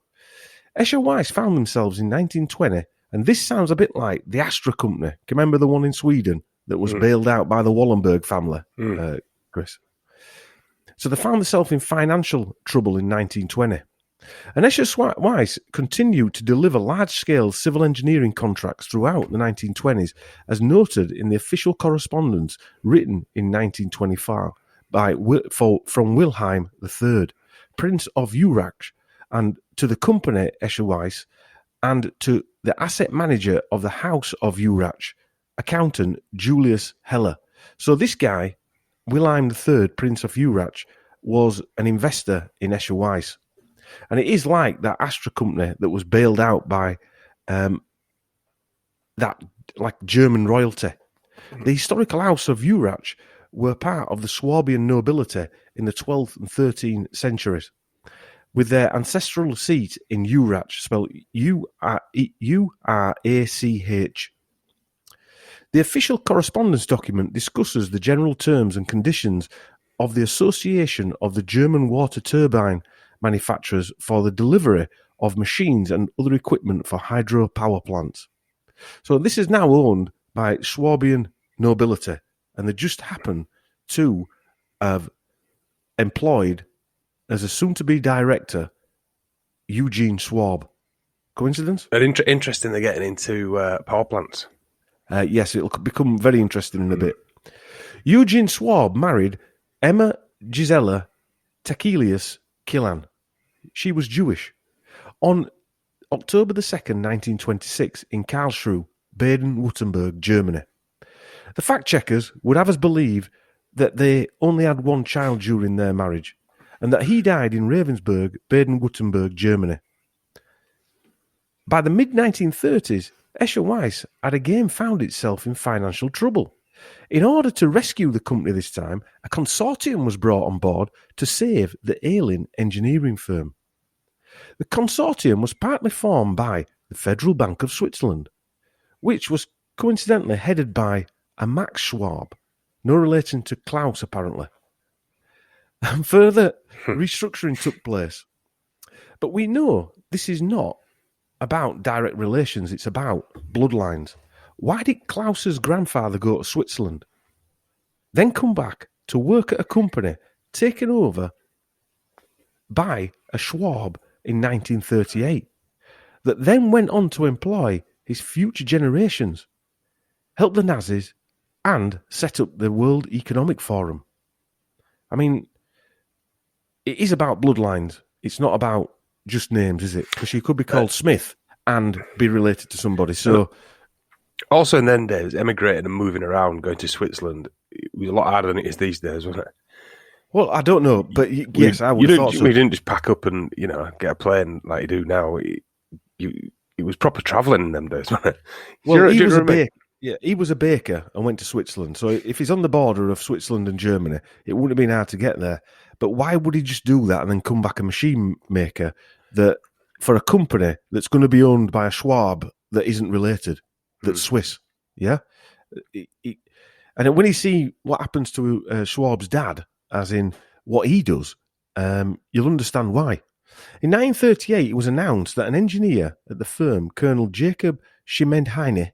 S1: Escher Wyss found themselves in 1920, and this sounds a bit like the Astra Company. Can you remember the one in Sweden that was bailed out by the Wallenberg family, Chris? So they found themselves in financial trouble in 1920. And Escher Wyss continued to deliver large-scale civil engineering contracts throughout the 1920s, as noted in the official correspondence written in 1925 from Wilhelm III, Prince of Urach, and to the company Escher Wyss, and to the asset manager of the House of Urach, accountant Julius Heller. So this guy, Wilhelm III, Prince of Urach, was an investor in Escher Weiss. And it is like that Astra company that was bailed out by that like German royalty. The historical house of Urach were part of the Swabian nobility in the 12th and 13th centuries, with their ancestral seat in Urach, spelled U-R-A-C-H. The official correspondence document discusses the general terms and conditions of the Association of the German Water Turbine Manufacturers for the delivery of machines and other equipment for hydropower plants. So this is now owned by Swabian nobility, and they just happen to have employed as a soon-to-be director Eugene Schwab. Coincidence?
S5: Interesting they're getting into power plants.
S1: Yes, it'll become very interesting in a bit. Eugene Schwab married Emma Gisela Tekelius Killan. She was Jewish. On October the 2nd, 1926, in Karlsruhe, Baden-Württemberg, Germany. The fact-checkers would have us believe that they only had one child during their marriage, and that he died in Ravensburg, Baden-Württemberg, Germany. By the mid-1930s, Escher Weiss had again found itself in financial trouble. In order to rescue the company this time, a consortium was brought on board to save the ailing engineering firm. The consortium was partly formed by the Federal Bank of Switzerland, which was coincidentally headed by a Max Schwab, no relation to Klaus apparently. And further restructuring took place. But we know this is not about direct relations, it's about bloodlines. Why did Klaus's grandfather go to Switzerland, then come back to work at a company taken over by a Schwab in 1938, that then went on to employ his future generations, help the Nazis, and set up the World Economic Forum? I mean, it is about bloodlines. It's not about just names, is it? Because you could be called Smith and be related to somebody. So,
S5: also in then days, emigrating and moving around, going to Switzerland, it was a lot harder than it is these days, wasn't it?
S1: well, I don't know, but yes, I would have thought so.
S5: We didn't just pack up and get a plane like you do now. It was proper travelling in them days, wasn't it?
S1: Well, he was a baker. Yeah, he was a baker and went to Switzerland. So if he's on the border of Switzerland and Germany, it wouldn't have been hard to get there. But why would he just do that and then come back a machine maker that for a company that's going to be owned by a Schwab that isn't related, that's Swiss? Yeah. And when you see what happens to Schwab's dad, as in what he does, you'll understand why. In 1938, it was announced that an engineer at the firm, Colonel Jacob Schmidheine,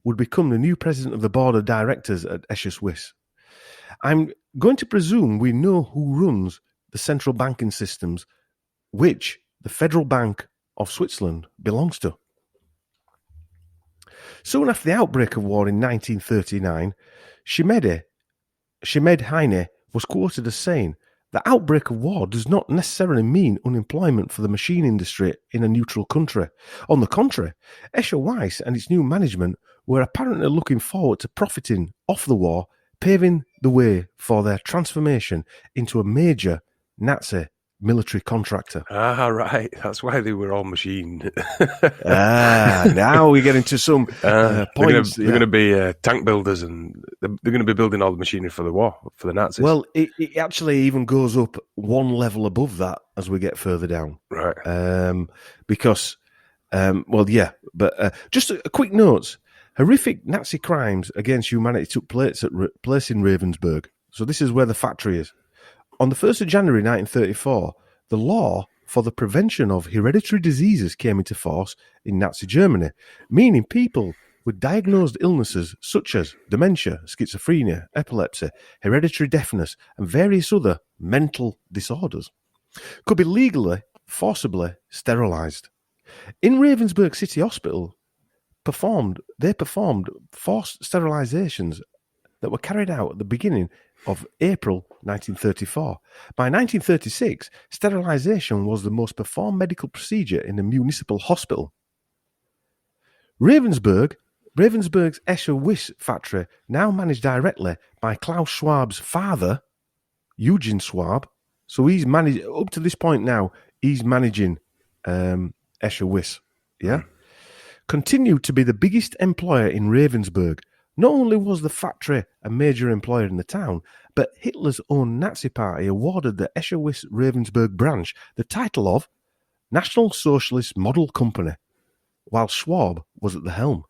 S1: would become the new president of the board of directors at Escher Swiss. I'm going to presume we know who runs the central banking systems, which the Federal Bank of Switzerland belongs to. Soon after the outbreak of war in 1939, Schmidheine was quoted as saying, "The outbreak of war does not necessarily mean unemployment for the machine industry in a neutral country. On the contrary, Escher Weiss and its new management were apparently looking forward to profiting off the war, paving the way for their transformation into a major Nazi military contractor."
S5: Ah, right. That's why they were all machined.
S1: Now we get into some points.
S5: They're going to be tank builders, and they're going to be building all the machinery for the war, for the Nazis.
S1: Well, it actually even goes up one level above that as we get further down.
S5: Right.
S1: Because, just a quick note. Horrific Nazi crimes against humanity took place in Ravensburg. So this is where the factory is. On the 1st of January 1934, the law for the prevention of hereditary diseases came into force in Nazi Germany, meaning people with diagnosed illnesses such as dementia, schizophrenia, epilepsy, hereditary deafness, and various other mental disorders could be legally, forcibly sterilised. In Ravensburg City Hospital, they performed forced sterilizations that were carried out at the beginning of April 1934. By 1936, sterilization was the most performed medical procedure in a municipal hospital. Ravensburg Ravensburg's Escher-Wyss factory, now managed directly by Klaus Schwab's father, Eugen Schwab. So he's managed, up to this point now, he's managing Escher-Wyss, yeah? Continued to be the biggest employer in Ravensburg. Not only was the factory a major employer in the town, but Hitler's own Nazi party awarded the Escher-Wyss Ravensburg branch the title of National Socialist Model Company, while Schwab was at the helm.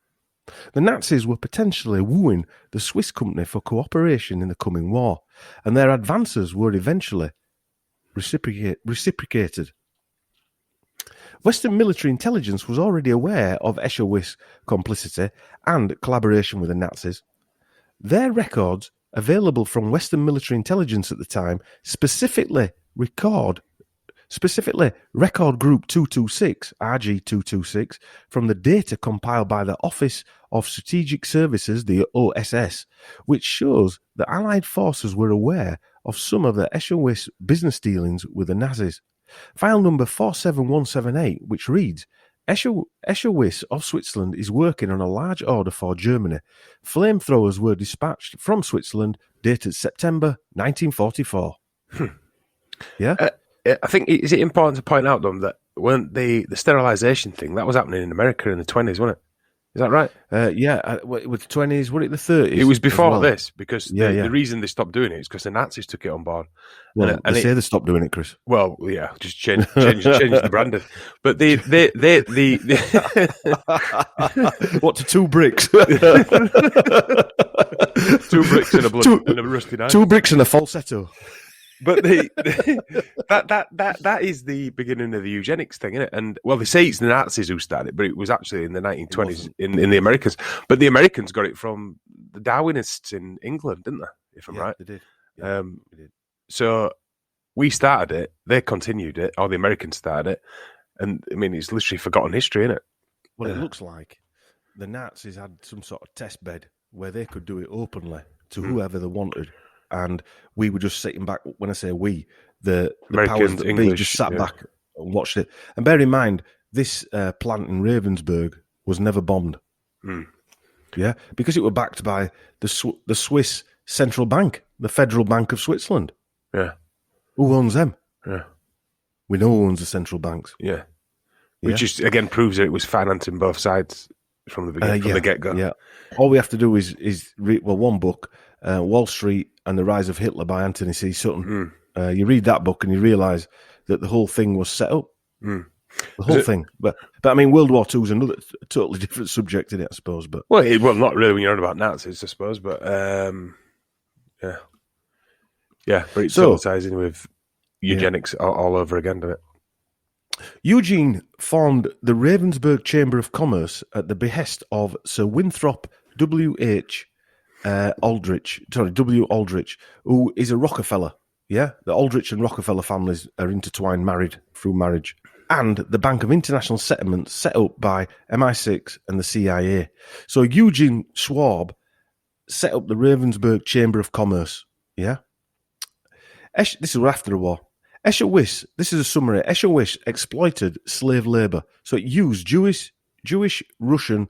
S1: The Nazis were potentially wooing the Swiss company for cooperation in the coming war, and their advances were eventually reciprocated. Western military intelligence was already aware of Escher-Wyss complicity and collaboration with the Nazis. Their records, available from Western military intelligence at the time, specifically record Group 226, RG226, from the data compiled by the Office of Strategic Services, the OSS, which shows that Allied forces were aware of some of the Escher-Wyss business dealings with the Nazis. File number 47178, which reads, Escher-Wyss of Switzerland is working on a large order for Germany. Flamethrowers were dispatched from Switzerland, dated September 1944. Yeah?
S5: I think, is it important to point out, though, that when the sterilisation thing, that was happening in America in the 20s, wasn't it? Is that right?
S1: With the 20s, was it the 30s?
S5: It was before
S1: well?
S5: this, because the reason they stopped doing it is because the Nazis took it on board.
S1: Well, they say they stopped doing it, Chris.
S5: Well, yeah, just change the branding. But the
S1: what, to 2 bricks?
S5: 2 bricks and a rusty knife.
S1: 2 bricks and a falsetto.
S5: But that is the beginning of the eugenics thing, isn't it? And well, they say it's the Nazis who started it, but it was actually in the 1920s in the Americans. But the Americans got it from the Darwinists in England, didn't they? If I'm right,
S1: they did.
S5: They did. So we started it, they continued it, or the Americans started it, and I mean it's literally forgotten history, isn't it?
S1: Well, it looks like the Nazis had some sort of test bed where they could do it openly to whoever they wanted. And we were just sitting back. When I say we, the powers that be just sat back and watched it. And bear in mind, this plant in Ravensburg was never bombed. Yeah, because it was backed by the Swiss Central Bank, the Federal Bank of Switzerland.
S5: Yeah,
S1: who owns them?
S5: Yeah,
S1: we know who owns the central banks.
S5: Yeah, which just again proves that it was financing both sides from the beginning, from the get go.
S1: Yeah, all we have to do is read one book. Wall Street and the Rise of Hitler by Anthony C. Sutton. You read that book and you realise that the whole thing was set up. The whole thing. But I mean, World War II is another totally different subject in it, I suppose. But
S5: well, not really when you're on about Nazis, I suppose. But yeah, but it sort of ties in with eugenics all over again, doesn't it?
S1: Eugene formed the Ravensburg Chamber of Commerce at the behest of Sir Winthrop W. Aldrich, who is a Rockefeller. Yeah, the Aldrich and Rockefeller families are intertwined, married through marriage. And the Bank of International Settlements, set up by MI6 and the CIA. So Eugene Schwab set up the Ravensburg Chamber of Commerce. Yeah, this was after the war. Escher-Wyss, this is a summary. Escher-Wyss exploited slave labour, so it used Jewish, Russian,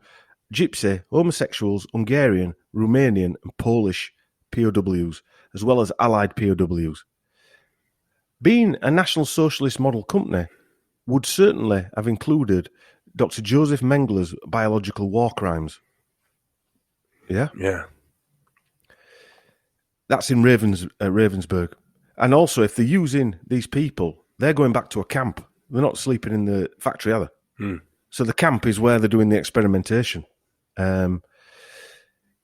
S1: Gypsy, homosexuals, Hungarian, Romanian and Polish POWs, as well as Allied POWs. Being a National Socialist model company would certainly have included Dr. Joseph Mengele's biological war crimes. Yeah?
S5: Yeah.
S1: That's in Ravensburg. And also, if they're using these people, they're going back to a camp. They're not sleeping in the factory, are they? So the camp is where they're doing the experimentation.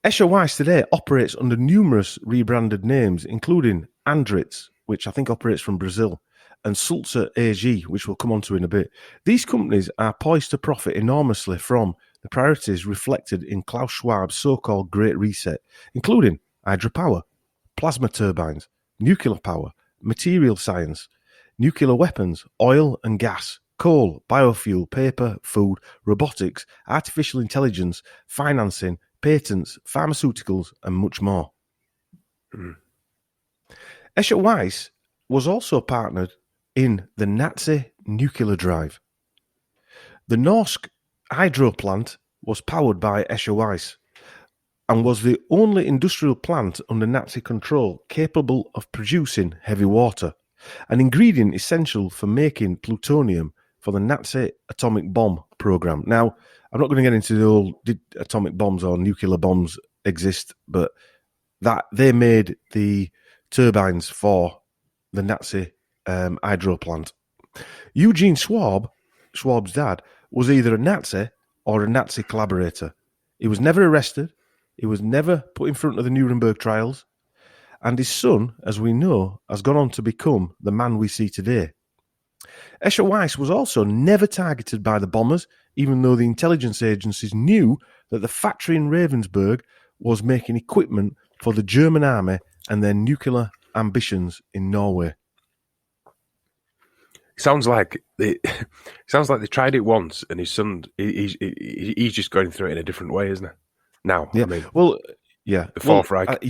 S1: Escher-Wyss today operates under numerous rebranded names, including Andritz, which I think operates from Brazil, and Sulzer AG, which we'll come on to in a bit. These companies are poised to profit enormously from the priorities reflected in Klaus Schwab's so-called Great Reset, including hydropower, plasma turbines, nuclear power, material science, nuclear weapons, oil and gas, coal, biofuel, paper, food, robotics, artificial intelligence, financing, patents, pharmaceuticals, and much more. Escher-Wyss was also partnered in the Nazi nuclear drive. The Norsk hydro plant was powered by Escher Weiss and was the only industrial plant under Nazi control capable of producing heavy water, an ingredient essential for making plutonium for the Nazi atomic bomb program. Now, I'm not going to get into the whole did atomic bombs or nuclear bombs exist, but that they made the turbines for the Nazi hydro plant. Eugene Schwab, Schwab's dad, was either a Nazi or a Nazi collaborator. He was never arrested. He was never put in front of the Nuremberg trials. And his son, as we know, has gone on to become the man we see today. Escher Weiss was also never targeted by the bombers, even though the intelligence agencies knew that the factory in Ravensburg was making equipment for the German army and their nuclear ambitions in Norway.
S5: Sounds like they tried it once, and his son he's just going through it in a different way, isn't it? Now,
S1: Yeah.
S5: I mean,
S1: The
S5: Fourth Reich.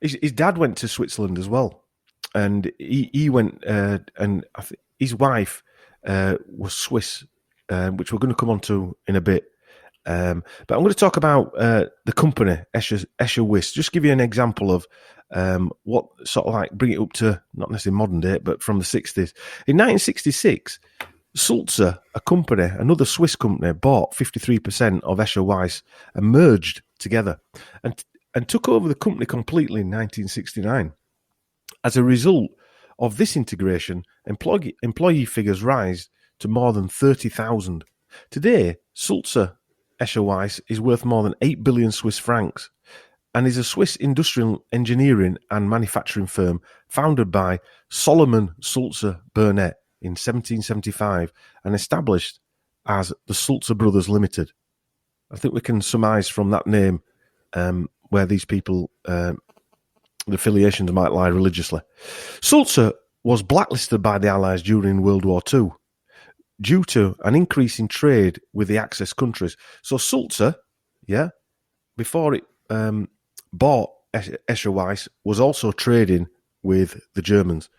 S1: His dad went to Switzerland as well, and he went, and I think his wife was Swiss, which we're going to come on to in a bit. But I'm going to talk about the company Escher Weiss. Just give you an example of what sort of like bring it up to not necessarily modern day, but from the 60s. In 1966, Sulzer, another Swiss company, bought 53% of Escher Weiss and merged together and took over the company completely in 1969. As a result of this integration, employee figures rise to more than 30,000. Today, Sulzer Escher Weiss is worth more than 8 billion Swiss francs and is a Swiss industrial engineering and manufacturing firm founded by Solomon Sulzer Burnett in 1775 and established as the Sulzer Brothers Limited. I think we can surmise from that name where these people, the affiliations might lie religiously. Sulzer was blacklisted by the Allies during World War II due to an increase in trade with the Axis countries. So Sulzer, before it bought Escher Weiss, was also trading with the Germans.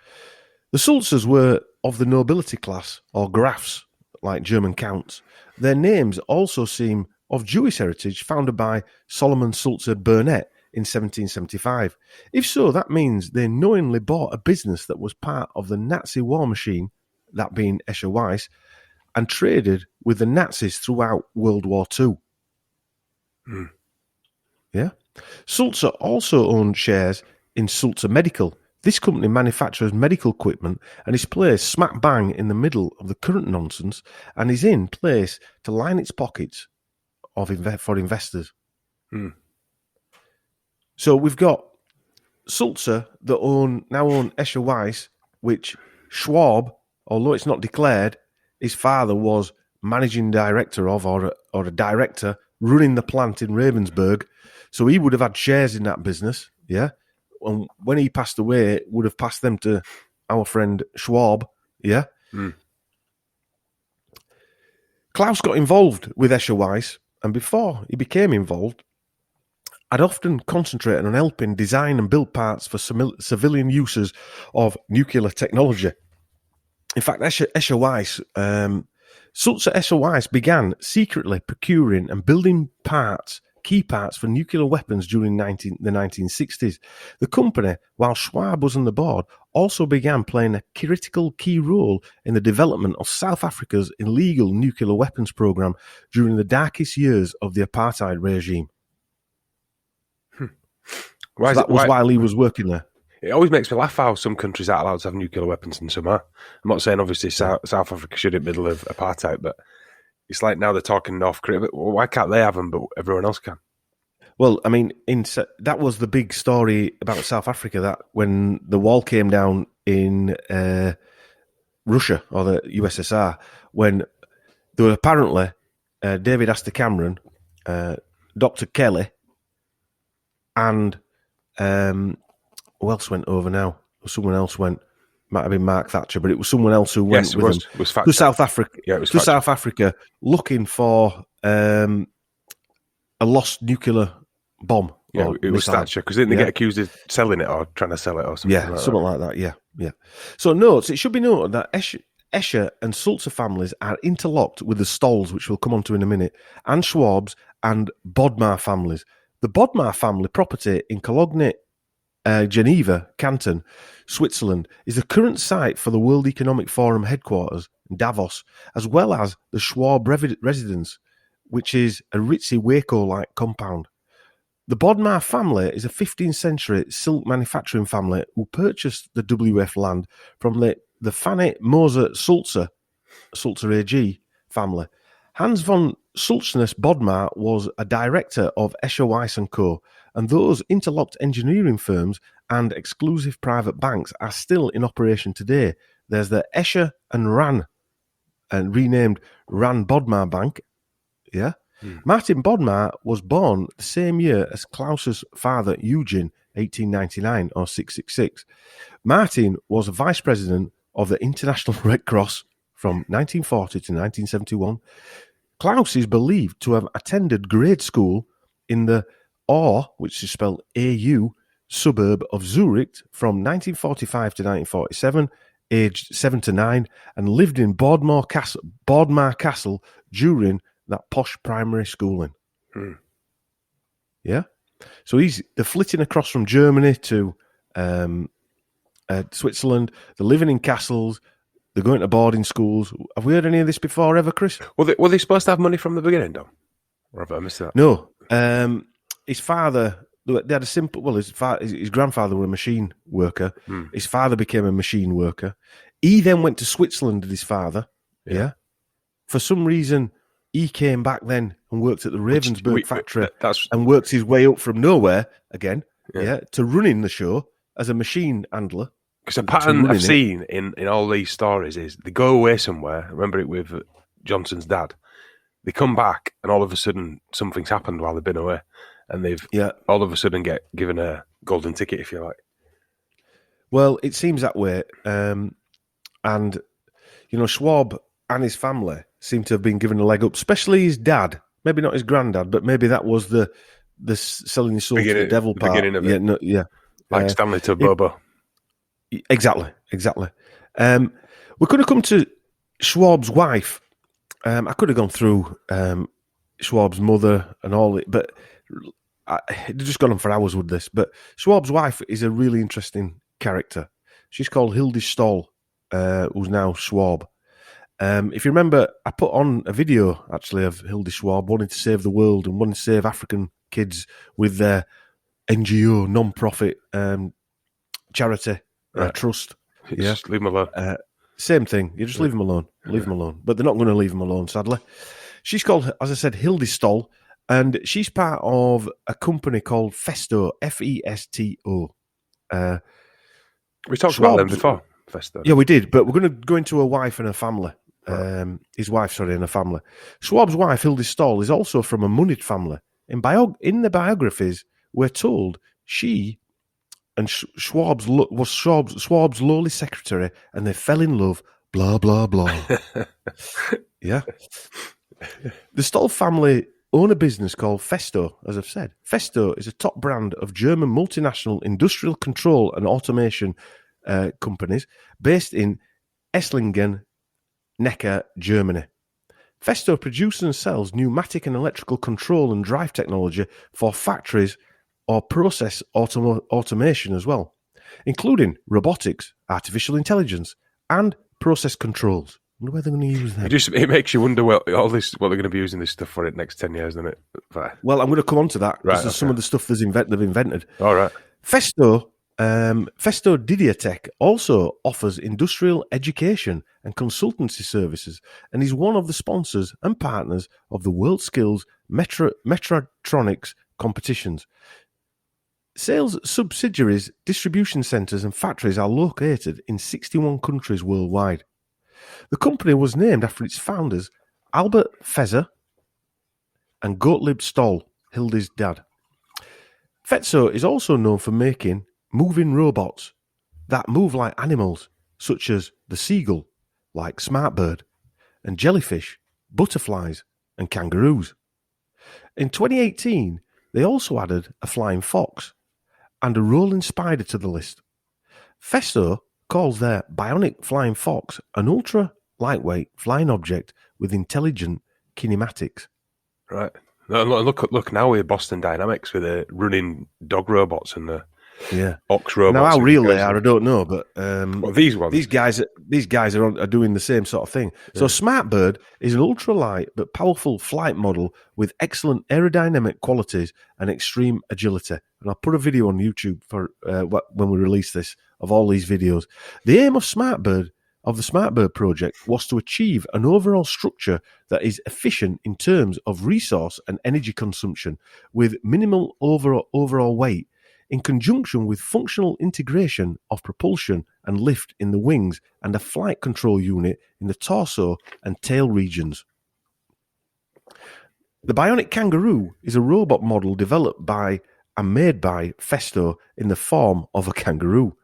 S1: The Sulzers were of the nobility class, or Grafs, like German counts. Their names also seem of Jewish heritage, founded by Solomon Sulzer Burnett in 1775. If so, that means they knowingly bought a business that was part of the Nazi war machine, that being Escher Weiss, and traded with the Nazis throughout World War II. Yeah. Sulzer also owned shares in Sulzer Medical. This company manufactures medical equipment and is placed smack bang in the middle of the current nonsense and is in place to line its pockets for investors. So we've got Sulzer that now own Escher Weiss, which Schwab, although it's not declared, his father was managing director of, or a director running the plant in Ravensburg. So he would have had shares in that business, yeah? And when he passed away, would have passed them to our friend Schwab, yeah? Klaus got involved with Escher Weiss, and before he became involved, I'd often concentrated on helping design and build parts for civilian uses of nuclear technology. In fact, Escher Weiss, Sulzer Escher Weiss began secretly procuring and building key parts for nuclear weapons during the 1960s. The company, while Schwab was on the board, also began playing a critical key role in the development of South Africa's illegal nuclear weapons program during the darkest years of the apartheid regime. While he was working there.
S5: It always makes me laugh how some countries aren't allowed to have nuclear weapons and some are. I'm not saying obviously South Africa should in the middle of apartheid, but it's like now they're talking North Korea. But why can't they have them, but everyone else can?
S1: Well, I mean, that was the big story about South Africa, that when the wall came down in Russia or the USSR, when there were apparently David Astor Cameron, Dr. Kelly, and who else went over now? Someone else went. Might have been Mark Thatcher, but it was someone else who went with them to South Africa. Yeah, it was to South Africa looking for a lost nuclear bomb.
S5: Yeah, it was Thatcher, because didn't they get accused of selling it or trying to sell it or something?
S1: Yeah, something like that. Yeah. So it should be noted that Escher and Sulzer families are interlocked with the Stolls, which we'll come on to in a minute, and Schwabs and Bodmer families. The Bodmer family property in Cologne, Geneva, Canton, Switzerland, is the current site for the World Economic Forum headquarters in Davos, as well as the Schwab residence, which is a ritzy Waco-like compound. The Bodmer family is a 15th century silk manufacturing family who purchased the WF land from the Fanny Moser Sulzer AG family. Hans von Sulzernus Bodmer was a director of Escher Weiss & Co., and those interlocked engineering firms and exclusive private banks are still in operation today. There's the Escher and Ran, and renamed Ran Bodmer Bank. Yeah. Martin Bodmer was born the same year as Klaus's father, Eugen, 1899 or 666. Martin was a vice president of the International Red Cross from 1940 to 1971. Klaus is believed to have attended grade school in the Aar, which is spelled AU, suburb of Zurich from 1945 to 1947, aged 7 to 9, and lived in Bodmer Castle during that posh primary schooling. Yeah? So they're flitting across from Germany to Switzerland. They're living in castles. They're going to boarding schools. Have we heard any of this before ever, Chris?
S5: Were they supposed to have money from the beginning, Dom? Or have I missed that?
S1: No. His father, they had a simple, well, his grandfather was a machine worker. His father became a machine worker. He then went to Switzerland with his father. Yeah. For some reason, he came back then and worked at the Ravensburg factory and worked his way up from nowhere again, to running the show as a machine handler.
S5: Because a pattern I've seen in all these stories is they go away somewhere. Remember it with Johnson's dad. They come back and all of a sudden something's happened while they've been away, and they've all of a sudden get given a golden ticket, if you like.
S1: Well, it seems that way, and Schwab and his family seem to have been given a leg up, especially his dad. Maybe not his granddad, but maybe that was the selling his soul to the devil part.
S5: Beginning of it. Like Stanley to Bobo.
S1: Exactly. We could have come to Schwab's wife. I could have gone through Schwab's mother and all it, but it'd just gone on for hours with this. But Schwab's wife is a really interesting character. She's called Hilde Stoll, who's now Schwab. If you remember, I put on a video, actually, of Hilde Schwab wanting to save the world and wanting to save African kids with their NGO, non-profit charity trust.
S5: Just leave them alone.
S1: Same thing. You just leave them alone. Leave them alone. But they're not going to leave them alone, sadly. She's called, as I said, Hilde Stoll, and she's part of a company called Festo, Festo.
S5: We talked about them before, Festo.
S1: Yeah, we did, but we're going to go into her wife and her family. His wife, and her family. Schwab's wife, Hilde Stoll, is also from a moneyed family. In the biographies, we're told she and Schwab's lowly secretary, and they fell in love, blah, blah, blah. Yeah. The Stoll family own a business called Festo, as I've said. Festo is a top brand of German multinational industrial control and automation companies based in Esslingen, Neckar, Germany. Festo produces and sells pneumatic and electrical control and drive technology for factories or process automation as well, including robotics, artificial intelligence, and process controls. I wonder where they're going to use that.
S5: It makes you wonder what they're going to be using this stuff for in the next 10 years, doesn't it?
S1: Well, I'm going to come on to that, because
S5: there's
S1: some of the stuff they've invented.
S5: All right.
S1: Festo Didiatech also offers industrial education and consultancy services, and is one of the sponsors and partners of the WorldSkills Mechatronics competitions. Sales subsidiaries, distribution centres and factories are located in 61 countries worldwide. The company was named after its founders, Albert Feser and Gottlieb Stoll, Hilde's dad. Festo is also known for making moving robots that move like animals, such as the seagull, like Smartbird, and jellyfish, butterflies, and kangaroos. In 2018, they also added a flying fox and a rolling spider to the list. Festo calls their bionic flying fox an ultra lightweight, flying object with intelligent kinematics.
S5: Right. Look now with Boston Dynamics with the running dog robots and the ox robots.
S1: Now how real they are, I don't know, but
S5: these ones,
S1: these guys are doing the same sort of thing. Yeah. So Smartbird is an ultralight but powerful flight model with excellent aerodynamic qualities and extreme agility. And I'll put a video on YouTube for when we release this of all these videos. The aim of the Smartbird project was to achieve an overall structure that is efficient in terms of resource and energy consumption with minimal overall weight, in conjunction with functional integration of propulsion and lift in the wings and a flight control unit in the torso and tail regions. The Bionic Kangaroo is a robot model developed by and made by Festo in the form of a kangaroo.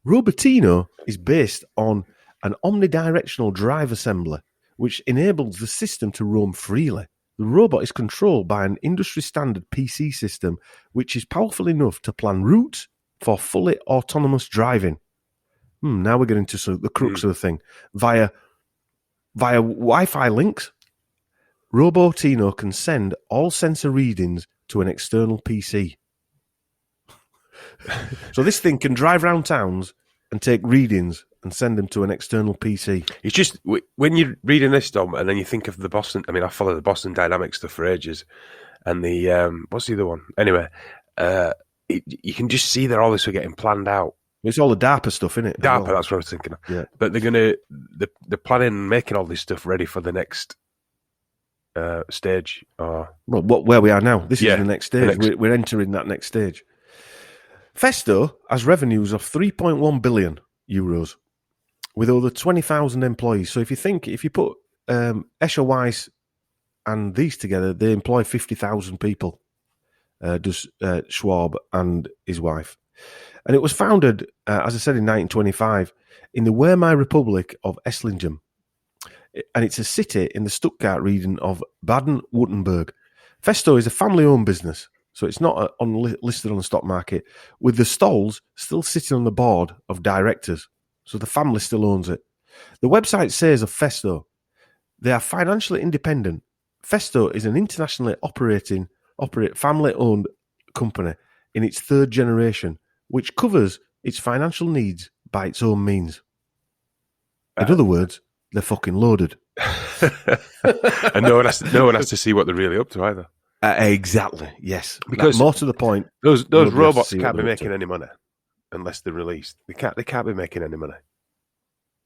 S1: Robotino is based on an omnidirectional drive assembly, which enables the system to roam freely. The robot is controlled by an industry-standard PC system, which is powerful enough to plan routes for fully autonomous driving. Now we're getting to the crux of the thing. Via Wi-Fi links, Robotino can send all sensor readings to an external PC. So this thing can drive around towns and take readings and send them to an external PC. It's just, when you're reading this, Dom, and then you think of the Boston, I follow the Boston Dynamics stuff for ages, and the, what's the other one? Anyway, you can just see that all this are getting planned out. It's all the DARPA stuff, isn't it?
S5: DARPA, that's what I was thinking of.
S1: Yeah.
S5: But they're planning and making all this stuff ready for the next stage.
S1: Where we are now. This is the next stage. We're entering that next stage. Festo has revenues of 3.1 billion euros with over 20,000 employees. So if you put Escher Weiss and these together, they employ 50,000 people, does Schwab and his wife. And it was founded, as I said, in 1925 in the Weimar Republic of Esslingen. And it's a city in the Stuttgart region of Baden-Württemberg. Festo is a family-owned business, so it's not listed on the stock market, with the Stolls still sitting on the board of directors. So the family still owns it. The website says of Festo, they are financially independent. Festo is an internationally operate family-owned company in its third generation, which covers its financial needs by its own means. In other words, they're fucking loaded.
S5: And no one has to see what they're really up to either.
S1: Exactly, yes.
S5: Because
S1: more to the point,
S5: those robots can't be making any money unless they're released. They can't be making any money.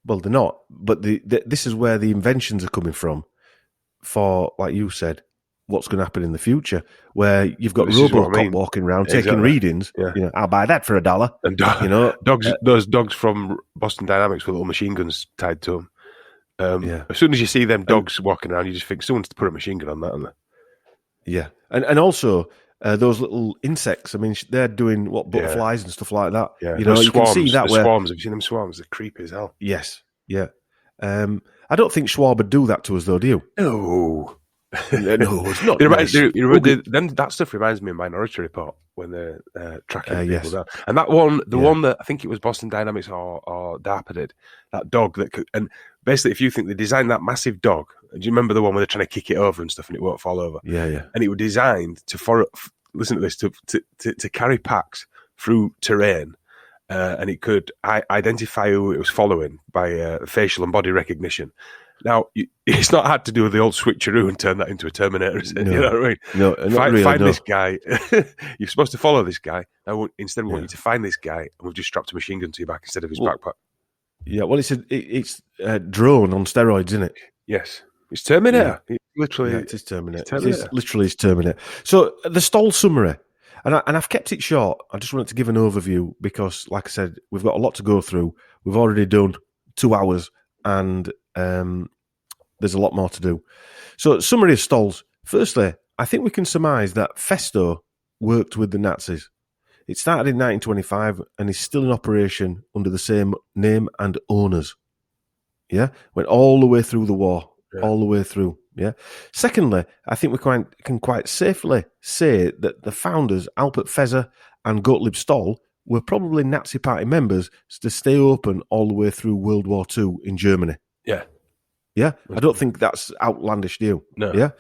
S1: Well, they're not. But this is where the inventions are coming from. For, like you said, what's going to happen in the future, where you've got Robocop walking around taking readings. Yeah. I'll buy that for $1.
S5: And those dogs from Boston Dynamics with little machine guns tied to them. As soon as you see them dogs walking around, you just think someone's to put a machine gun on that, aren't they?
S1: Yeah, and also those little insects. They're doing butterflies and stuff like that.
S5: Yeah,
S1: you
S5: swarms,
S1: can see that.
S5: Swarms. Have you seen them swarms? They're creepy as hell.
S1: Yes. Yeah. I don't think Schwab would do that to us, though. Do you?
S5: No.
S1: No, it's not.
S5: That stuff reminds me of Minority Report when they're tracking people down. And that one, one that I think it was Boston Dynamics or DARPA did, that dog that could, and basically, if you think they designed that massive dog, do you remember the one where they're trying to kick it over and stuff and it won't fall over?
S1: Yeah.
S5: And it was designed listen to this, to carry packs through terrain. And it could identify who it was following by facial and body recognition. Now, it's not hard to do with the old switcheroo and turn that into a Terminator, is it?
S1: No.
S5: You know what I mean?
S1: No,
S5: find this guy. You're supposed to follow this guy. Now, instead, we want you to find this guy, and we've just strapped a machine gun to your back instead of his backpack.
S1: Yeah, well, it's a drone on steroids, isn't it?
S5: Yes. It's Terminator. Yeah.
S1: It is Terminator. It's literally Terminator. So, the Stoll summary. And I've kept it short. I just wanted to give an overview because, like I said, we've got a lot to go through. We've already done 2 hours and there's a lot more to do. So, summary of Stolls. Firstly, I think we can surmise that Festo worked with the Nazis. It started in 1925 and is still in operation under the same name and owners. Yeah? Went all the way through the war. Yeah. All the way through. Yeah. Secondly, I think we can quite safely say that the founders, Alpert Feser and Gottlieb Stoll, were probably Nazi Party members to stay open all the way through World War II in Germany.
S5: Yeah.
S1: Yeah, I don't think that's outlandish, do you?
S5: No.
S1: Yeah.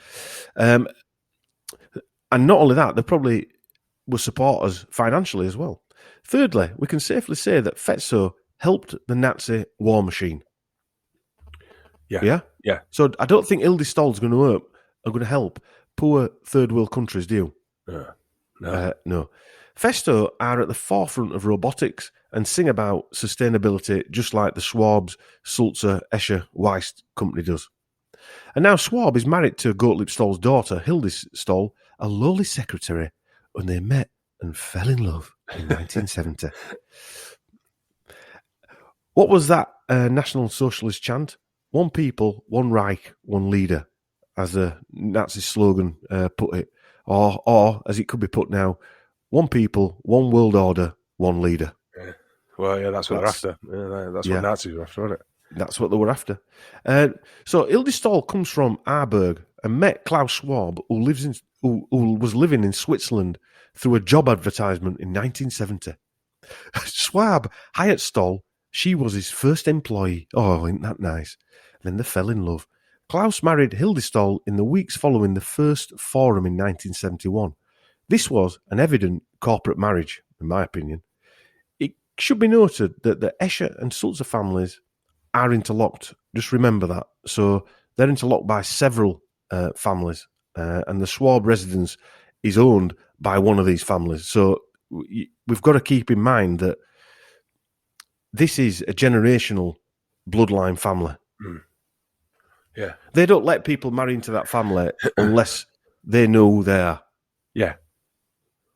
S1: And not only that, they probably will support us financially as well. Thirdly, we can safely say that Fetzo helped the Nazi war machine.
S5: Yeah.
S1: So I don't think Hildestål's going to help poor third world countries, do you? No. Festo are at the forefront of robotics and sing about sustainability just like the Schwab's Sulzer Escher Weiss company does. And now Schwab is married to Gottlieb Stoll's daughter, Hilde Stoll, a lowly secretary, and they met and fell in love in 1970. What was that National Socialist chant? One people, one Reich, one leader, as the Nazi slogan put it. Or, as it could be put now, one people, one world order, one leader.
S5: Yeah. Well, yeah, that's what they're after. Yeah, that's what Nazis were after, wasn't it?
S1: That's what they were after. So Hilde Stoll comes from Aarberg and met Klaus Schwab, who was living in Switzerland, through a job advertisement in 1970. Schwab hired Stoll. She was his first employee. Oh, isn't that nice? And then they fell in love. Klaus married Hilde Stoll in the weeks following the first forum in 1971. This was an evident corporate marriage, in my opinion. It should be noted that the Escher and Sulzer families are interlocked. Just remember that. So they're interlocked by several families, and the Schwab residence is owned by one of these families. So we've got to keep in mind that this is a generational bloodline family.
S5: Mm. Yeah.
S1: They don't let people marry into that family unless they know who they are.
S5: Yeah.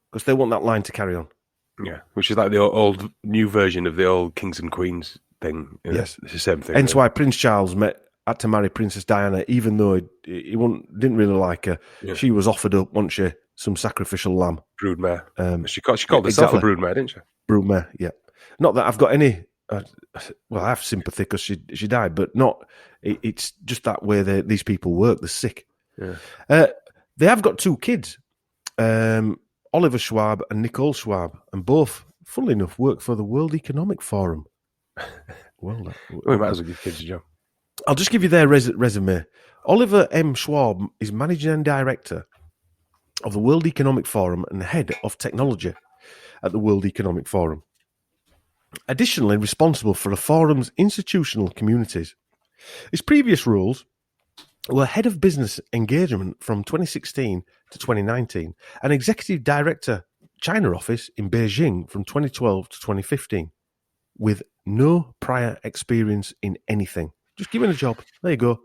S1: Because they want that line to carry on.
S5: Yeah. Which is like the old new version of the old kings and queens thing.
S1: Yes.
S5: It's the same thing.
S1: Hence why Prince Charles had to marry Princess Diana, even though he didn't really like her. Yeah. She was offered up, wasn't she, some sacrificial lamb.
S5: Broodmare. She called herself a broodmare, didn't she?
S1: Broodmare, yeah. Not that I've got any... well, I have sympathy because she died, but not... It's just that way these people work. They're sick.
S5: Yeah.
S1: They have got two kids, Oliver Schwab and Nicole Schwab, and both, funnily enough, work for the World Economic Forum.
S5: We might as well give kids a job.
S1: I'll just give you their resume. Oliver M. Schwab is managing director of the World Economic Forum and head of technology at the World Economic Forum. Additionally, responsible for the forum's institutional communities. His previous roles were head of business engagement from 2016 to 2019 and executive director China office in Beijing from 2012 to 2015, with no prior experience in anything. Just given a job. There you go.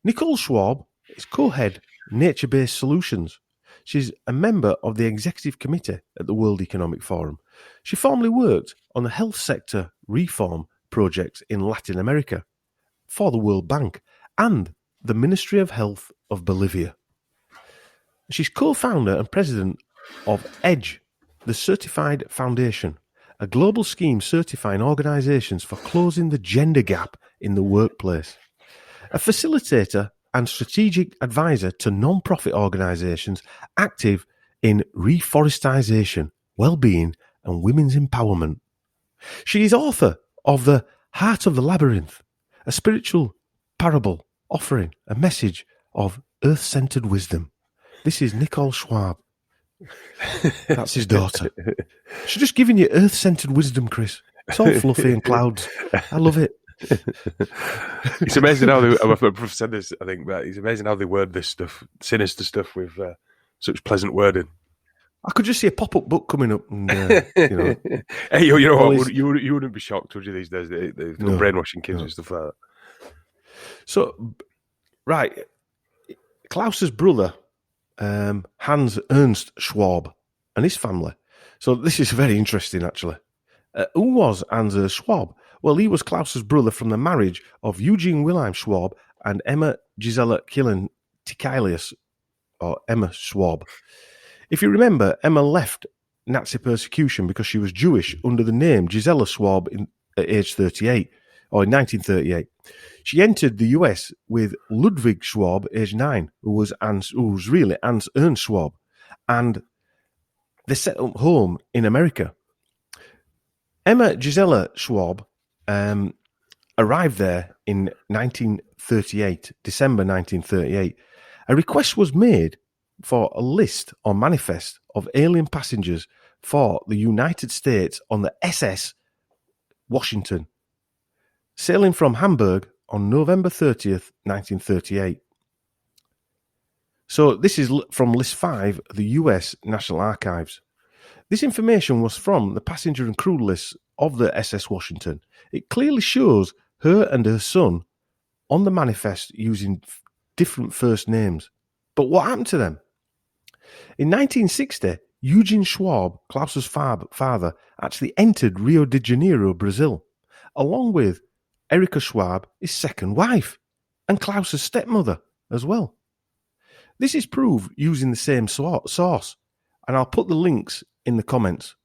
S1: Nicole Schwab is co-head Nature-Based Solutions. She's a member of the executive committee at the World Economic Forum. She formerly worked on the health sector reform projects in Latin America for the World Bank and the Ministry of Health of Bolivia. She's co-founder and president of EDGE, the Certified Foundation, a global scheme certifying organisations for closing the gender gap in the workplace. A facilitator and strategic advisor to non-profit organisations active in reforestation, well-being and women's empowerment. She is author of The Heart of the Labyrinth, a spiritual parable offering a message of earth-centred wisdom. This is Nicole Schwab. That's his daughter. She's just giving you earth-centred wisdom, Chris. It's all fluffy and clouds. I love it.
S5: It's amazing how I've said this, I think, but it's amazing how they word this stuff, sinister stuff, with such pleasant wording.
S1: I could just see a pop-up book coming up, and
S5: Hey, you know what? You wouldn't be shocked, would you? These days, they're brainwashing kids and stuff like that.
S1: So, right, Klaus's brother, Hans Ernst Schwab, and his family. So this is very interesting, actually. Who was Hans Ernst Schwab? Well, he was Klaus's brother from the marriage of Eugene Wilhelm Schwab and Emma Gisela Killen Tikelius, or Emma Schwab. If you remember, Emma left Nazi persecution because she was Jewish under the name Gisela Schwab at age 38, or in 1938. She entered the US with Ludwig Schwab, age 9, who was really Hans Ernst Schwab, and they set up home in America. Emma Gisela Schwab arrived there in 1939 1938, December 1938, a request was made for a list or manifest of alien passengers for the United States on the SS Washington, sailing from Hamburg on November 30th, 1938. So this is from List 5 of the US National Archives. This information was from the passenger and crew lists of the SS Washington. It clearly shows her and her son on the manifest using different first names. But what happened to them? In 1960, Eugene Schwab, Klaus's father, actually entered Rio de Janeiro, Brazil, along with Erika Schwab, his second wife, and Klaus's stepmother as well. This is proved using the same source, and I'll put the links in the comments,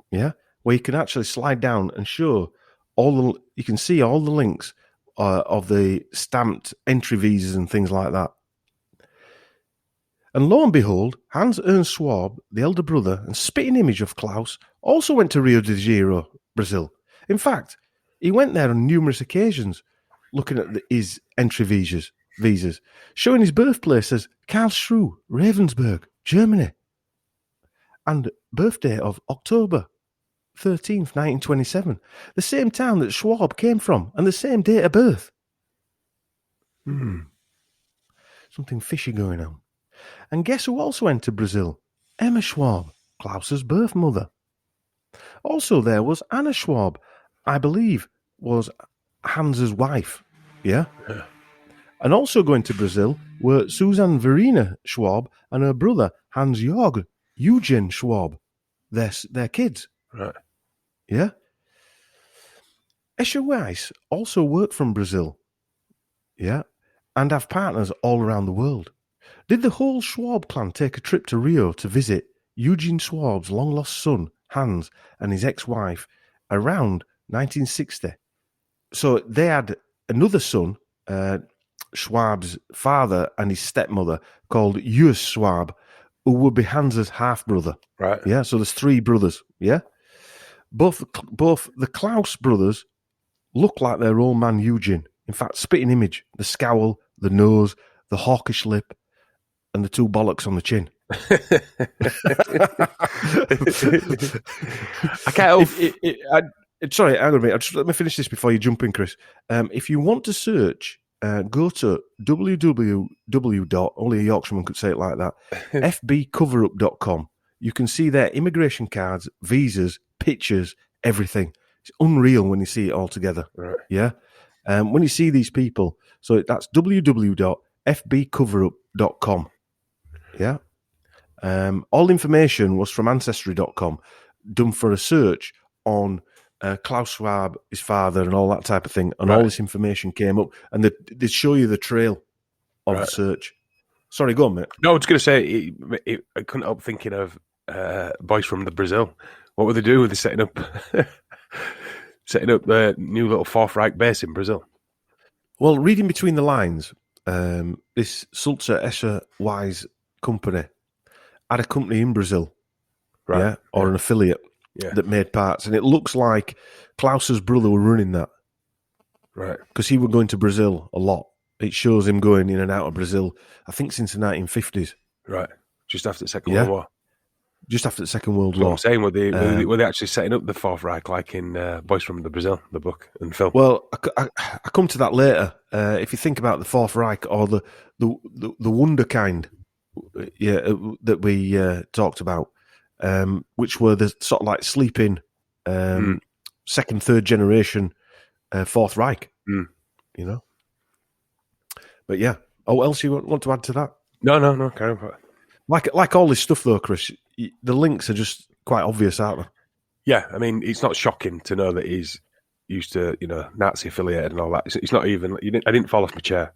S1: where you can actually slide down and show you can see all the links of the stamped entry visas and things like that. And lo and behold, Hans Ernst Schwab, the elder brother and spitting image of Klaus, also went to Rio de Janeiro, Brazil. In fact, he went there on numerous occasions, looking at his entry visas, showing his birthplace as Karlsruhe, Ravensburg, Germany, and birthday of October 13th, 1927, the same town that Schwab came from, and the same date of birth. Something fishy going on. And guess who also went to Brazil? Emma Schwab, Klaus's birth mother. Also there was Anna Schwab, I believe was Hans's wife. Yeah. And also going to Brazil were Susanne Verena Schwab and her brother Hans-Jörg Eugen Schwab, their kids.
S5: Right.
S1: Yeah. Escher Weiss also worked from Brazil. Yeah. And have partners all around the world. Did the whole Schwab clan take a trip to Rio to visit Eugene Schwab's long-lost son, Hans, and his ex-wife around 1960? So they had another son, Schwab's father and his stepmother, called Urs Schwab, who would be Hans's half-brother.
S5: Right.
S1: Yeah, so there's three brothers, yeah? Both the Klaus brothers look like their old man Eugene. In fact, spitting image, the scowl, the nose, the hawkish lip, and the two bollocks on the chin.
S5: I can't.
S1: Sorry, hang on a minute. Let me finish this before you jump in, Chris. If you want to search, go to www. Only a Yorkshireman could say it like that. fbcoverup.com. You can see their immigration cards, visas, pictures, everything. It's unreal when you see it all together.
S5: Right.
S1: Yeah. When you see these people, so that's www.fbcoverup.com. Yeah. All information was from Ancestry.com, done for a search on Klaus Schwab, his father, and all that type of thing. And all this information came up, and they show you the trail of the search. Sorry, go on, mate.
S5: No, I was going to say, I couldn't help thinking of boys from the Brazil. What would they do with setting up the new little Fourth Reich base in Brazil?
S1: Well, reading between the lines, this Sulzer Escher Wise company had a company in Brazil, right? Or an affiliate that made parts, and it looks like Klaus's brother were running that,
S5: right?
S1: Because he was going to Brazil a lot. It shows him going in and out of Brazil, I think, since the 1950s.
S5: Right, just after the Second World War.
S1: Just after the Second World
S5: War.
S1: War.
S5: I'm saying, were they actually setting up the Fourth Reich like in Boys from the Brazil, the book and film?
S1: Well, I come to that later. If you think about the Fourth Reich or the Wonder kind, that we talked about, which were the sort of like sleeping second, third generation Fourth Reich, you know. But yeah, what else you want to add to that?
S5: No, carry on.
S1: Like all this stuff though, Chris, the links are just quite obvious, aren't they?
S5: Yeah, I mean, it's not shocking to know that he's used to, Nazi affiliated and all that. It's not even. I didn't fall off my chair.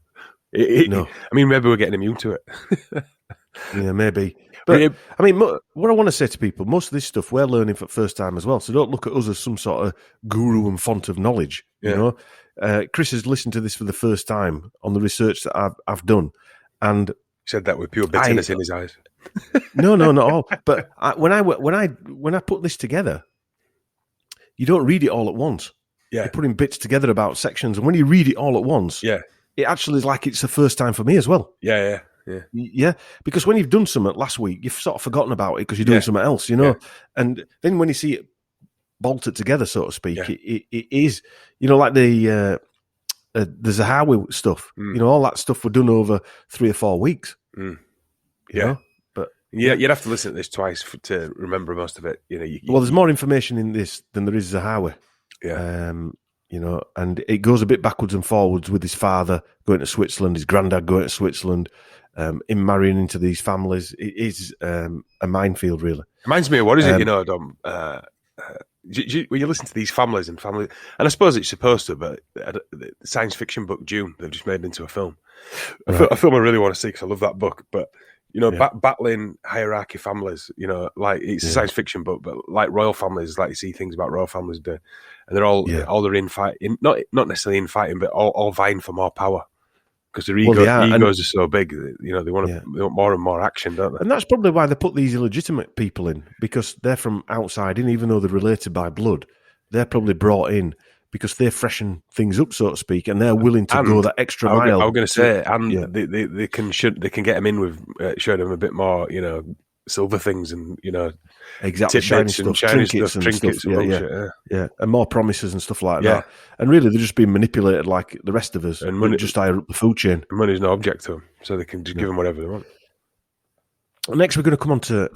S1: No,
S5: I mean, maybe we're getting immune to it.
S1: Yeah, maybe. But I mean, what I want to say to people, most of this stuff we're learning for the first time as well. So don't look at us as some sort of guru and font of knowledge. You know, Chris has listened to this for the first time on the research that I've done, and
S5: he said that with pure bitterness in his eyes.
S1: No, not all. But when I put this together, you don't read it all at once.
S5: Yeah,
S1: you're putting bits together about sections, and when you read it all at once, it actually is like it's the first time for me as well.
S5: Yeah.
S1: Yeah, because when you've done something last week, you've sort of forgotten about it because you're doing something else, And then when you see it bolted together, so to speak, it is, like the Zahawi stuff. All that stuff were done over 3 or 4 weeks. You know? But
S5: you'd have to listen to this twice to remember most of it.
S1: Well, there's more information in this than there is Zahawi.
S5: Yeah.
S1: And it goes a bit backwards and forwards with his father going to Switzerland, his granddad going to Switzerland, him marrying into these families. It is a minefield, really.
S5: Reminds me of, what is it, Dom? When you listen to these families, and I suppose it's supposed to, but the science fiction book Dune, they've just made into a film. A film I really want to see because I love that book. But battling hierarchy families, like it's a science fiction book, but like royal families, like you see things about royal families doing, and they're all they're in fighting, not necessarily in fighting, but all vying for more power. Because their egos are so big, they want more and more action, don't they?
S1: And that's probably why they put these illegitimate people in, because they're from outside in, even though they're related by blood. They're probably brought in because they freshen things up, so to speak, and they're willing to go that extra mile.
S5: I was going to say, they can get them in with showing them a bit more, silver things and
S1: exactly shiny stuff, trinkets and stuff. Yeah, and more promises and stuff like that. And really, they're just being manipulated like the rest of us, and money, just higher up the food chain.
S5: And money's no object to them, so they can just give them whatever they want.
S1: Next, we're going to come on to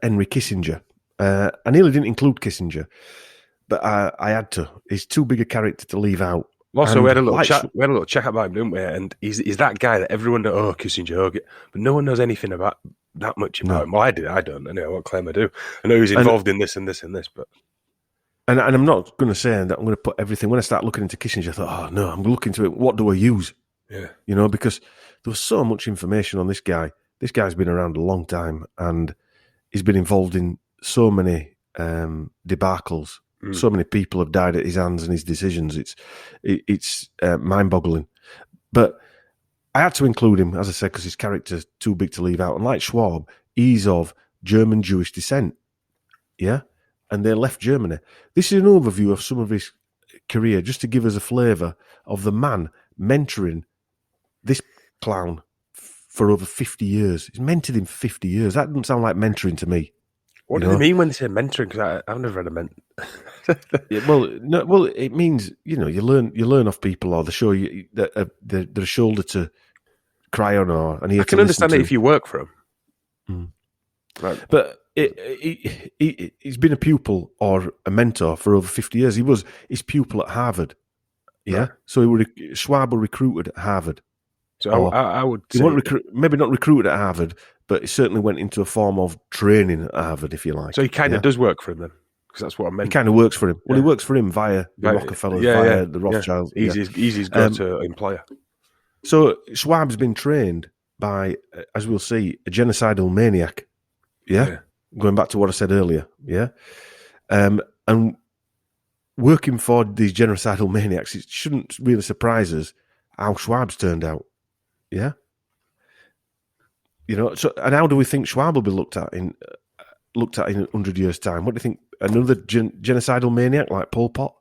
S1: Henry Kissinger. I nearly didn't include Kissinger, but I had to. He's too big a character to leave out.
S5: Also, we had a little chat. We had a little check about him, didn't we? And he's that guy that everyone knows. Kissinger, but no one knows anything about that much about him. Well, I don't. I won't claim I do. I know he's involved in this and this and this, but
S1: and I'm not going to say that I'm going to put everything. When I start looking into Kissinger, I thought, oh no, I'm looking into it. What do I use?
S5: Yeah,
S1: because there was so much information on this guy. This guy's been around a long time, and he's been involved in so many debacles. So many people have died at his hands and his decisions. It's mind-boggling. But I had to include him, as I said, because his character's too big to leave out. And like Schwab, he's of German Jewish descent. Yeah? And they left Germany. This is an overview of some of his career, just to give us a flavour of the man mentoring this clown for over 50 years. He's mentored him for 50 years. That doesn't sound like mentoring to me.
S5: What do they mean when they say mentoring? Because I've never read a mentor.
S1: Well, it means you learn off people, or they show you that they're a shoulder to cry on, or an ear.
S5: I can understand it if you work for them,
S1: right? But he's been a pupil or a mentor for over 50 years. He was his pupil at Harvard. Yeah, right. So Schwab was recruited at Harvard.
S5: So I would say
S1: maybe not recruited at Harvard, but he certainly went into a form of training at Harvard, if you like.
S5: So he kind of does work for him then, because that's what I meant.
S1: He kind of works for him. Well, he works for him via the Rockefellers, via the Rothschilds.
S5: Easy go-to employer.
S1: So Schwab's been trained by, as we'll see, a genocidal maniac. Yeah? Going back to what I said earlier. Yeah, and working for these genocidal maniacs, it shouldn't really surprise us how Schwab's turned out. Yeah. So, and how do we think Schwab will be looked at in 100 years' time? What do you think? Another genocidal maniac like Pol Pot?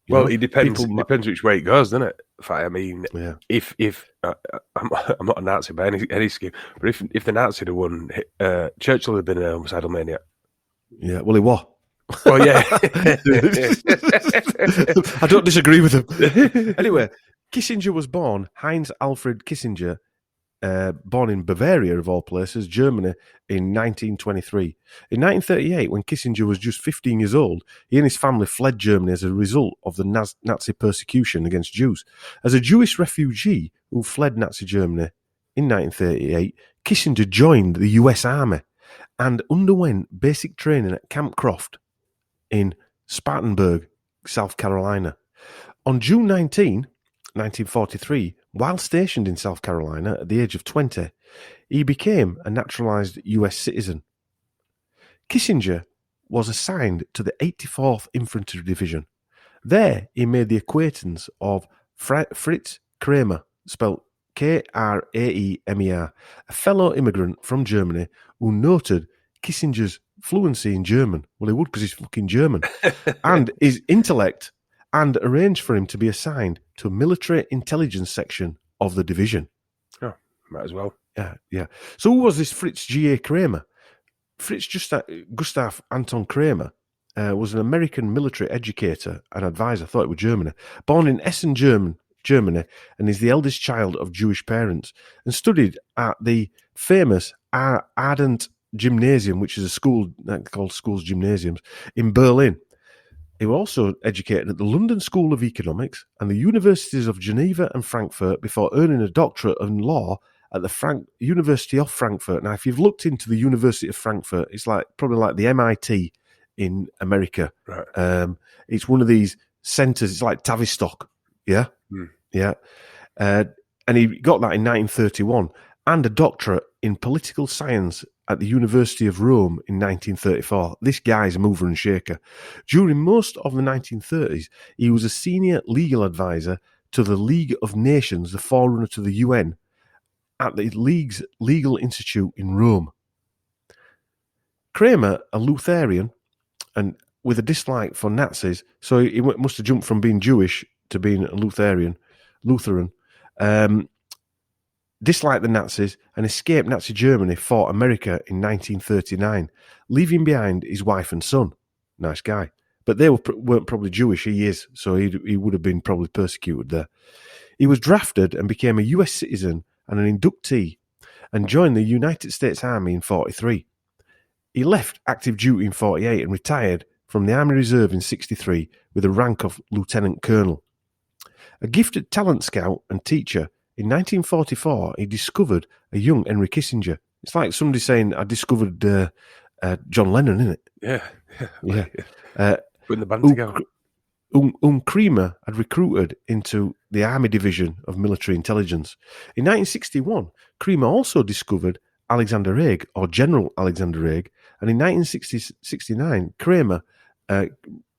S5: Well, it depends. It depends which way it goes, doesn't it? I mean, if I'm not a Nazi by any scheme, but if the Nazis had won, Churchill would have been a homicidal maniac.
S1: Yeah, well, he was.
S5: Well, yeah.
S1: I don't disagree with him. Anyway, Kissinger was born, Heinz Alfred Kissinger, born in Bavaria, of all places, Germany, in 1923. In 1938, when Kissinger was just 15 years old, he and his family fled Germany as a result of the Nazi persecution against Jews. As a Jewish refugee who fled Nazi Germany in 1938, Kissinger joined the US Army and underwent basic training at Camp Croft in Spartanburg, South Carolina. On June 19, 1943, while stationed in South Carolina at the age of 20, he became a naturalized US citizen. Kissinger was assigned to the 84th Infantry Division. There, he made the acquaintance of Fritz Kramer, spelled Kraemer, a fellow immigrant from Germany who noted Kissinger's fluency in German. Well, he would, because he's fucking German. And his intellect, and arranged for him to be assigned to a military intelligence section of the division.
S5: Oh, might as well.
S1: Yeah. So who was this Fritz G.A. Kramer? Fritz Gustav Anton Kramer was an American military educator and advisor, thought it was Germany, born in Essen, Germany, and is the eldest child of Jewish parents, and studied at the famous Ardent Gymnasium, which is a school called Schools Gymnasiums, in Berlin. He was also educated at the London School of Economics and the Universities of Geneva and Frankfurt before earning a doctorate in law at the University of Frankfurt. Now, if you've looked into the University of Frankfurt, it's probably like the MIT in America.
S5: Right.
S1: It's one of these centres. It's like Tavistock. Yeah. Yeah. And he got that in 1931 and a doctorate in political science at the University of Rome in 1934. This guy's a mover and shaker. During most of the 1930s, he was a senior legal advisor to the League of Nations, the forerunner to the UN, at the League's Legal Institute in Rome. Kramer, a Lutheran, and with a dislike for Nazis, so he must have jumped from being Jewish to being a Lutheran, disliked the Nazis and escaped Nazi Germany, fought America in 1939, leaving behind his wife and son. Nice guy. But they weren't probably Jewish. He is, so he would have been probably persecuted there. He was drafted and became a US citizen and an inductee and joined the United States Army in 1943. He left active duty in 1948 and retired from the Army Reserve in 1963 with the rank of Lieutenant Colonel. A gifted talent scout and teacher, in 1944, he discovered a young Henry Kissinger. It's like somebody saying, I discovered John Lennon, isn't it?
S5: Yeah. Putting the band together.
S1: Kramer had recruited into the Army Division of Military Intelligence. In 1961, Kramer also discovered Alexander Haig, or General Alexander Haig, and in 1969, Kramer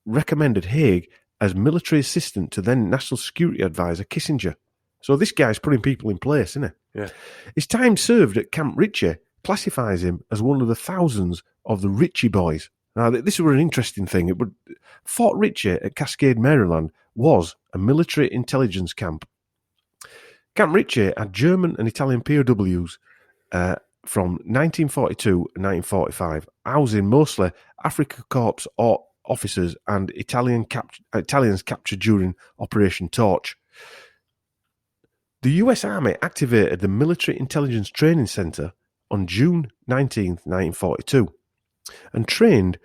S1: recommended Haig as military assistant to then National Security Advisor Kissinger. So this guy's putting people in place, isn't he?
S5: Yeah.
S1: His time served at Camp Ritchie classifies him as one of the thousands of the Ritchie boys. Now, this was an interesting thing. Fort Ritchie at Cascade, Maryland, was a military intelligence camp. Camp Ritchie had German and Italian POWs from 1942 and 1945, housing mostly Afrika Korps officers and Italians captured during Operation Torch. The US Army activated the Military Intelligence Training Center on June 19, 1942, and trained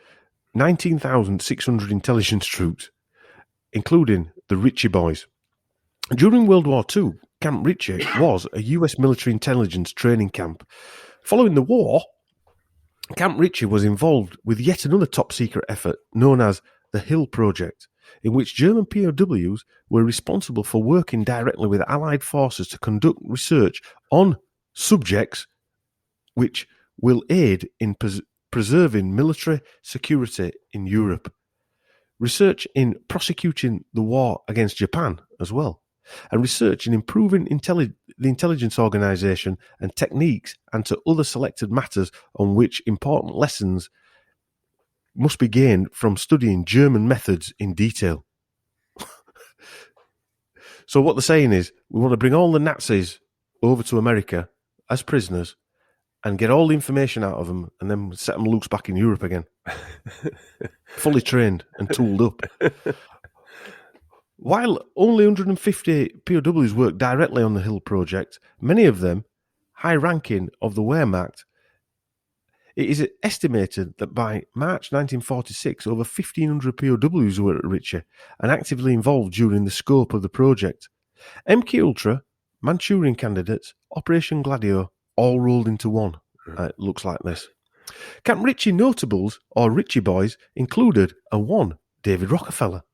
S1: 19,600 intelligence troops, including the Ritchie boys. During World War II, Camp Ritchie was a US military intelligence training camp. Following the war, Camp Ritchie was involved with yet another top-secret effort known as the Hill Project, in which German POWs were responsible for working directly with Allied forces to conduct research on subjects which will aid in preserving military security in Europe, research in prosecuting the war against Japan as well, and research in improving the intelligence organization and techniques, and to other selected matters on which important lessons must be gained from studying German methods in detail. So what they're saying is, we want to bring all the Nazis over to America as prisoners and get all the information out of them and then set them loose back in Europe again. Fully trained and tooled up. While only 150 POWs worked directly on the Hill Project, many of them high-ranking of the Wehrmacht, it is estimated that by March 1946, over 1,500 POWs were at Ritchie and actively involved during the scope of the project. MK-Ultra, Manchurian Candidates, Operation Gladio, all rolled into one. It looks like this. Camp Ritchie notables, or Ritchie boys, included one, David Rockefeller.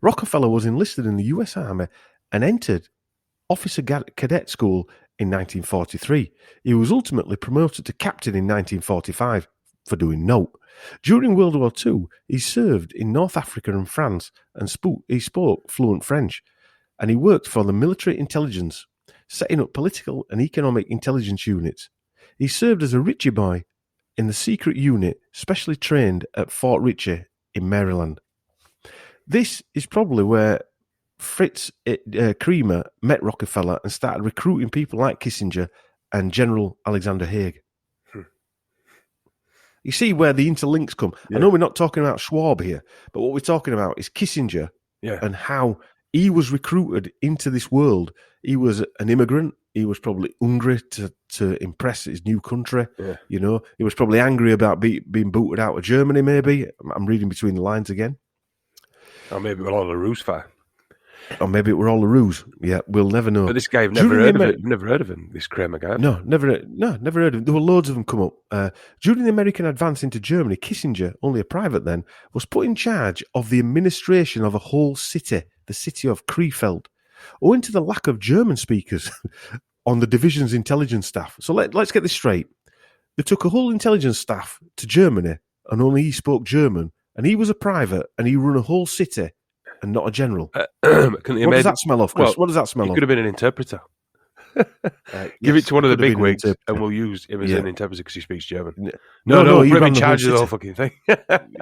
S1: Rockefeller was enlisted in the US Army and entered Officer Cadet School in 1943. He was ultimately promoted to captain in 1945 for doing note. During World War II, he served in North Africa and France and he spoke fluent French, and he worked for the military intelligence, setting up political and economic intelligence units. He served as a Ritchie boy in the secret unit specially trained at Fort Ritchie in Maryland. This is probably where Fritz Kremer met Rockefeller and started recruiting people like Kissinger and General Alexander Haig. You see where the interlinks come.
S5: Yeah.
S1: I know we're not talking about Schwab here, but what we're talking about is Kissinger and how he was recruited into this world. He was an immigrant. He was probably hungry to impress his new country.
S5: Yeah.
S1: You know, he was probably angry about being booted out of Germany, maybe. I'm reading between the lines again.
S5: Or maybe it was all a ruse for.
S1: Or maybe it were all a ruse. Yeah, we'll never know.
S5: But this guy, I've never heard of him, this Kramer guy.
S1: No, never heard of him. There were loads of them come up. During the American advance into Germany, Kissinger, only a private then, was put in charge of the administration of a whole city, the city of Krefeld, owing to the lack of German speakers on the division's intelligence staff. So let's get this straight. They took a whole intelligence staff to Germany, and only he spoke German, and he was a private, and he run a whole city, and not a general. What does that smell of, Chris?
S5: Well,
S1: what does that smell of?
S5: He could have been an interpreter. Give it to one of the big wigs, and we'll use him as an interpreter because he speaks German. No, put him in charge of the whole fucking thing.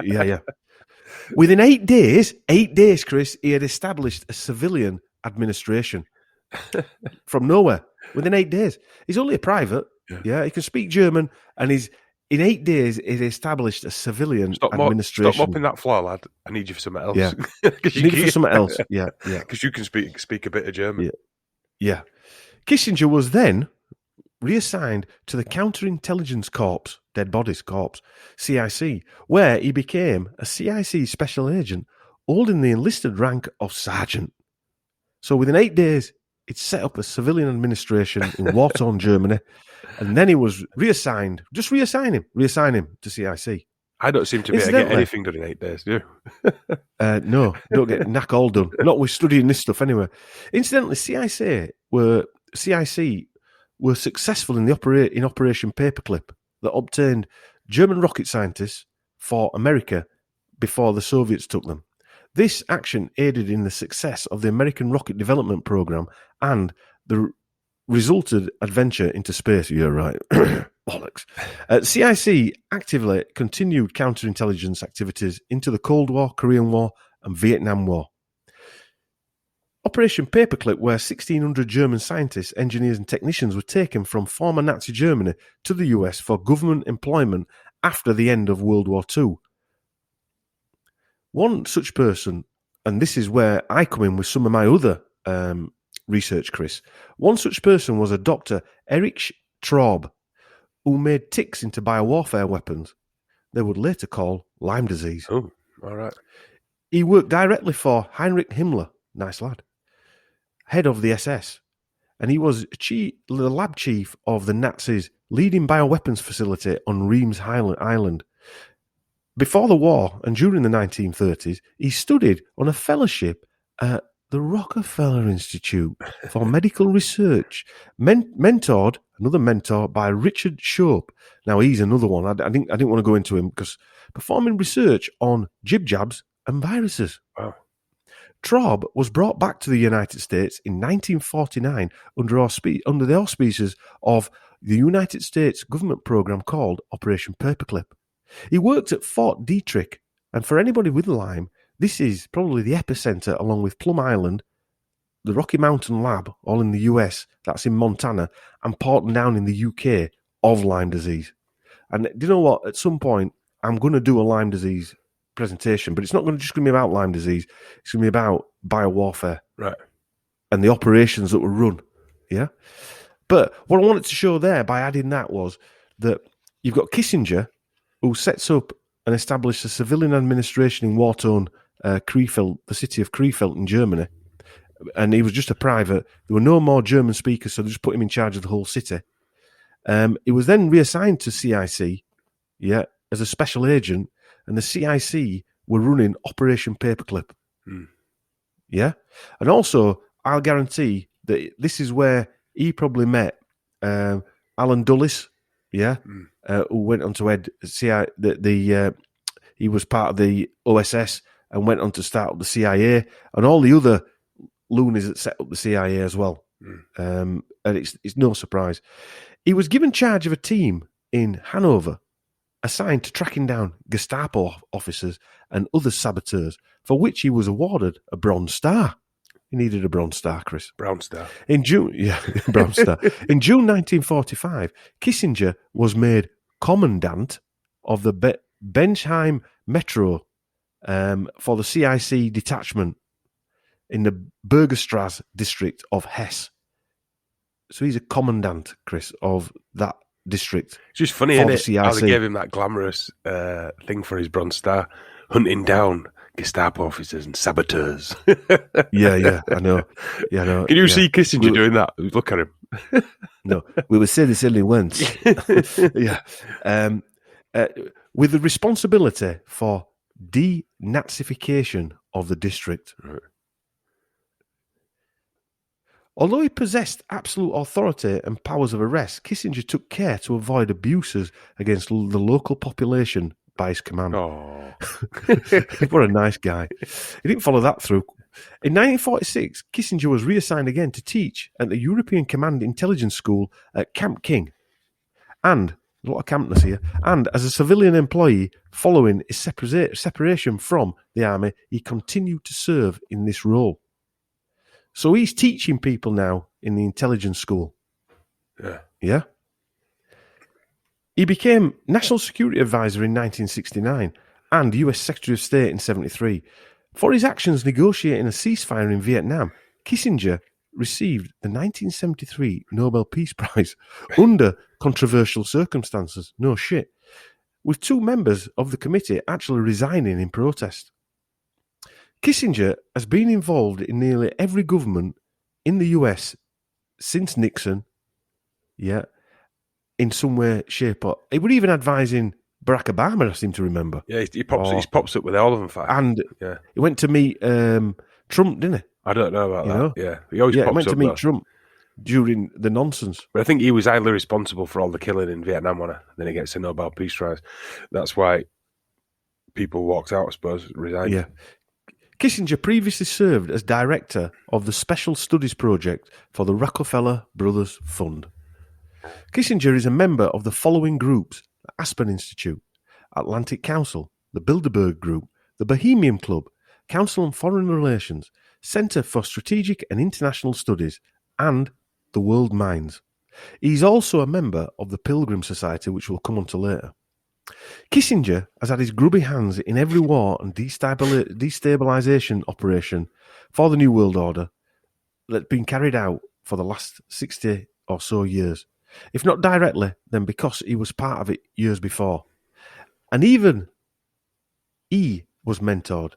S1: Yeah. Within 8 days, Chris, he had established a civilian administration from nowhere. Within 8 days. He's only a private. Yeah, he can speak German, and in 8 days, he's established a civilian administration.
S5: Stop mopping that floor, lad. I need you for something else.
S1: Yeah. You need you for something else. Yeah.
S5: Because you can speak a bit of German.
S1: Yeah. Kissinger was then reassigned to the Counterintelligence Corps, Dead Bodies Corps, CIC, where he became a CIC special agent, holding the enlisted rank of sergeant. So within 8 days, he'd set up a civilian administration in war-torn Germany, and then he was reassigned. Just reassign him to CIC.
S5: I don't seem to be able to get anything done in 8 days, do you?
S1: No, don't get knack all done. Not with studying this stuff anyway. Incidentally, CIC were successful in Operation Paperclip that obtained German rocket scientists for America before the Soviets took them. This action aided in the success of the American rocket development program and the resulted adventure into space. You're right. Bollocks. CIC actively continued counterintelligence activities into the Cold War, Korean War, and Vietnam War. Operation Paperclip, where 1,600 German scientists, engineers, and technicians were taken from former Nazi Germany to the US for government employment after the end of World War II. One such person, and this is where I come in with some of my other research, Chris. One such person was a Dr. Erich Traub, who made ticks into biowarfare weapons they would later call Lyme disease.
S5: Oh, all right.
S1: He worked directly for Heinrich Himmler, nice lad, head of the SS, and he was the lab chief of the Nazis' leading bioweapons facility on Reims Island. Before the war and during the 1930s, he studied on a fellowship at the Rockefeller Institute for Medical Research, another mentor by Richard Schwab. Now, he's another one. I didn't want to go into him because performing research on jib-jabs and viruses.
S5: Wow.
S1: Traub was brought back to the United States in 1949 under the auspices of the United States government program called Operation Paperclip. He worked at Fort Detrick, and for anybody with Lyme, this is probably the epicenter, along with Plum Island, the Rocky Mountain Lab, all in the US, that's in Montana, and Portland Down in the UK, of Lyme disease. And do you know what? At some point, I'm going to do a Lyme disease presentation, but it's not just going to be about Lyme disease. It's going to be about biowarfare.
S5: Right.
S1: And the operations that were run. Yeah? But what I wanted to show there by adding that was that you've got Kissinger, who sets up and established a civilian administration in war-torn Krefeld, the city of Krefeld in Germany. And he was just a private. There were no more German speakers, so they just put him in charge of the whole city. He was then reassigned to CIC, as a special agent, and the CIC were running Operation Paperclip. Yeah? And also, I'll guarantee that this is where he probably met Alan Dulles, who went on to head he was part of the OSS and went on to start up the CIA, and all the other loonies that set up the CIA as well. And it's no surprise. He was given charge of a team in Hanover assigned to tracking down Gestapo officers and other saboteurs, for which he was awarded a Bronze Star. He needed a Bronze Star, Chris.
S5: Brown Star.
S1: In June, Bronze Star. In June 1945, Kissinger was made commandant of the Bensheim Metro for the CIC detachment in the Bergerstrasse district of Hesse. So he's a commandant, Chris, of that district.
S5: It's just funny,
S1: for
S5: isn't
S1: the
S5: it? How
S1: CIC.
S5: they gave him that glamorous thing for his Bronze Star, hunting down Gestapo officers and saboteurs.
S1: Yeah, I know. Yeah, I know.
S5: Can you see Kissinger
S1: We-
S5: doing that? Look at him.
S1: No, we would say this only once. Yeah. With the responsibility for denazification of the district.
S5: Right.
S1: Although he possessed absolute authority and powers of arrest, Kissinger took care to avoid abuses against the local population by his command.
S5: Oh,
S1: What a nice guy. He didn't follow that through. In 1946, Kissinger was reassigned again to teach at the European Command Intelligence School at Camp King. And, a lot of campness here, and as a civilian employee, following his separation from the army, he continued to serve in this role. So he's teaching people now in the intelligence school.
S5: yeah.
S1: Yeah? He became National Security Advisor in 1969 and US Secretary of State in 1973. For his actions negotiating a ceasefire in Vietnam, Kissinger received the 1973 Nobel Peace Prize under controversial circumstances. No shit. With 2 members of the committee actually resigning in protest. Kissinger has been involved in nearly every government in the US since Nixon, in some way, shape, or he were even advising Barack Obama, I seem to remember.
S5: Yeah, he pops up with all of them. Fact.
S1: And
S5: yeah,
S1: he went to meet Trump, didn't he?
S5: I don't know about
S1: You
S5: that.
S1: know?
S5: Yeah, he always
S1: He
S5: pops
S1: went
S5: up
S1: to meet
S5: though.
S1: Trump during the nonsense.
S5: But I think he was highly responsible for all the killing in Vietnam, wasn't he? Then he gets the Nobel Peace Prize. That's why people walked out, I suppose, resigned.
S1: Yeah. Kissinger previously served as director of the Special Studies Project for the Rockefeller Brothers Fund. Kissinger is a member of the following groups: the Aspen Institute, Atlantic Council, the Bilderberg Group, the Bohemian Club, Council on Foreign Relations, Centre for Strategic and International Studies, and the World Minds. He's also a member of the Pilgrim Society, which we'll come on to later. Kissinger has had his grubby hands in every war and destabilisation operation for the New World Order that's been carried out for the last 60 or so years. If not directly, then because he was part of it years before. And even he was mentored.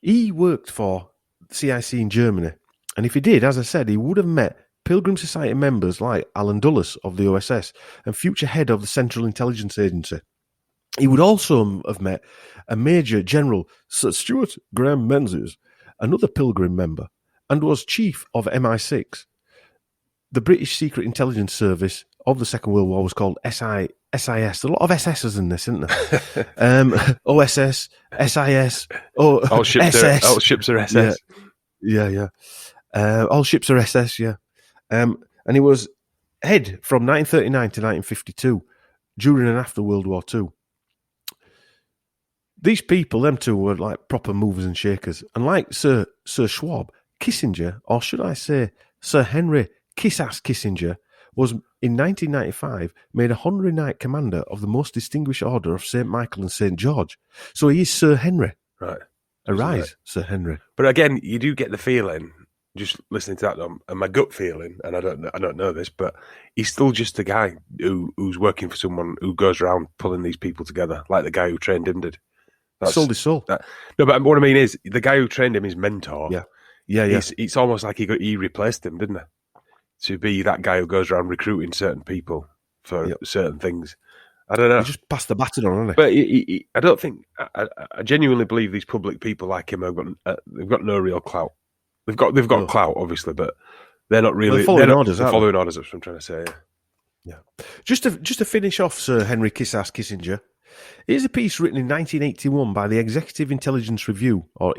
S1: He worked for CIC in Germany. And if he did, as I said, he would have met Pilgrim Society members like Alan Dulles of the OSS and future head of the Central Intelligence Agency. He would also have met a Major General Sir Stuart Graham Menzies, another Pilgrim member, and was chief of MI6. The British Secret Intelligence Service of the Second World War was called SIS. There's a lot of SS's in this, isn't there? OSS, SIS,
S5: All ships
S1: SS.
S5: All ships are SS.
S1: Yeah. All ships are SS, yeah. And he was head from 1939 to 1952, during and after World War II. These people, them two, were like proper movers and shakers. And like Sir Schwab, Kissinger, or should I say Sir Henry Kiss-Ass Kissinger, was in 1995 made a honorary knight commander of the most distinguished order of St. Michael and St. George. So he is Sir Henry.
S5: Right.
S1: Arise, Sir Henry.
S5: But again, you do get the feeling, just listening to that, and my gut feeling, and I don't know this, but he's still just a guy who's working for someone who goes around pulling these people together, like the guy who trained him did.
S1: Sold his soul.
S5: No, but what I mean is, the guy who trained him, his mentor.
S1: Yeah.
S5: It's almost like he replaced him, didn't he? To be that guy who goes around recruiting certain people for certain things. I don't know.
S1: He just passed the baton on, hasn't
S5: But I don't think. I genuinely believe these public people like him they've got no real clout. They've got clout, obviously, but they're not really
S1: following orders.
S5: They're following orders. That's what I'm trying to say.
S1: Yeah. Just to finish off, Sir Henry Kiss-Ass Kissinger. Here's a piece written in 1981 by the Executive Intelligence Review, or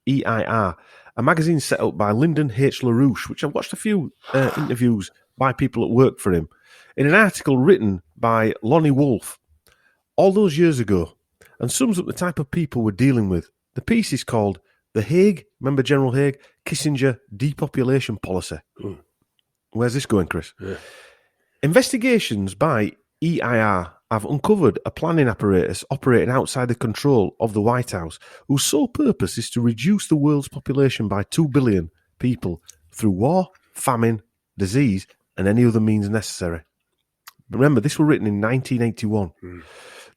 S1: EIR, a magazine set up by Lyndon H. LaRouche, which I've watched a few interviews by people that work for him, in an article written by Lonnie Wolfe all those years ago, and sums up the type of people we're dealing with. The piece is called The Hague, remember General Hague? Kissinger depopulation policy. Where's this going, Chris?
S5: Yeah.
S1: Investigations by EIR have uncovered a planning apparatus operating outside the control of the White House, whose sole purpose is to reduce the world's population by 2 billion people through war, famine, disease, and any other means necessary. Remember, this was written in 1981.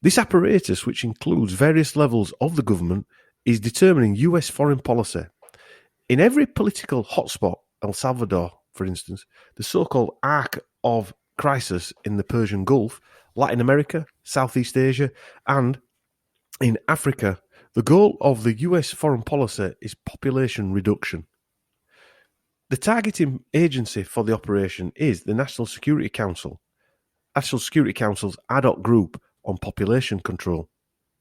S1: This apparatus, which includes various levels of the government, is determining US foreign policy. In every political hotspot, El Salvador, for instance, the so-called arc of crisis in the Persian Gulf, Latin America, Southeast Asia, and in Africa, the goal of the US foreign policy is population reduction. The targeting agency for the operation is the National Security Council, National Security Council's ad hoc group on population control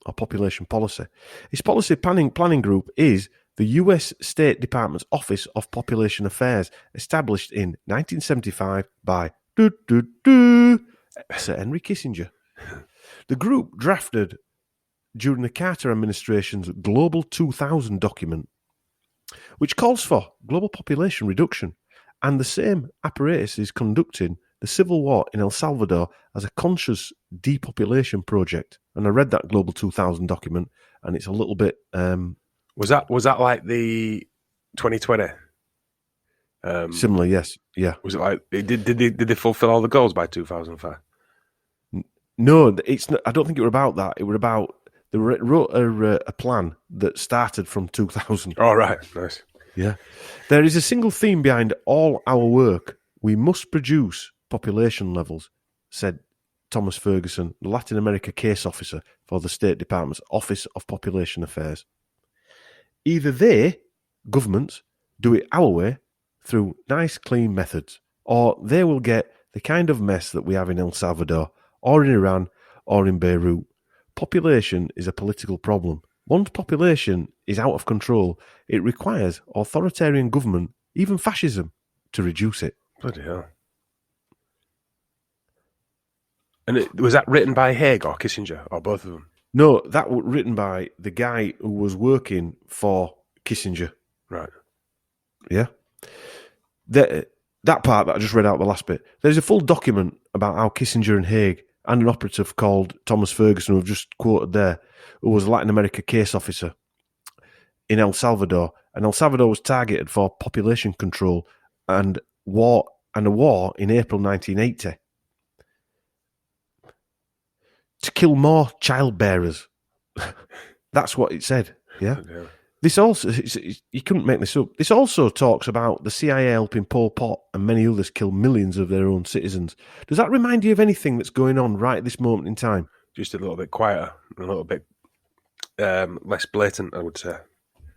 S1: or population policy. Its policy planning group is the US State Department's Office of Population Affairs, established in 1975 by Sir Henry Kissinger. The group drafted during the Carter administration's Global 2000 document, which calls for global population reduction, and the same apparatus is conducting the civil war in El Salvador as a conscious depopulation project. And I read that Global 2000 document, and it's a little bit...
S5: Was that like the 2020?
S1: Similar, yes. Yeah.
S5: Was it like did they fulfill all the goals by 2005?
S1: No, it's not, I don't think it were about that. It were about they wrote a plan that started from 2000.
S5: Oh, right, nice.
S1: Yeah, there is a single theme behind all our work. We must produce population levels, said Thomas Ferguson, the Latin America case officer for the State Department's Office of Population Affairs. Either they, governments, do it our way through nice, clean methods, or they will get the kind of mess that we have in El Salvador, or in Iran, or in Beirut. Population is a political problem. Once population is out of control, it requires authoritarian government, even fascism, to reduce it.
S5: Bloody hell. And was that written by Haig or Kissinger, or both of them?
S1: No, that was written by the guy who was working for Kissinger.
S5: Right.
S1: Yeah. That part that I just read out, the last bit, there's a full document about how Kissinger and Haig and an operative called Thomas Ferguson, who I've just quoted there, who was a Latin America case officer in El Salvador. And El Salvador was targeted for population control and a war in April 1980 to kill more child bearers. That's what it said. Yeah. This also, you couldn't make this up. This also talks about the CIA helping Pol Pot and many others kill millions of their own citizens. Does that remind you of anything that's going on right at this moment in time?
S5: Just a little bit quieter, a little bit less blatant, I would say.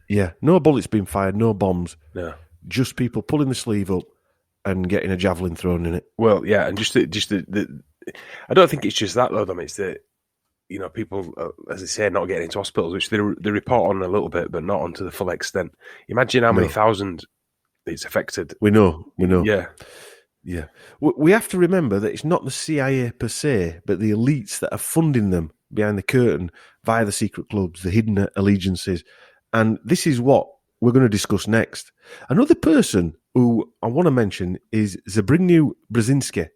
S1: Yeah, no bullets being fired, no bombs.
S5: No,
S1: just people pulling the sleeve up and getting a javelin thrown in it.
S5: Well, yeah, and just the I don't think it's just that though. I mean, it's that, you know, people, as I say, not getting into hospitals, which they report on a little bit, but not on to the full extent. Imagine how many thousand it's affected.
S1: We know.
S5: Yeah.
S1: We have to remember that it's not the CIA per se, but the elites that are funding them behind the curtain via the secret clubs, the hidden allegiances. And this is what we're going to discuss next. Another person who I want to mention is Zbigniew Brzezinski.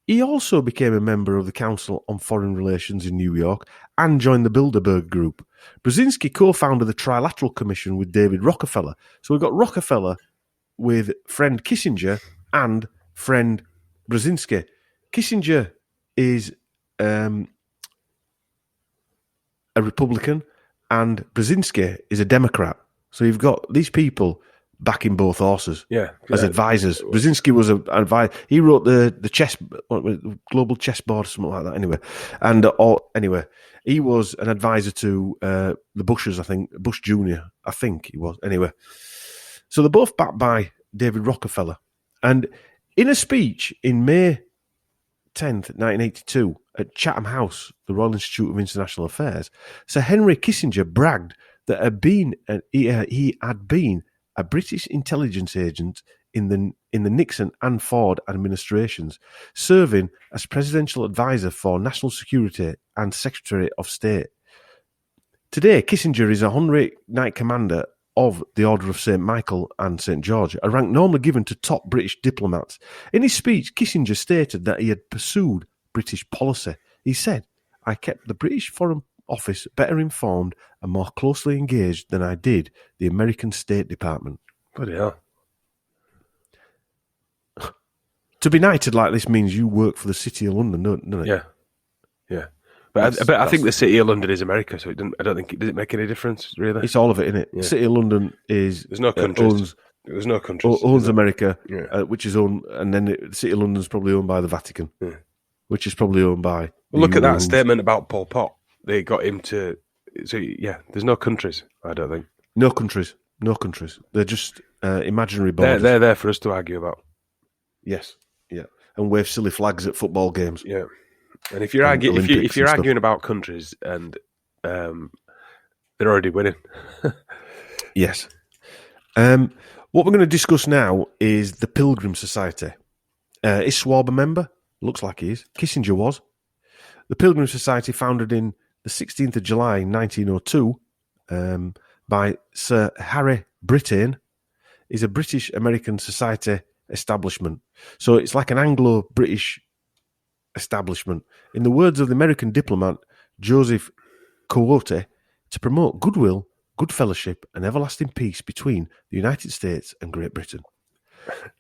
S1: He also became a member of the Council on Foreign Relations in New York and joined the Bilderberg Group. Brzezinski co-founded the Trilateral Commission with David Rockefeller. So we've got Rockefeller with friend Kissinger and friend Brzezinski. Kissinger is a Republican and Brzezinski is a Democrat. So you've got these people backing both horses as advisors. Brzezinski was an advisor. He wrote the global chessboard, something like that. Anyway, he was an advisor to the Bushes, I think, Bush Jr., I think he was. Anyway, so they're both backed by David Rockefeller. And in a speech in May 10th, 1982, at Chatham House, the Royal Institute of International Affairs, Sir Henry Kissinger bragged that he had been a British intelligence agent in the Nixon and Ford administrations, serving as presidential advisor for national security and Secretary of State. Today, Kissinger is a honorary Knight Commander of the Order of St. Michael and St. George, a rank normally given to top British diplomats. In his speech, Kissinger stated that he had pursued British policy. He said, "I kept the British Foreign Office better informed and more closely engaged than I did the American State Department."
S5: Bloody hell.
S1: To be knighted like this means you work for the City of London, doesn't it?
S5: Yeah. Yeah. But I think the City of London is America, so I don't think does it make any difference, really?
S1: It's all of it, isn't it?
S5: Yeah.
S1: City of London is
S5: There's no countries. There's no countries.
S1: owns America,
S5: Yeah.
S1: which is owned, and then the City of London is probably owned by the Vatican, which is probably owned by.
S5: Well, look at that statement about Pol Pot. They got him to. So yeah, there's no countries. I don't think
S1: No countries. They're just imaginary borders.
S5: they're there for us to argue about.
S1: Yes, yeah, and wave silly flags at football games.
S5: Yeah, and if you're arguing about countries, and they're already winning.
S1: Yes. What we're going to discuss now is the Pilgrim Society. Is Schwab a member? Looks like he is. Kissinger was. The Pilgrim Society, founded in the 16th of July 1902 by Sir Harry Brittain, is a British-American society establishment. So it's like an Anglo-British establishment. In the words of the American diplomat Joseph Coyote, to promote goodwill, good fellowship and everlasting peace between the United States and Great Britain.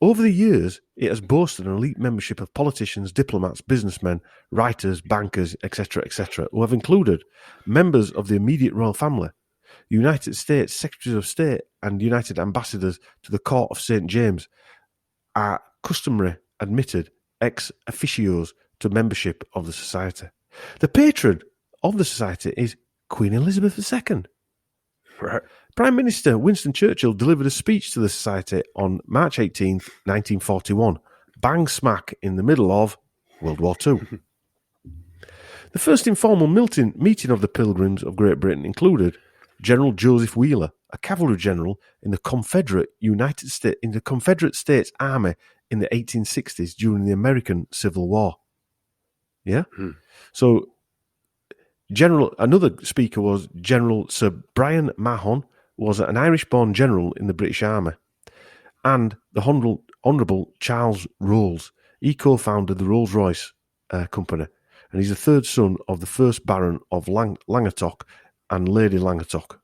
S1: Over the years, it has boasted an elite membership of politicians, diplomats, businessmen, writers, bankers, etc., who have included members of the immediate royal family, United States Secretaries of State and United Ambassadors to the Court of St. James are customary admitted ex officios to membership of the society. The patron of the society is Queen Elizabeth II.
S5: Right.
S1: Prime Minister Winston Churchill delivered a speech to the society on March 18th, 1941, bang smack in the middle of World War II. The first informal meeting of the Pilgrims of Great Britain included General Joseph Wheeler, a cavalry general in the Confederate States Army in the 1860s during the American Civil War. Yeah? So another speaker was General Sir Brian Mahon, was an Irish-born general in the British Army, and the Honourable Charles Rolls. He co-founded the Rolls-Royce company, and he's the third son of the first Baron of Langertock and Lady Langertock.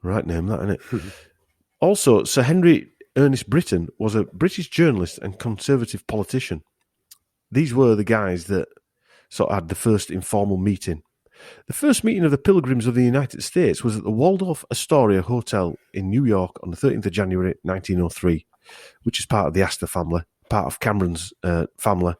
S1: Right name, that, isn't it? Also, Sir Henry Ernest Brittain was a British journalist and conservative politician. These were the guys that sort of had the first informal meeting. The first meeting of the Pilgrims of the United States was at the Waldorf Astoria Hotel in New York on the 13th of January 1903, which is part of the Astor family, part of Cameron's family,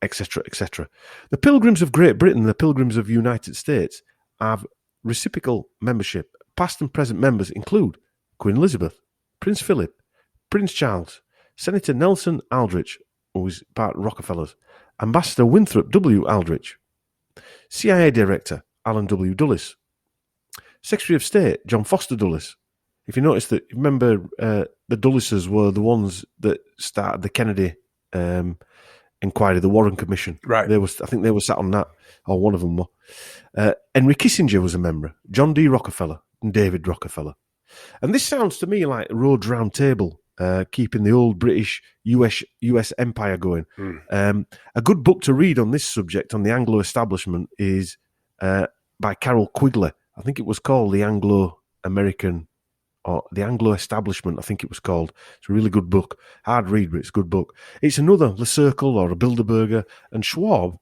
S1: etc., etc. The Pilgrims of Great Britain and the Pilgrims of the United States have reciprocal membership. Past and present members include Queen Elizabeth, Prince Philip, Prince Charles, Senator Nelson Aldrich, who is part of Rockefellers, Ambassador Winthrop W. Aldrich, CIA Director Alan W. Dulles, Secretary of State John Foster Dulles. If you notice that, remember the Dulleses were the ones that started the Kennedy inquiry, the Warren Commission.
S5: Right.
S1: I think they were sat on that, or one of them were. Henry Kissinger was a member, John D. Rockefeller and David Rockefeller. And this sounds to me like Rhodes Round Table, keeping the old British US empire going. A good book to read on this subject, on the Anglo establishment, is by Carol Quigley. I think it was called The Anglo-American, or The Anglo Establishment, I think it was called. It's a really good book. Hard read, but it's a good book. It's another Le Circle or a Bilderberger, and Schwab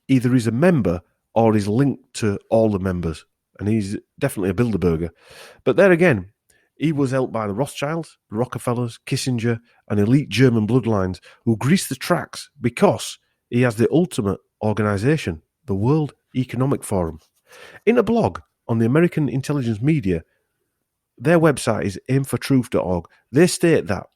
S1: either is a member or is linked to all the members, and he's definitely a Bilderberger. But there again, he was helped by the Rothschilds, the Rockefellers, Kissinger, and elite German bloodlines who greased the tracks because he has the ultimate organisation, the World Economic Forum. In a blog on the American intelligence media, their website is aimfortruth.org. They state that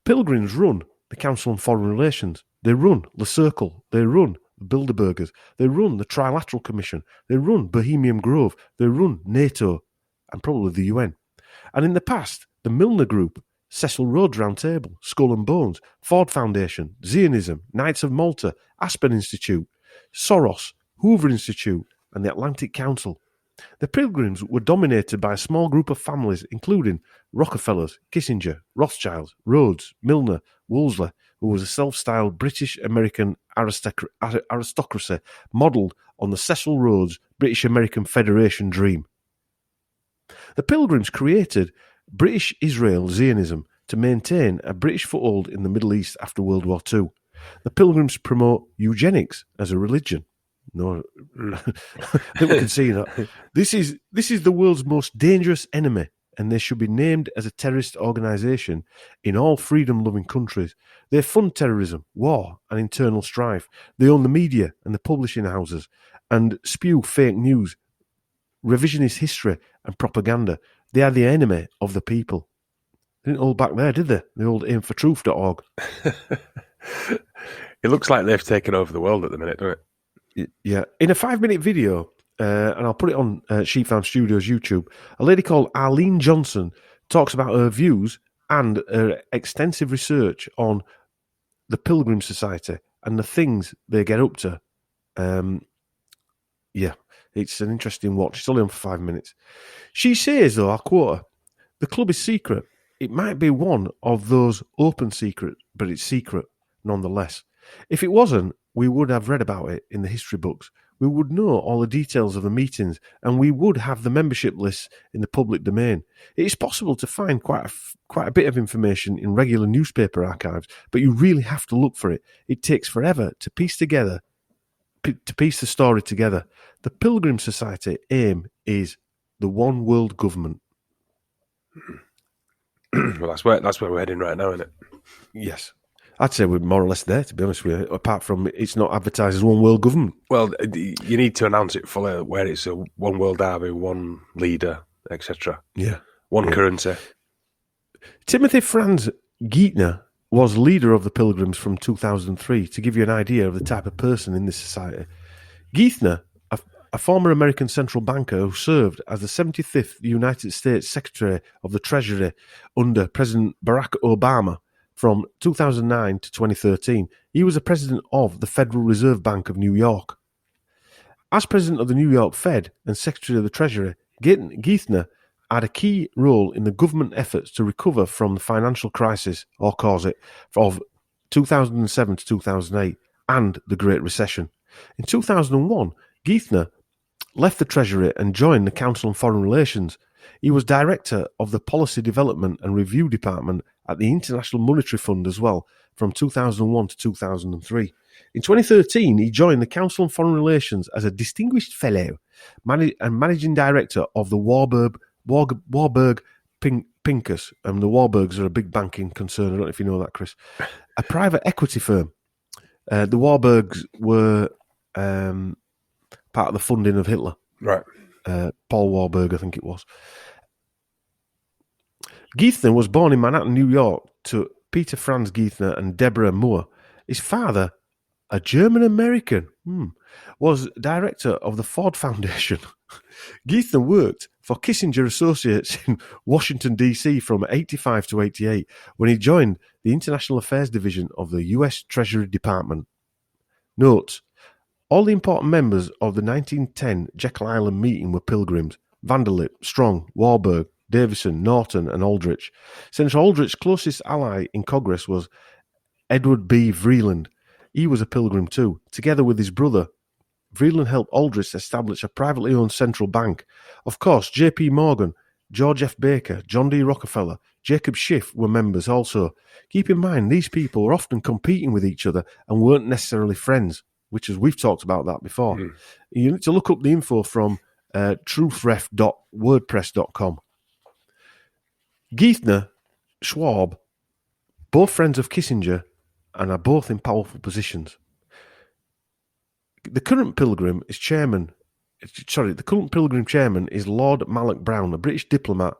S1: Pilgrims run the Council on Foreign Relations. They run Le Circle. They run the Bilderbergers. They run the Trilateral Commission. They run Bohemian Grove. They run NATO and probably the UN. And in the past, the Milner Group, Cecil Rhodes Round Table, Skull and Bones, Ford Foundation, Zionism, Knights of Malta, Aspen Institute, Soros, Hoover Institute, and the Atlantic Council The Pilgrims were dominated by a small group of families, including Rockefellers, Kissinger, Rothschilds, Rhodes, Milner, Wolseley, who was a self-styled British-American aristocracy modelled on the Cecil Rhodes British-American Federation dream. The Pilgrims created British Israel Zionism to maintain a British foothold in the Middle East after World War II. The Pilgrims promote eugenics as a religion. No, I think we can see that. This is the world's most dangerous enemy, and they should be named as a terrorist organisation in all freedom-loving countries. They fund terrorism, war, and internal strife. They own the media and the publishing houses, and spew fake news, revisionist history, and propaganda. They are the enemy of the people. They didn't hold back there, did they? The old aimfortruth.org.
S5: It looks like they've taken over the world at the minute, doesn't it?
S1: Yeah. In a 5-minute video, and I'll put it on Sheep Farm Studios YouTube, a lady called Arlene Johnson talks about her views and her extensive research on the Pilgrim Society and the things they get up to. Yeah, it's an interesting watch. It's only on for 5 minutes. She says, though, I'll quote her, "The club is secret. It might be one of those open secrets, but it's secret nonetheless. If it wasn't, we would have read about it in the history books. We would know all the details of the meetings, and we would have the membership lists in the public domain. It is possible to find quite a bit of information in regular newspaper archives, but you really have to look for it. It takes forever to piece the story together. The Pilgrim Society aim is the one world government."
S5: Well, that's where we're heading right now, isn't it?
S1: Yes. I'd say we're more or less there, to be honest with you, apart from it's not advertised as one world government.
S5: Well, you need to announce it fully, where it's a one world army, one leader, etc.
S1: Yeah.
S5: One currency.
S1: Timothy Franz Geithner was leader of the Pilgrims from 2003, to give you an idea of the type of person in this society. Geithner, a former American central banker who served as the 75th United States Secretary of the Treasury under President Barack Obama from 2009 to 2013, he was the president of the Federal Reserve Bank of New York. As president of the New York Fed and Secretary of the Treasury, Geithner had a key role in the government efforts to recover from the financial crisis, or cause it, of 2007 to 2008 and the Great Recession. In 2001, Geithner left the Treasury and joined the Council on Foreign Relations. He was director of the Policy Development and Review Department at the International Monetary Fund as well, from 2001 to 2003. In 2013, he joined the Council on Foreign Relations as a distinguished fellow and managing director of the Warburg Pincus. The Warburgs are a big banking concern. I don't know if you know that, Chris. A private equity firm. The Warburgs were part of the funding of Hitler.
S5: Right.
S1: Paul Warburg, I think it was. Geithner was born in Manhattan, New York, to Peter Franz Geithner and Deborah Moore. His father, a German-American, was director of the Ford Foundation. Geithner worked for Kissinger Associates in Washington, D.C. from 85 to 88, when he joined the International Affairs Division of the U.S. Treasury Department. Note, all the important members of the 1910 Jekyll Island meeting were Pilgrims: Vanderlip, Strong, Warburg, Davison, Norton, and Aldrich. Senator Aldrich's closest ally in Congress was Edward B. Vreeland. He was a Pilgrim too. Together with his brother, Vreeland helped Aldrich establish a privately owned central bank. Of course, J.P. Morgan, George F. Baker, John D. Rockefeller, Jacob Schiff were members also. Keep in mind, these people were often competing with each other and weren't necessarily friends, which is, we've talked about that before. You need to look up the info from truthref.wordpress.com. Geithner, Schwab, both friends of Kissinger, and are both in powerful positions. The current Pilgrim chairman is Lord Malloch Brown, a British diplomat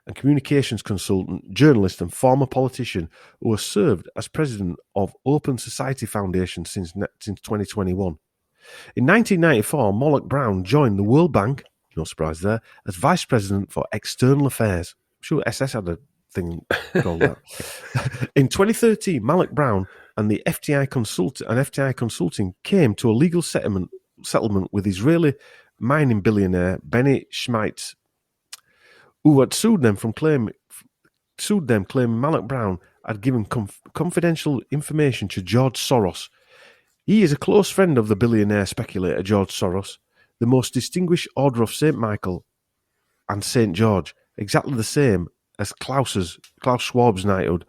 S1: and communications consultant, journalist, and former politician who has served as president of Open Society Foundation since 2021. In 1994, Malloch Brown joined the World Bank, no surprise there, as vice president for external affairs. I'm sure SS had a thing called that. In 2013, Malloch Brown and the FTI Consulting came to a legal settlement with Israeli mining billionaire Benny Schmitz, who had sued them claiming Malloch Brown had given confidential information to George Soros. He is a close friend of the billionaire speculator George Soros, the most distinguished Order of St. Michael and St. George, exactly the same as Klaus Schwab's knighthood,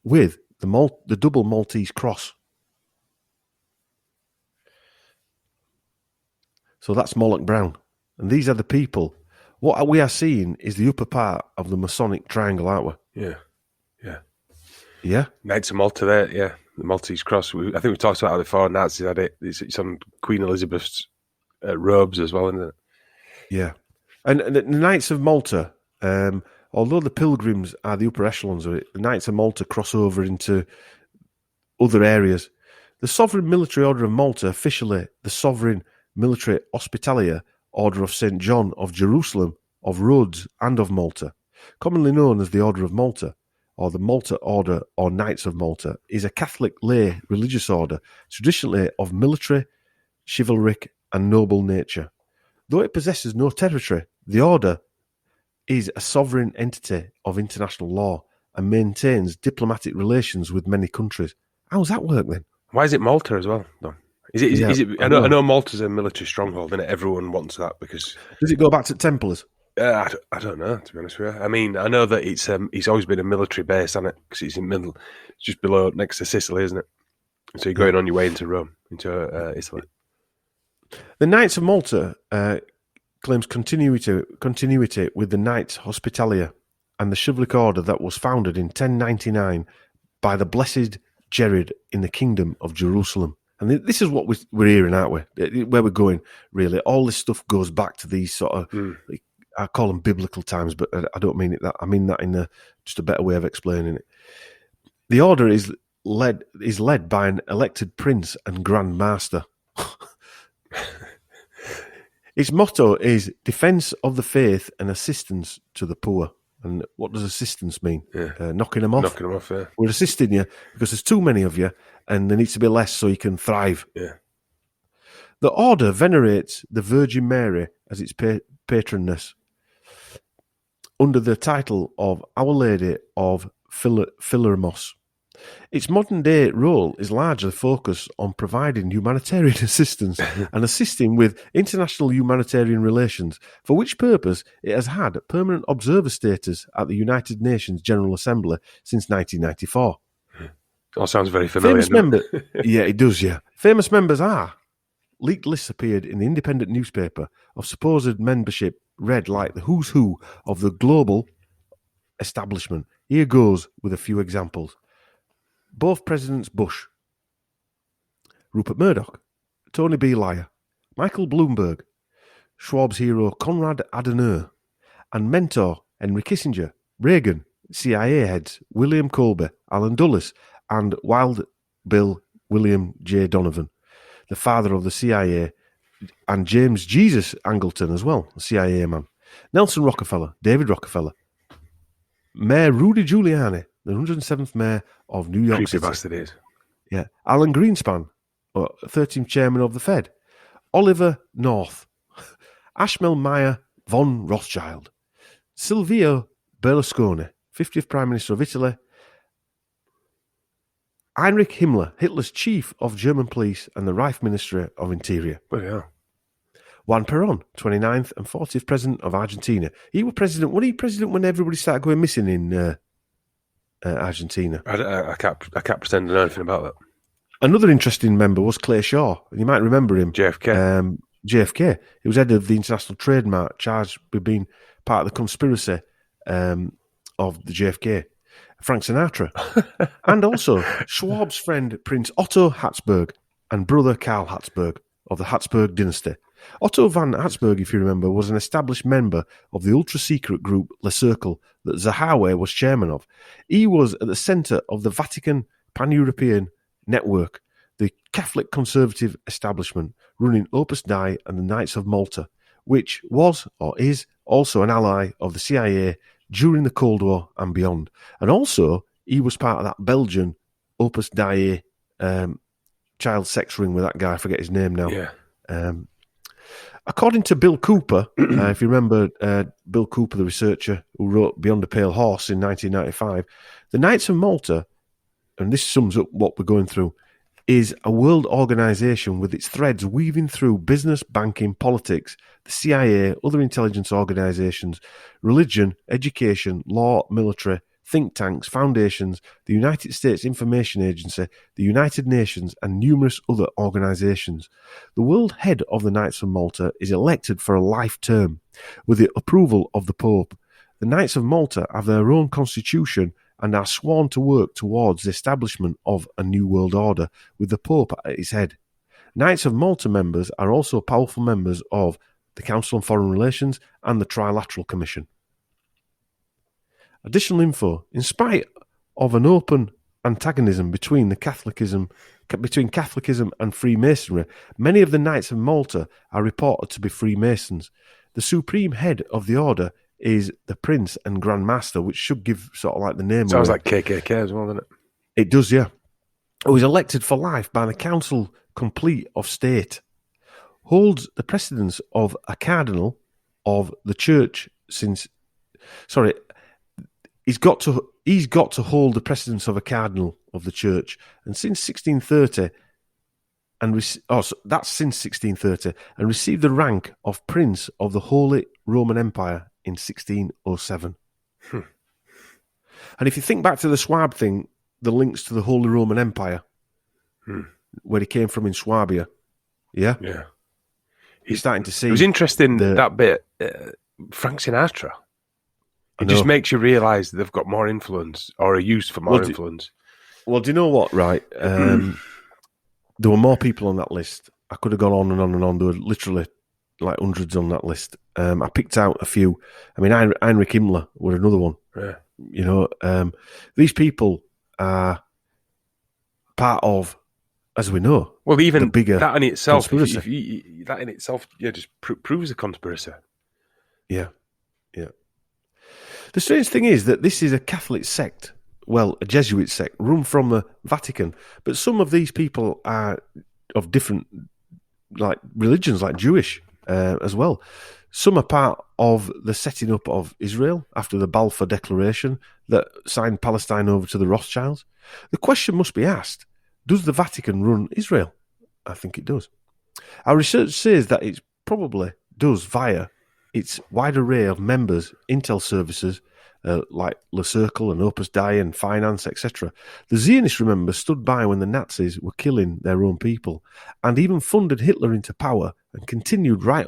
S1: with the double Maltese cross. So that's Malloch Brown. And these are the people. What we are seeing is the upper part of the Masonic triangle, aren't we?
S5: Yeah.
S1: Yeah?
S5: Knights of Malta there, yeah. The Maltese cross. I think we talked about it before. Nazis had it. It's on Queen Elizabeth's robes as well, isn't it?
S1: Yeah. And the Knights of Malta, although the Pilgrims are the upper echelons of it, the Knights of Malta cross over into other areas. The Sovereign Military Order of Malta, officially the Sovereign Military Hospitalier Order of St. John of Jerusalem, of Rhodes, and of Malta, commonly known as the Order of Malta, or the Malta Order or Knights of Malta, is a Catholic lay religious order, traditionally of military, chivalric, and noble nature. Though it possesses no territory, the order is a sovereign entity of international law and maintains diplomatic relations with many countries. How does that work then?
S5: Why is it Malta as well, Don? Is it? I know Malta's a military stronghold, and everyone wants that because.
S1: Does it go back to Templars?
S5: I don't know, to be honest with you. I mean, I know that it's always been a military base, hasn't it? Because it's just below, next to Sicily, isn't it? So you're going on your way into Rome, into Italy.
S1: The Knights of Malta claims continuity with the Knights Hospitalier and the chivalric order that was founded in 1099 by the Blessed Jared in the Kingdom of Jerusalem. And this is what we're hearing, aren't we? Where we're going, really. All this stuff goes back to these sort of, I call them biblical times, but I don't mean it that. I mean that in just a better way of explaining it. The order is led by an elected prince and grand master. Its motto is defence of the faith and assistance to the poor. And what does assistance mean?
S5: Yeah.
S1: Knocking them off?
S5: Knocking them off, yeah.
S1: We're assisting you because there's too many of you and there needs to be less so you can thrive.
S5: Yeah.
S1: The order venerates the Virgin Mary as its patroness under the title of Our Lady of Philermos. Its modern-day role is largely focused on providing humanitarian assistance and assisting with international humanitarian relations, for which purpose it has had permanent observer status at the United Nations General Assembly since 1994.
S5: All sounds very familiar.
S1: Yeah, it does, yeah. Famous members are leaked lists appeared in the independent newspaper of supposed membership read like the who's who of the global establishment. Here goes with a few examples. Both Presidents Bush, Rupert Murdoch, Tony Blair, Michael Bloomberg, Schwab's hero Konrad Adenauer, and mentor Henry Kissinger, Reagan, CIA heads William Colby, Alan Dulles, and Wild Bill William J. Donovan, the father of the CIA, and James Jesus Angleton as well, the CIA man, Nelson Rockefeller, David Rockefeller, Mayor Rudy Giuliani, the 107th Mayor of New York City.
S5: Creepy bastard is.
S1: Yeah. Alan Greenspan, 13th Chairman of the Fed. Oliver North. Ashmel Meyer von Rothschild. Silvio Berlusconi, 50th Prime Minister of Italy. Heinrich Himmler, Hitler's chief of German police and the Reich Ministry of Interior.
S5: Oh, yeah.
S1: Juan Perón, 29th and 40th President of Argentina. He was president. Was he president when everybody started going missing in Argentina?
S5: I can't pretend to know anything about that.
S1: Another interesting member was Clay Shaw. You might remember him.
S5: JFK.
S1: JFK. He was head of the International Trade Mart, charged with being part of the conspiracy of the JFK. Frank Sinatra. And also Schwab's friend Prince Otto Habsburg and brother Karl Habsburg of the Habsburg dynasty. Otto van Habsburg, if you remember, was an established member of the ultra-secret group Le Cercle that Zahawe was chairman of. He was at the centre of the Vatican Pan-European Network, the Catholic conservative establishment running Opus Dei and the Knights of Malta, which was or is also an ally of the CIA during the Cold War and beyond. And also, he was part of that Belgian Opus Dei child sex ring with that guy, I forget his name now.
S5: Yeah.
S1: According to Bill Cooper, if you remember Bill Cooper, the researcher who wrote Beyond the Pale Horse in 1995, the Knights of Malta, and this sums up what we're going through, is a world organisation with its threads weaving through business, banking, politics, the CIA, other intelligence organisations, religion, education, law, military, think tanks, foundations, the United States Information Agency, the United Nations, and numerous other organisations. The world head of the Knights of Malta is elected for a life term, with the approval of the Pope. The Knights of Malta have their own constitution and are sworn to work towards the establishment of a new world order, with the Pope at its head. Knights of Malta members are also powerful members of the Council on Foreign Relations and the Trilateral Commission. Additional info: in spite of an open antagonism between Catholicism and Freemasonry, many of the Knights of Malta are reported to be Freemasons. The supreme head of the order is the Prince and Grand Master, which should give sort of like the name.
S5: Sounds
S1: away.
S5: like KKK as well, doesn't it?
S1: It does, yeah. Who is elected for life by the Council Complete of State, holds the precedence of a cardinal of the Church since. Sorry, he's got to hold the precedence of a cardinal of the Church, and since 1630, that's since 1630, and received the rank of Prince of the Holy Roman Empire in 1607. And if you think back to the Schwab thing, the links to the Holy Roman Empire, where he came from in Swabia, yeah, you're starting to see.
S5: It was interesting that bit. Frank Sinatra. It just makes you realise they've got more influence, or are used for more influence.
S1: Well, do you know what? Right, there were more people on that list. I could have gone on and on and on. There were literally like hundreds on that list. I picked out a few. I mean, Heinrich Himmler were another one.
S5: Yeah.
S1: You know, these people are part of, as we know,
S5: well, even
S1: the bigger
S5: that in itself,
S1: conspiracy.
S5: that in itself, just proves a conspiracy.
S1: Yeah. The strange thing is that this is a Catholic sect, well, a Jesuit sect, run from the Vatican, but some of these people are of different like religions, like Jewish as well. Some are part of the setting up of Israel after the Balfour Declaration that signed Palestine over to the Rothschilds. The question must be asked, does the Vatican run Israel? I think it does. Our research says that it probably does via its wide array of members, intel services, like Le Cercle and Opus Dei and finance, etc. The Zionists, remember, stood by when the Nazis were killing their own people, and even funded Hitler into power and continued right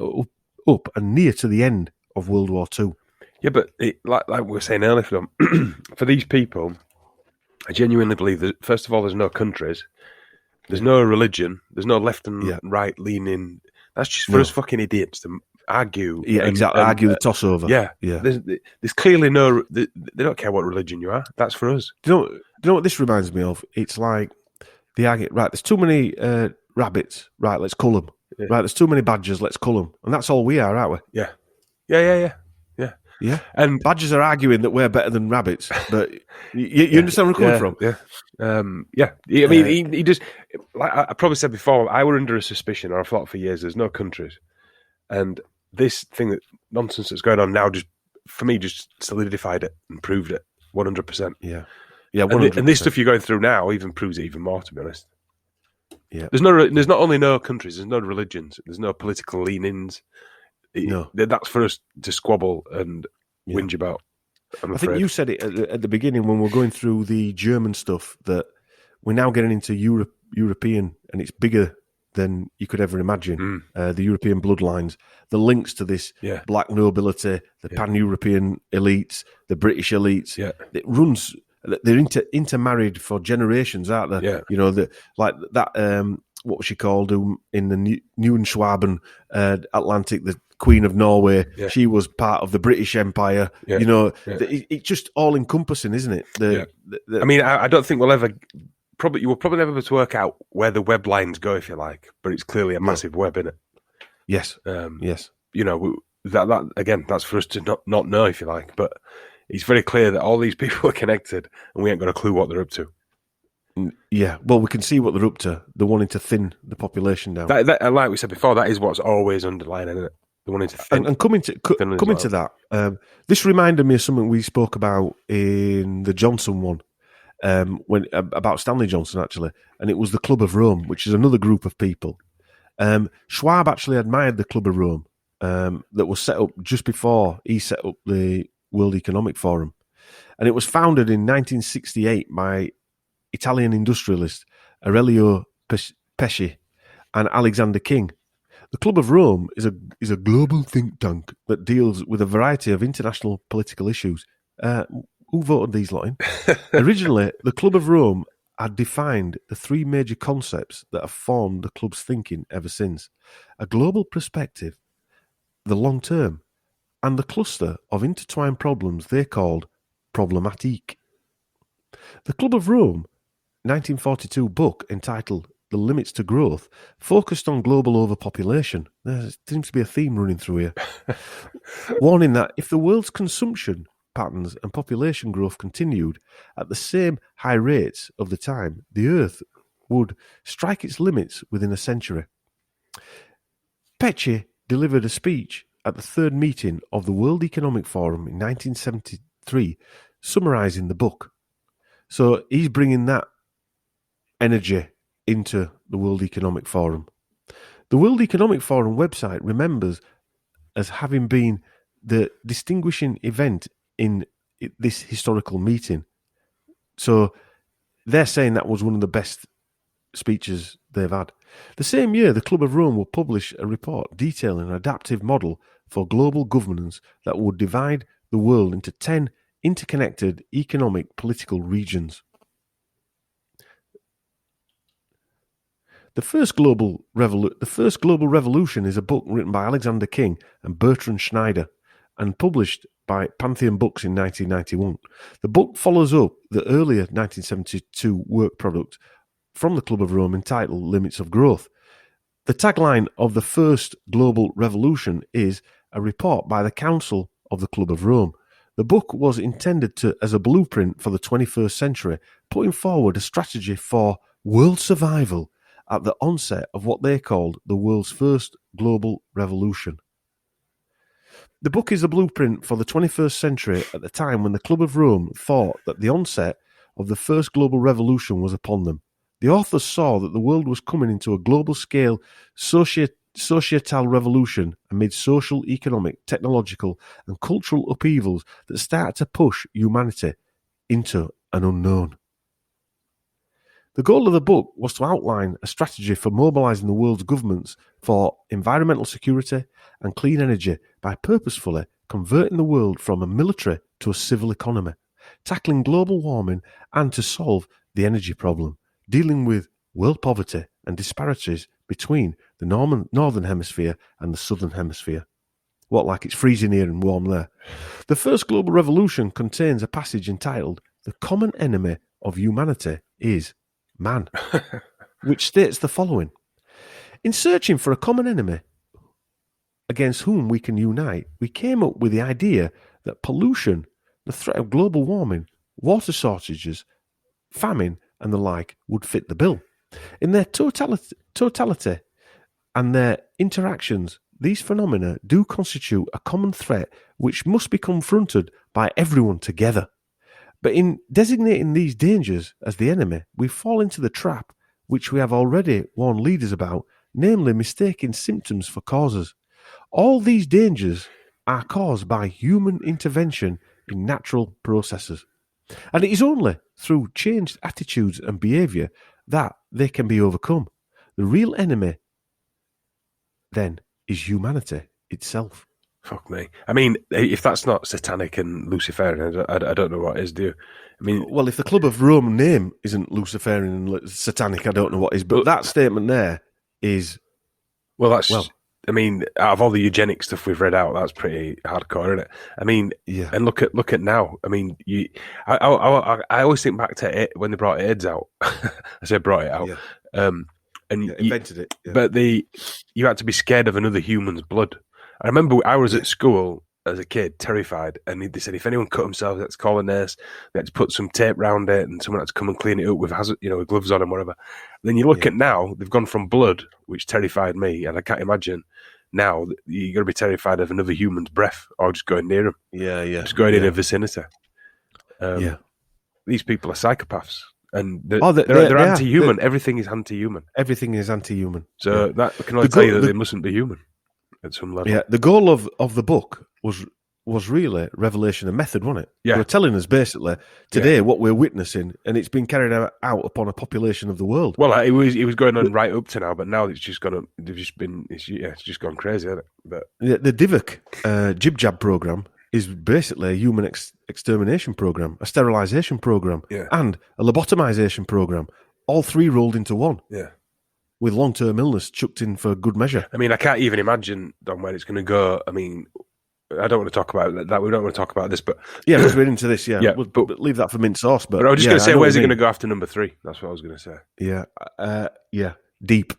S1: up and near to the end of World War II.
S5: Yeah, but like we were saying earlier, for these people, I genuinely believe that, first of all, there's no countries, there's no religion, there's no left and right leaning. That's just for us fucking idiots to argue.
S1: Yeah, exactly. Argue the toss over.
S5: Yeah. There's clearly no. They don't care what religion you are. That's for us.
S1: Do you know what this reminds me of? It's like the argument. Right, there's too many rabbits. Right, let's cull them. Yeah. Right, there's too many badgers. Let's cull them. And that's all we are, aren't we?
S5: Yeah.
S1: And badgers are arguing that we're better than rabbits. But you understand where I'm coming
S5: from? Yeah. I mean, he just, like I probably said before, I were under a suspicion, or I thought for years, there's no countries. And this thing, that nonsense that's going on now, just for me, just solidified it and proved it 100%.
S1: Yeah, 100%.
S5: And this stuff you're going through now even proves it even more, to be honest.
S1: Yeah,
S5: there's not only no countries, there's no religions, there's no political leanings.
S1: No,
S5: that's for us to squabble and whinge about.
S1: I think you said it at the beginning when we're going through the German stuff, that we're now getting into European, and it's bigger than you could ever imagine. The European bloodlines, the links to this black nobility, the pan-European elites, the British elites. Yeah. It runs. They're intermarried for generations, aren't they?
S5: Yeah.
S1: You know, like that. What was she called in the Neuenschwaben Atlantic? The Queen of Norway. Yeah. She was part of the British Empire. Yeah. You know, it's just all encompassing, isn't it?
S5: I mean, I don't think we'll ever. You will probably never be able to work out where the web lines go, if you like, but it's clearly a massive web, isn't it?
S1: Yes.
S5: Yes. You know, that again, that's for us to not know, if you like, but it's very clear that all these people are connected and we ain't got a clue what they're up to.
S1: Yeah, well, we can see what they're up to. They're wanting to thin the population down.
S5: That, like we said before, that is what's always underlying, isn't it? They're wanting to thin.
S1: And coming to that, this reminded me of something we spoke about in the Johnson one, about Stanley Johnson, actually, and it was the Club of Rome, which is another group of people. Schwab actually admired the Club of Rome that was set up just before he set up the World Economic Forum. And it was founded in 1968 by Italian industrialist Aurelio Pesci and Alexander King. The Club of Rome is a global think tank that deals with a variety of international political issues. Who voted these lot in? Originally, the Club of Rome had defined the three major concepts that have formed the club's thinking ever since: a global perspective, the long term, and the cluster of intertwined problems they called problematique. The Club of Rome 1942 book entitled The Limits to Growth focused on global overpopulation. There seems to be a theme running through here. Warning that if the world's consumption patterns and population growth continued at the same high rates of the time, the Earth would strike its limits within a century. Pesci delivered a speech at the third meeting of the World Economic Forum in 1973, summarising the book. So he's bringing that energy into the World Economic Forum. The World Economic Forum website remembers as having been the distinguishing event in this historical meeting. So they're saying that was one of the best speeches they've had. The same year, the Club of Rome will publish a report detailing an adaptive model for global governance that would divide the world into 10 interconnected economic political regions. The First Global Revolution is a book written by Alexander King and Bertrand Schneider and published by Pantheon Books in 1991. The book follows up the earlier 1972 work product from the Club of Rome entitled Limits of Growth. The tagline of the First Global Revolution is a report by the Council of the Club of Rome. The book was intended as a blueprint for the 21st century, putting forward a strategy for world survival at the onset of what they called the world's first global revolution. The book is a blueprint for the 21st century at the time when the Club of Rome thought that the onset of the first global revolution was upon them. The authors saw that the world was coming into a global-scale societal revolution amid social, economic, technological and cultural upheavals that started to push humanity into an unknown. The goal of the book was to outline a strategy for mobilising the world's governments for environmental security and clean energy by purposefully converting the world from a military to a civil economy, tackling global warming and to solve the energy problem, dealing with world poverty and disparities between the northern hemisphere and the southern hemisphere. What, like it's freezing here and warm there? The First Global Revolution contains a passage entitled "The Common Enemy of Humanity is Man," which states the following: in searching for a common enemy against whom we can unite, we came up with the idea that pollution, the threat of global warming, water shortages, famine, and the like would fit the bill. In their totality and their interactions, these phenomena do constitute a common threat which must be confronted by everyone together. But in designating these dangers as the enemy, we fall into the trap which we have already warned leaders about, namely mistaking symptoms for causes. All these dangers are caused by human intervention in natural processes, and it is only through changed attitudes and behaviour that they can be overcome. The real enemy, then, is humanity itself.
S5: Fuck me. I mean, if that's not satanic and Luciferian, I don't know what is, do you? I mean,
S1: well, if the Club of Rome name isn't Luciferian and satanic, I don't know what is. But that statement there is...
S5: I mean, out of all the eugenic stuff we've read out, that's pretty hardcore, isn't it? I mean,
S1: yeah.
S5: And look at now. I mean, I always think back to it when they brought AIDS out. I say brought it out.
S1: Yeah.
S5: Invented
S1: it. Yeah.
S5: But you had to be scared of another human's blood. I remember I was at school as a kid, terrified, and they said if anyone cut themselves, let's call a nurse. They had to put some tape round it, and someone had to come and clean it up with with gloves on and whatever. Then you look at now, they've gone from blood, which terrified me, and I can't imagine now that you're going to be terrified of another human's breath or just going near them. Just going in a vicinity. These people are psychopaths, and they're anti-human. Everything is anti-human.
S1: Everything is anti-human.
S5: So that I can only tell you that they mustn't be human at some level.
S1: Yeah, the goal of the book was really revelation of method, wasn't it?
S5: Yeah.
S1: They were telling us basically today what we're witnessing, and it's been carried out upon a population of the world.
S5: Well, it was going on right up to now, but now it's just gone. It's just gone crazy, hasn't it? But
S1: the DIVC Jib Jab program is basically a human extermination program, a sterilization program, and a lobotomization program, all three rolled into one.
S5: Yeah.
S1: With long-term illness chucked in for good measure.
S5: I mean, I can't even imagine, Don, where it's going to go. I mean, I don't want to talk about that. We don't want to talk about this, but
S1: yeah, because we're into this. Yeah,
S5: but
S1: leave that for mint sauce. But
S5: I was just going to say, where's it going to go after number 3? That's what I was going to say.
S1: Yeah, deep.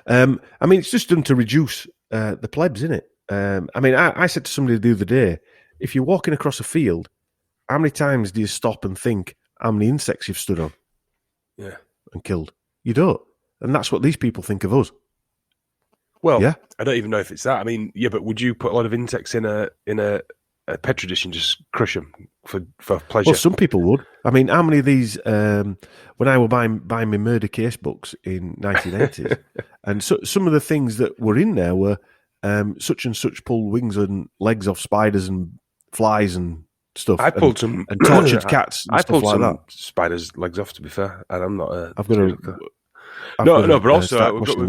S1: I mean, it's just done to reduce the plebs, isn't it? I mean, I said to somebody the other day, if you're walking across a field, how many times do you stop and think how many insects you've stood on?
S5: Yeah,
S1: and killed. You don't. And that's what these people think of us.
S5: Well, I don't even know if it's that. I mean, but would you put a lot of insects in a petri dish and just crush them for pleasure?
S1: Well, some people would. I mean, how many of these? When I was buying my murder case books in 1980s, and some of the things that were in there were such and such pulled wings and legs off spiders and flies and stuff.
S5: I pulled some
S1: and tortured cats. And
S5: I
S1: stuff
S5: pulled
S1: like
S5: some
S1: that.
S5: spiders' legs off. To be fair, and I'm not.
S1: I've got to.
S5: But also,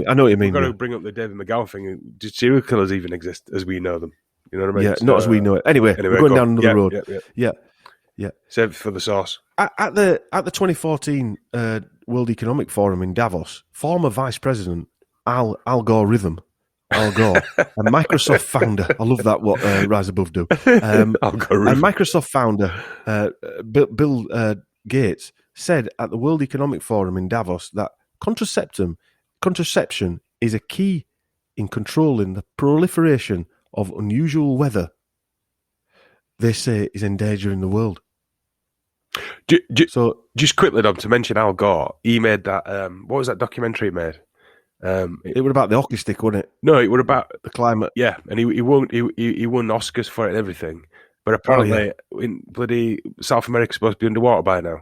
S1: I know what you mean.
S5: We've got to bring up the David McGowan thing. Do serial killers even exist as we know them? You know what I mean?
S1: Yeah, not as we know it. Anyway, we're going down another road. Yeah.
S5: Save it for the sauce.
S1: At the 2014 World Economic Forum in Davos, former Vice President Al Gore, and Microsoft founder, I love that what Rise Above do, and Microsoft founder Bill Gates said at the World Economic Forum in Davos that contraception is a key in controlling the proliferation of unusual weather they say is endangering the world.
S5: So, just quickly, Dom, to mention Al Gore, he made that. What was that documentary he made?
S1: It was about the hockey stick, wasn't it?
S5: No, it was about
S1: the climate.
S5: Yeah, and he won Oscars for it and everything. But apparently, in bloody South America's supposed to be underwater by now.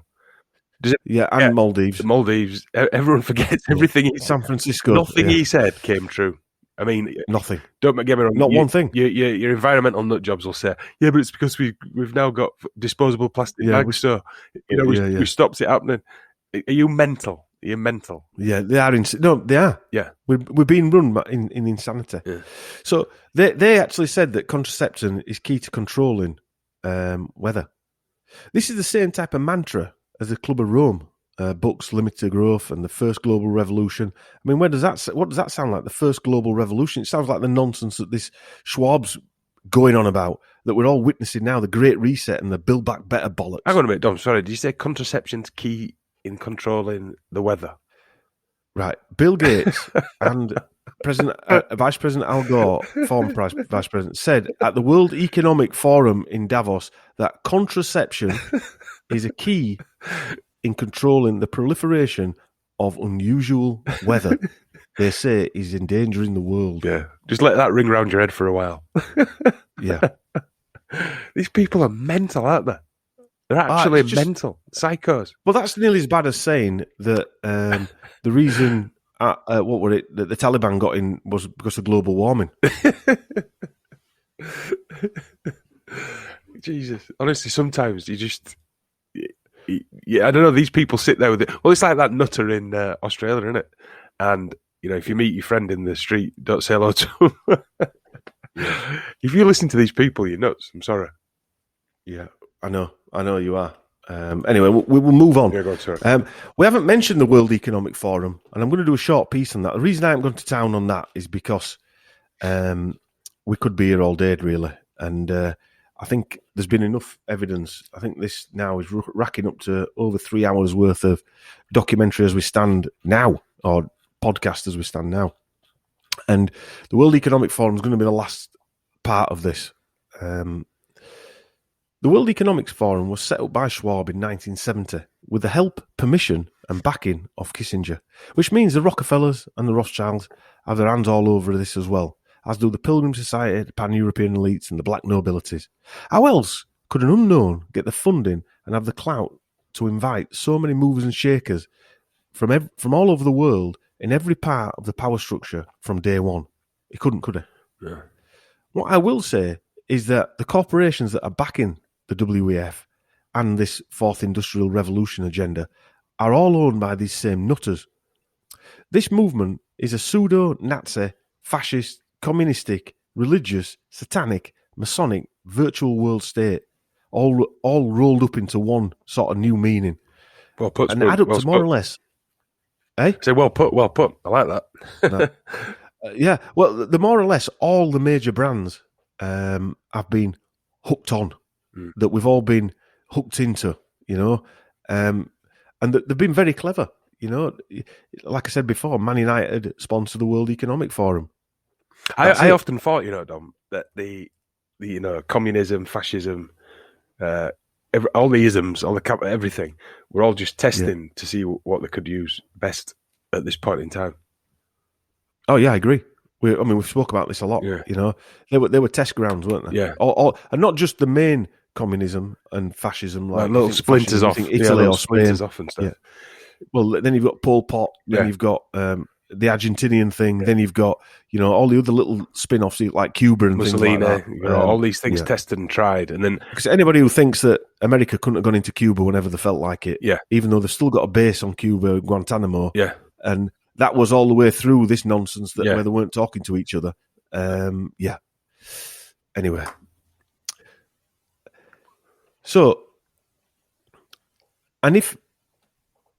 S1: And Maldives.
S5: The Maldives. Everyone forgets everything.
S1: San Francisco.
S5: Nothing he said came true. I mean,
S1: nothing.
S5: Don't get me wrong.
S1: Not one thing.
S5: Your environmental nut jobs will say, "Yeah, but it's because we've now got disposable plastic bags, so we stopped it happening." Are you mental? Are you mental?
S1: Yeah, they are. They are.
S5: Yeah,
S1: we're being run in insanity. Yeah. So they actually said that contraception is key to controlling weather. This is the same type of mantra as the Club of Rome books, Limited Growth, and the First Global Revolution. I mean, what does that sound like? The First Global Revolution? It sounds like the nonsense that this Schwab's going on about, that we're all witnessing now, the Great Reset and the Build Back Better bollocks.
S5: Hang on a minute, Dom, sorry, did you say contraception's key in controlling the weather?
S1: Right. Bill Gates and Vice President Al Gore, former Vice President, said at the World Economic Forum in Davos that contraception is a key in controlling the proliferation of unusual weather they say is endangering the world.
S5: Yeah, just let that ring round your head for a while.
S1: Yeah.
S5: These people are mental, aren't they? They're actually mental. Psychos.
S1: Well, that's nearly as bad as saying that the reason, that the Taliban got in was because of global warming.
S5: Jesus. Honestly, sometimes you just... Yeah, I don't know. These people sit there with it. Well, it's like that nutter in Australia, isn't it? And, if you meet your friend in the street, don't say hello to him. If you listen to these people, you're nuts. I'm sorry.
S1: Yeah, I know you are. Anyway, we'll move on.
S5: Yeah, go on, sorry.
S1: We haven't mentioned the World Economic Forum, and I'm going to do a short piece on that. The reason I haven't gone to town on that is because we could be here all day, really. And I think there's been enough evidence. I think this now is racking up to over 3 hours worth of documentary as we stand now, or podcast as we stand now. And the World Economic Forum is going to be the last part of this. The World Economic Forum was set up by Schwab in 1970 with the help, permission and backing of Kissinger, which means the Rockefellers and the Rothschilds have their hands all over this as well, as do the Pilgrim Society, the Pan-European elites and the black nobilities. How else could an unknown get the funding and have the clout to invite so many movers and shakers from all over the world in every part of the power structure from day one? He couldn't, could he?
S5: Yeah.
S1: What I will say is that the corporations that are backing the WEF and this fourth industrial revolution agenda are all owned by these same nutters. This movement is a pseudo-Nazi, fascist, communistic, religious, satanic, Masonic, virtual world state, all rolled up into one sort of new meaning.
S5: Well put.
S1: And add up to more or less. Eh?
S5: Say well put. I like that.
S1: No. Yeah, well, the more or less all the major brands have been hooked on, that we've all been hooked into, and they've been very clever, Like I said before, Man United sponsor the World Economic Forum.
S5: I often thought, Dom, that the communism, fascism, all the isms, everything, we're all just testing to see what they could use best at this point in time.
S1: Oh yeah, I agree. We've spoke about this a lot.
S5: Yeah.
S1: They were test grounds, weren't they?
S5: Yeah.
S1: And not just the main communism and fascism, like
S5: little splinters off,
S1: Italy or Spain.
S5: Off and stuff.
S1: Yeah. Well, then you've got Pol Pot. Then you've got the Argentinian thing. Then you've got all the other little spin-offs like Cuba and
S5: Mussolini,
S1: things like that.
S5: All these things tested and tried, and then
S1: because anybody who thinks that America couldn't have gone into Cuba whenever they felt like it, even though they've still got a base on Cuba, Guantanamo, and that was all the way through this nonsense where they weren't talking to each other. Anyway. So, and if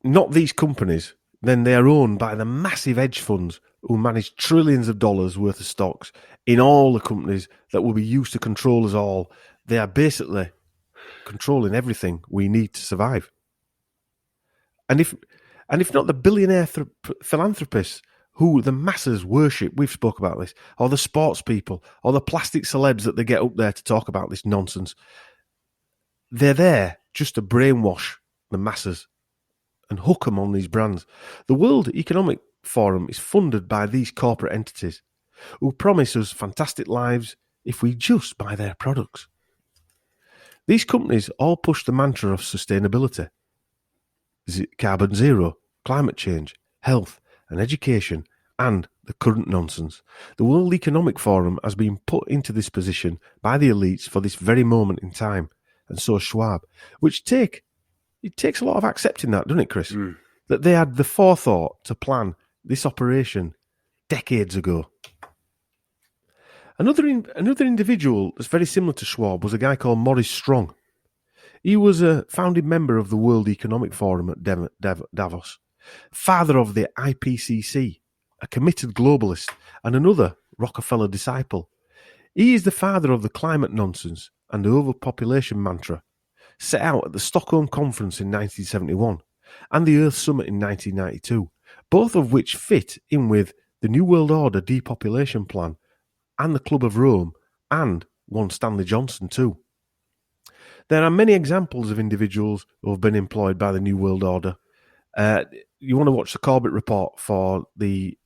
S1: not these companies, then they are owned by the massive hedge funds who manage trillions of dollars worth of stocks in all the companies that will be used to control us all. They are basically controlling everything we need to survive. And if not the billionaire philanthropists who the masses worship, we've spoke about this, or the sports people, or the plastic celebs that they get up there to talk about this nonsense, they're there just to brainwash the masses and hook them on these brands. The World Economic Forum is funded by these corporate entities who promise us fantastic lives if we just buy their products. These companies all push the mantra of sustainability. Is it carbon zero, climate change, health and education, and the current nonsense? The World Economic Forum has been put into this position by the elites for this very moment in time, and so Schwab, it takes a lot of accepting that, doesn't it, Chris? That they had the forethought to plan this operation decades ago. Another individual that's very similar to Schwab was a guy called Maurice Strong. He was a founding member of the World Economic Forum at Davos, father of the IPCC, a committed globalist, and another Rockefeller disciple. He is the father of the climate nonsense and the overpopulation mantra, set out at the Stockholm Conference in 1971 and the Earth Summit in 1992, both of which fit in with the New World Order depopulation plan and the Club of Rome and one Stanley Johnson too. There are many examples of individuals who have been employed by the New World Order. You want to watch the Corbett report for the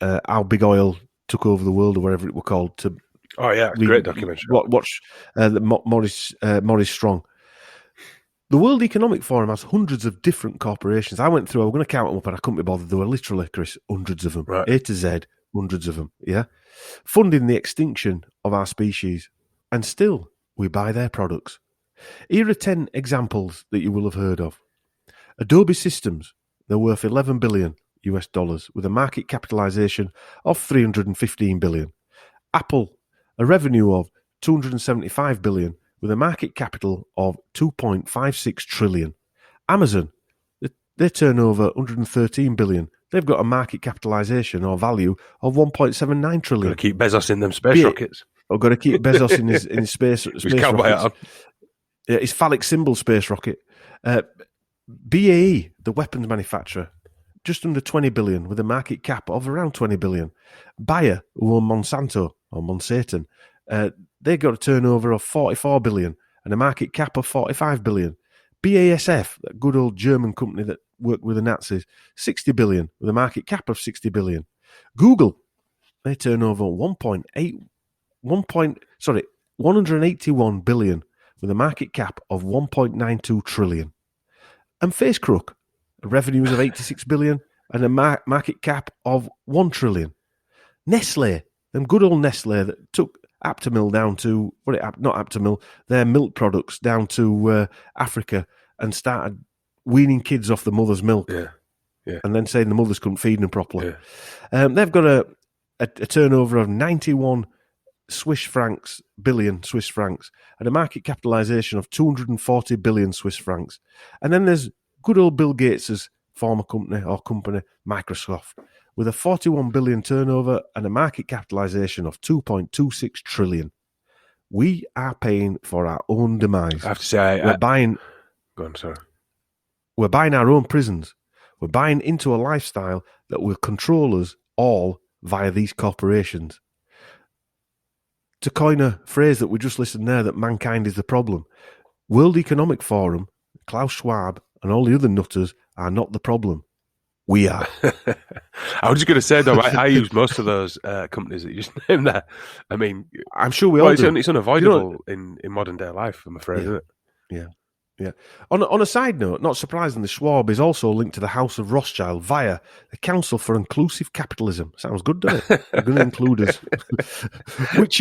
S1: how big oil took over the world or whatever it were called.
S5: Great documentary.
S1: Watch Maurice Strong. The World Economic Forum has hundreds of different corporations. I went through, I was going to count them up and I couldn't be bothered. There were literally, Chris, hundreds of them.
S5: Right.
S1: A to Z, hundreds of them, funding the extinction of our species. And still, we buy their products. Here are 10 examples that you will have heard of. Adobe Systems, they're worth $11 billion with a market capitalization of $315 billion. Apple, a revenue of $275 billion with a market capital of $2.56 trillion. Amazon, they turn over $113 billion. They've got a market capitalization or value of $1.79 trillion.
S5: Got to keep Bezos in them space rockets.
S1: I've got to keep Bezos in his space rockets. His phallic symbol space rocket. BAE, the weapons manufacturer, just under $20 billion with a market cap of around $20 billion. Bayer, who own Monsanto or Monsanto, they got a turnover of 44 billion and a market cap of 45 billion. BASF, that good old German company that worked with the Nazis, 60 billion with a market cap of 60 billion. Google, they turn over 181 billion with a market cap of 1.92 trillion. And FaceCrook, revenues of 86 billion and a market cap of 1 trillion. Nestle, them good old Nestle that took Aptamil down to, not Aptamil, their milk products down to Africa and started weaning kids off the mother's milk.
S5: Yeah.
S1: And then saying the mothers couldn't feed them properly.
S5: Yeah.
S1: They've got a turnover of 91 billion Swiss francs and a market capitalisation of 240 billion Swiss francs. And then there's good old Bill Gates' former company, Microsoft, with a 41 billion turnover and a market capitalisation of 2.26 trillion. We are paying for our own demise.
S5: I have to say,
S1: we're buying.
S5: Go on, sorry.
S1: We're buying our own prisons. We're buying into a lifestyle that will control us all via these corporations. To coin a phrase that we just listened there, that mankind is the problem. World Economic Forum, Klaus Schwab, and all the other nutters are not the problem. We are.
S5: I was just going to say, though, I use most of those companies that you just named there. I mean,
S1: I'm sure we all do.
S5: It's unavoidable in modern day life, I'm afraid, isn't it?
S1: Yeah. Yeah. On a side note, not surprisingly, Schwab is also linked to the House of Rothschild via the Council for Inclusive Capitalism. Sounds good, doesn't it? They're going to include us. which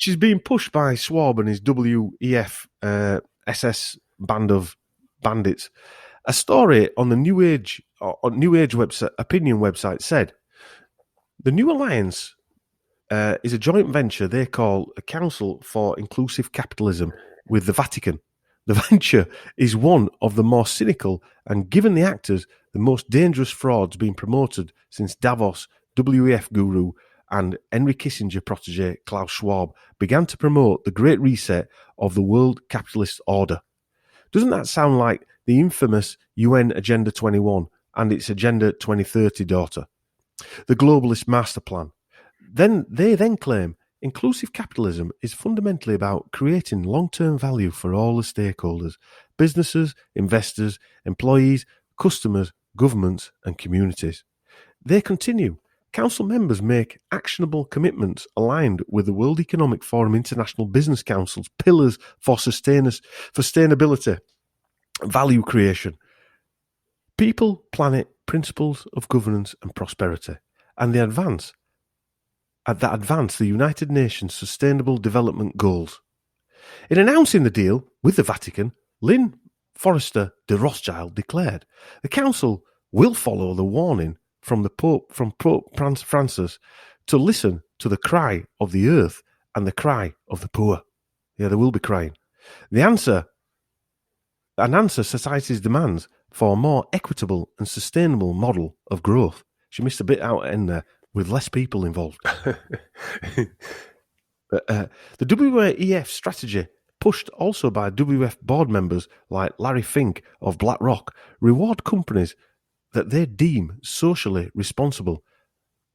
S1: is being pushed by Schwab and his WEF SS band of bandits. A story on the New Age website, opinion website said the new alliance is a joint venture they call a Council for Inclusive Capitalism with the Vatican. The venture is one of the more cynical and, given the actors, the most dangerous frauds being promoted since Davos WEF guru and Henry Kissinger protege Klaus Schwab began to promote the Great Reset of the world capitalist order. Doesn't that sound like the infamous UN Agenda 21 and its Agenda 2030 daughter, the globalist master plan? They claim inclusive capitalism is fundamentally about creating long-term value for all the stakeholders, businesses, investors, employees, customers, governments, and communities. They continue. Council members make actionable commitments aligned with the World Economic Forum International Business Council's pillars for sustainability, value creation, people, planet, principles of governance and prosperity, and that advance the United Nations Sustainable Development Goals. In announcing the deal with the Vatican, Lynn Forrester de Rothschild declared, the Council will follow the warning from Pope Francis to listen to the cry of the earth and the cry of the poor. Yeah, they will be crying. An answer society's demands for a more equitable and sustainable model of growth. She missed a bit out in there. With less people involved. The WEF strategy, pushed also by WEF board members like Larry Fink of BlackRock, reward companies that they deem socially responsible,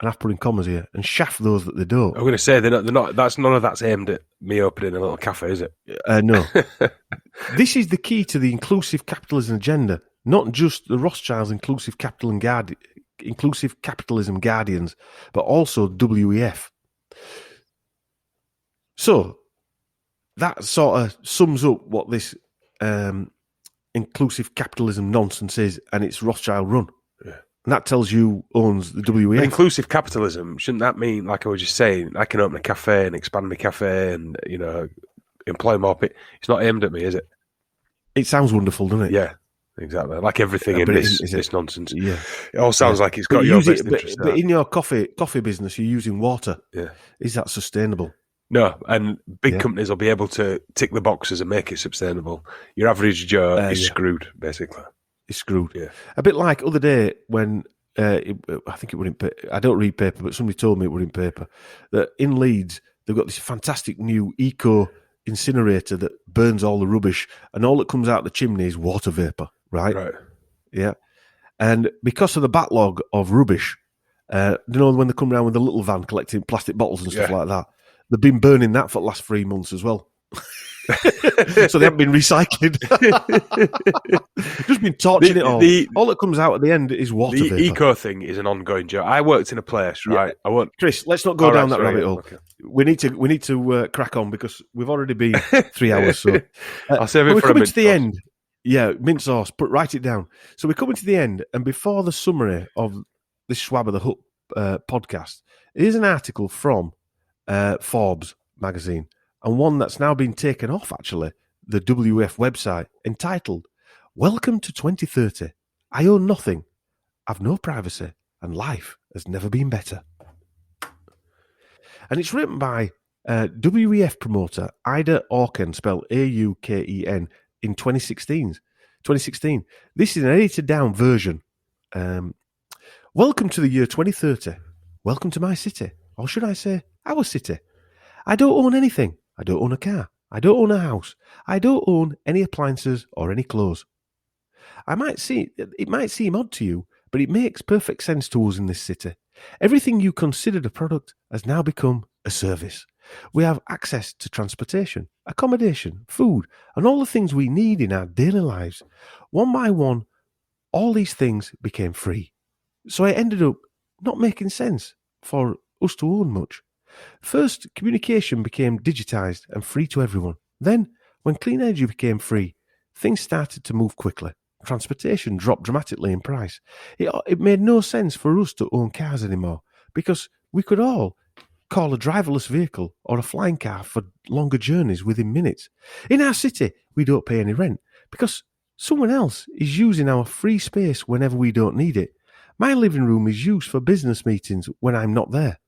S1: and I've put in commas here, and shaft those that they don't.
S5: I'm going to say they're not. That's none of that's aimed at me opening a little cafe, is it?
S1: No. This is the key to the inclusive capitalism agenda, not just the Rothschilds' inclusive capitalism guardians, but also WEF. So that sort of sums up what this inclusive capitalism nonsense is, and it's Rothschild run. Yeah. And that tells you who owns the WEF.
S5: But inclusive capitalism, shouldn't that mean, like I was just saying, I can open a cafe and expand my cafe and, employ more people? It's not aimed at me, is it?
S1: It sounds wonderful, doesn't it?
S5: Yeah. Exactly, like everything in this nonsense.
S1: Yeah,
S5: it all sounds like it's got your best interest.
S1: But in your coffee business, you're using water. Yeah, is that sustainable?
S5: No, and big companies will be able to tick the boxes and make it sustainable. Your average Joe is screwed, basically.
S1: He's screwed.
S5: Yeah,
S1: a bit like other day when I think it was in. I don't read paper, but somebody told me it was in paper that in Leeds they've got this fantastic new eco incinerator that burns all the rubbish, and all that comes out the chimney is water vapour. Right. Yeah. And because of the backlog of rubbish, when they come around with the little van collecting plastic bottles and stuff like that, They've been burning that for the last 3 months as well. So they haven't been recycling. Just been torching it all. All that comes out at the end is water
S5: The
S1: vapor.
S5: eco thing is an ongoing joke. I worked in a place, right?
S1: Yeah. Chris, let's not go down that rabbit hole. Okay. We need to crack on because we've already been 3 hours. So
S5: I'll save it for a minute. We're coming to the end.
S1: Yeah, mint sauce. Write it down. So we're coming to the end, and before the summary of this Schwab of the Hut podcast, here's an article from Forbes magazine, and one that's now been taken off, actually, the WF website, entitled, "Welcome to 2030. I own nothing, I've no privacy, and life has never been better." And it's written by WEF promoter Ida Auken, spelled Auken, in 2016. This is an edited-down version. Welcome to the year 2030. Welcome to my city. Or should I say, our city. I don't own anything. I don't own a car. I don't own a house. I don't own any appliances or any clothes. It might seem odd to you, but it makes perfect sense to us in this city. Everything you considered a product has now become a service. We have access to transportation, accommodation, food, and all the things we need in our daily lives. One by one, all these things became free. So it ended up not making sense for us to own much. First, communication became digitized and free to everyone. Then, when clean energy became free, things started to move quickly. Transportation dropped dramatically in price. It made no sense for us to own cars anymore because we could all call a driverless vehicle or a flying car for longer journeys within minutes. In our city, we don't pay any rent because someone else is using our free space whenever we don't need it. My living room is used for business meetings when I'm not there.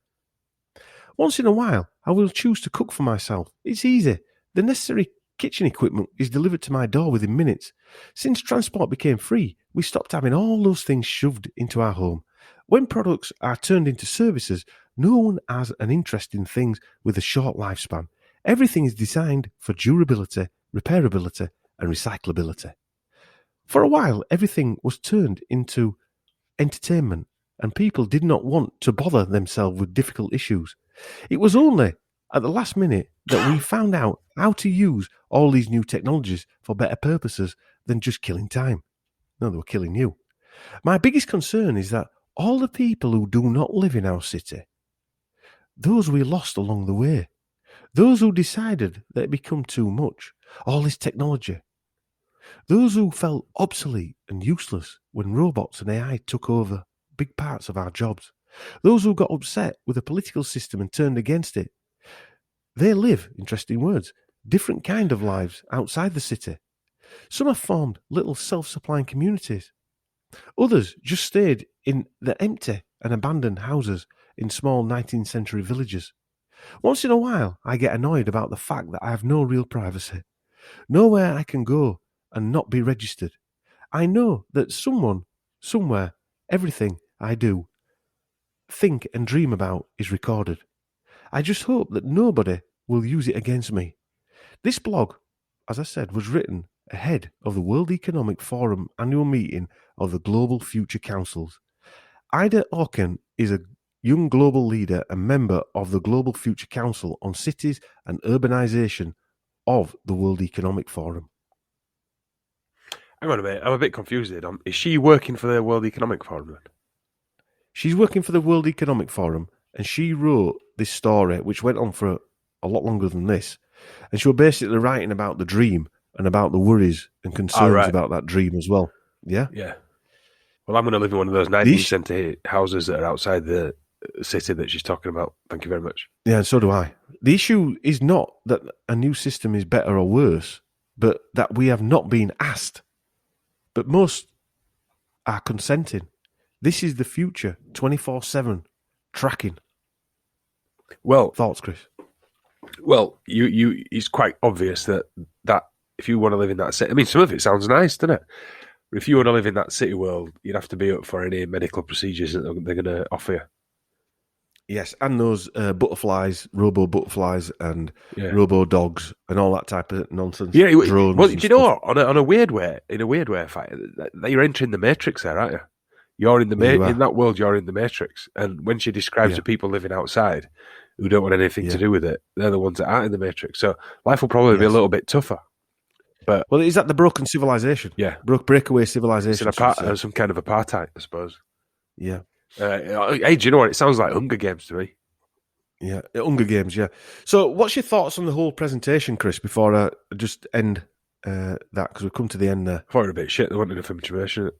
S1: Once in a while, I will choose to cook for myself. It's easy. The necessary kitchen equipment is delivered to my door within minutes. Since transport became free, we stopped having all those things shoved into our home. When products are turned into services, no one has an interest in things with a short lifespan. Everything is designed for durability, repairability, and recyclability. For a while, everything was turned into entertainment, and people did not want to bother themselves with difficult issues. It was only at the last minute that we found out how to use all these new technologies for better purposes than just killing time. No, they were killing you. My biggest concern is that all the people who do not live in our city, those we lost along the way, those who decided that it become too much, all this technology, those who felt obsolete and useless when robots and AI took over big parts of our jobs, those who got upset with the political system and turned against it, they live, interesting words, different kind of lives outside the city. Some have formed little self-supplying communities. Others just stayed in the empty and abandoned houses in small 19th century villages. Once in a while, I get annoyed about the fact that I have no real privacy, nowhere I can go and not be registered. I know that someone, somewhere, everything I do, think and dream about is recorded. I just hope that nobody will use it against me. This blog, as I said, was written ahead of the World Economic Forum annual meeting of the Global Future Councils. Ida Auken is a young global leader and member of the Global Future Council on Cities and Urbanization of the World Economic Forum.
S5: Hang on a minute, I'm a bit confused here. Is she working for the World Economic Forum then?
S1: She's working for the World Economic Forum, and she wrote this story, which went on for a lot longer than this. And she was basically writing about the dream and about the worries and concerns about that dream as well. Yeah?
S5: Yeah. Well, I'm going to live in one of those 19th century houses that are outside the city that she's talking about. Thank you very much.
S1: Yeah, and so do I. The issue is not that a new system is better or worse, but that we have not been asked. But most are consenting. This is the future, 24/7 tracking.
S5: Well,
S1: thoughts, Chris?
S5: Well, it's quite obvious that if you want to live in that city, I mean, some of it sounds nice, doesn't it? But if you want to live in that city world, you'd have to be up for any medical procedures that they're going to offer you. Yes,
S1: and those butterflies, robo-butterflies and robo-dogs and all that type of nonsense.
S5: Yeah, drones. Well, do you know what? On a weird way, fight, you're entering the Matrix there, aren't you? You're in the in that world. You're in the Matrix, and when she describes the people living outside, who don't want anything to do with it. They're the ones that aren't in the Matrix. So life will probably be a little bit tougher. But
S1: well, is that the broken civilization?
S5: Yeah.
S1: Breakaway civilization.
S5: It's some kind of apartheid, I suppose.
S1: Yeah.
S5: Hey, do you know what? It sounds like Hunger Games to me.
S1: Yeah, Hunger Games, yeah. So what's your thoughts on the whole presentation, Chris, before I just end that? Because we've come to the end there.
S5: I thought it was a bit shit. They wanted enough information.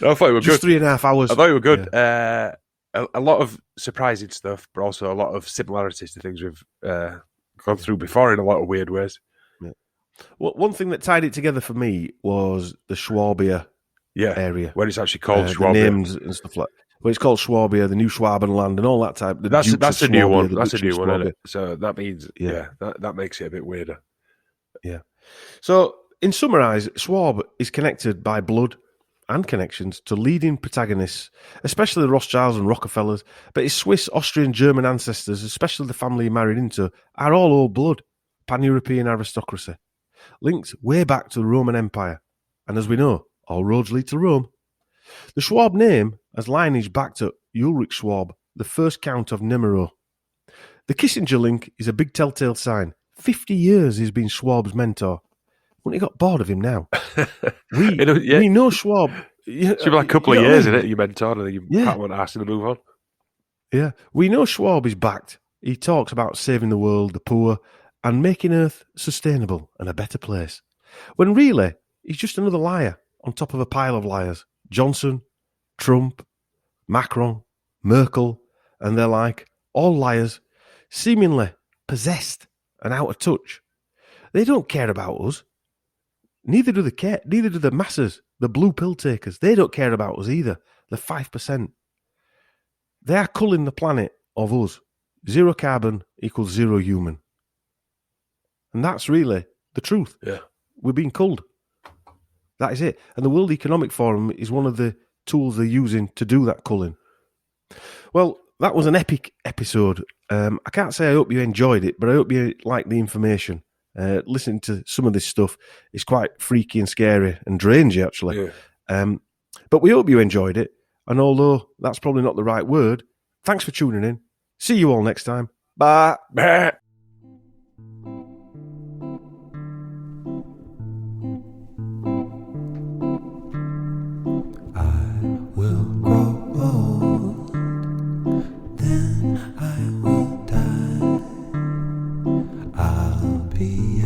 S5: I thought it was
S1: just
S5: good.
S1: 3.5 hours.
S5: I thought it was good. Yeah. A lot of surprising stuff, but also a lot of similarities to things we've gone through before in a lot of weird ways.
S1: Yeah. Well, one thing that tied it together for me was the Schwabia area.
S5: Where it's actually called
S1: The
S5: Schwabia.
S1: names and stuff like that. Well, it's called Schwabia, the new Schwabenland, and all that type.
S5: That's a new one. That's a new one,
S1: Schwabia.
S5: isn't it? So that means, that makes it a bit weirder.
S1: Yeah. So, in summarise, Schwab is connected by blood and connections to leading protagonists, especially the Rothschilds and Rockefellers, but his Swiss, Austrian, German ancestors, especially the family he married into, are all old blood, pan-European aristocracy, linked way back to the Roman Empire. And as we know, all roads lead to Rome. The Schwab name has lineage back to Ulrich Schwab, the first Count of Nemero. The Kissinger link is a big telltale sign. 50 years he's been Schwab's mentor. Wouldn't he got bored of him now? We know Schwab.
S5: It's been like a couple of years, isn't it? You mentored and you can't want to ask him to move on.
S1: Yeah. We know Schwab is backed. He talks about saving the world, the poor, and making Earth sustainable and a better place. When really, he's just another liar on top of a pile of liars. Johnson, Trump, Macron, Merkel, and they're like, all liars, seemingly possessed and out of touch. They don't care about us. Neither do the masses, the blue pill takers. They don't care about us either. The 5%. They are culling the planet of us. 0 carbon equals 0 human. And that's really the truth.
S5: Yeah.
S1: We're being culled. That is it. And the World Economic Forum is one of the tools they're using to do that culling. Well, that was an epic episode. I can't say I hope you enjoyed it, but I hope you liked the information. Listening to some of this stuff is quite freaky and scary and drains you, actually. Yeah. But we hope you enjoyed it. And although that's probably not the right word, thanks for tuning in. See you all next time. Bye.
S5: Bye.
S6: Be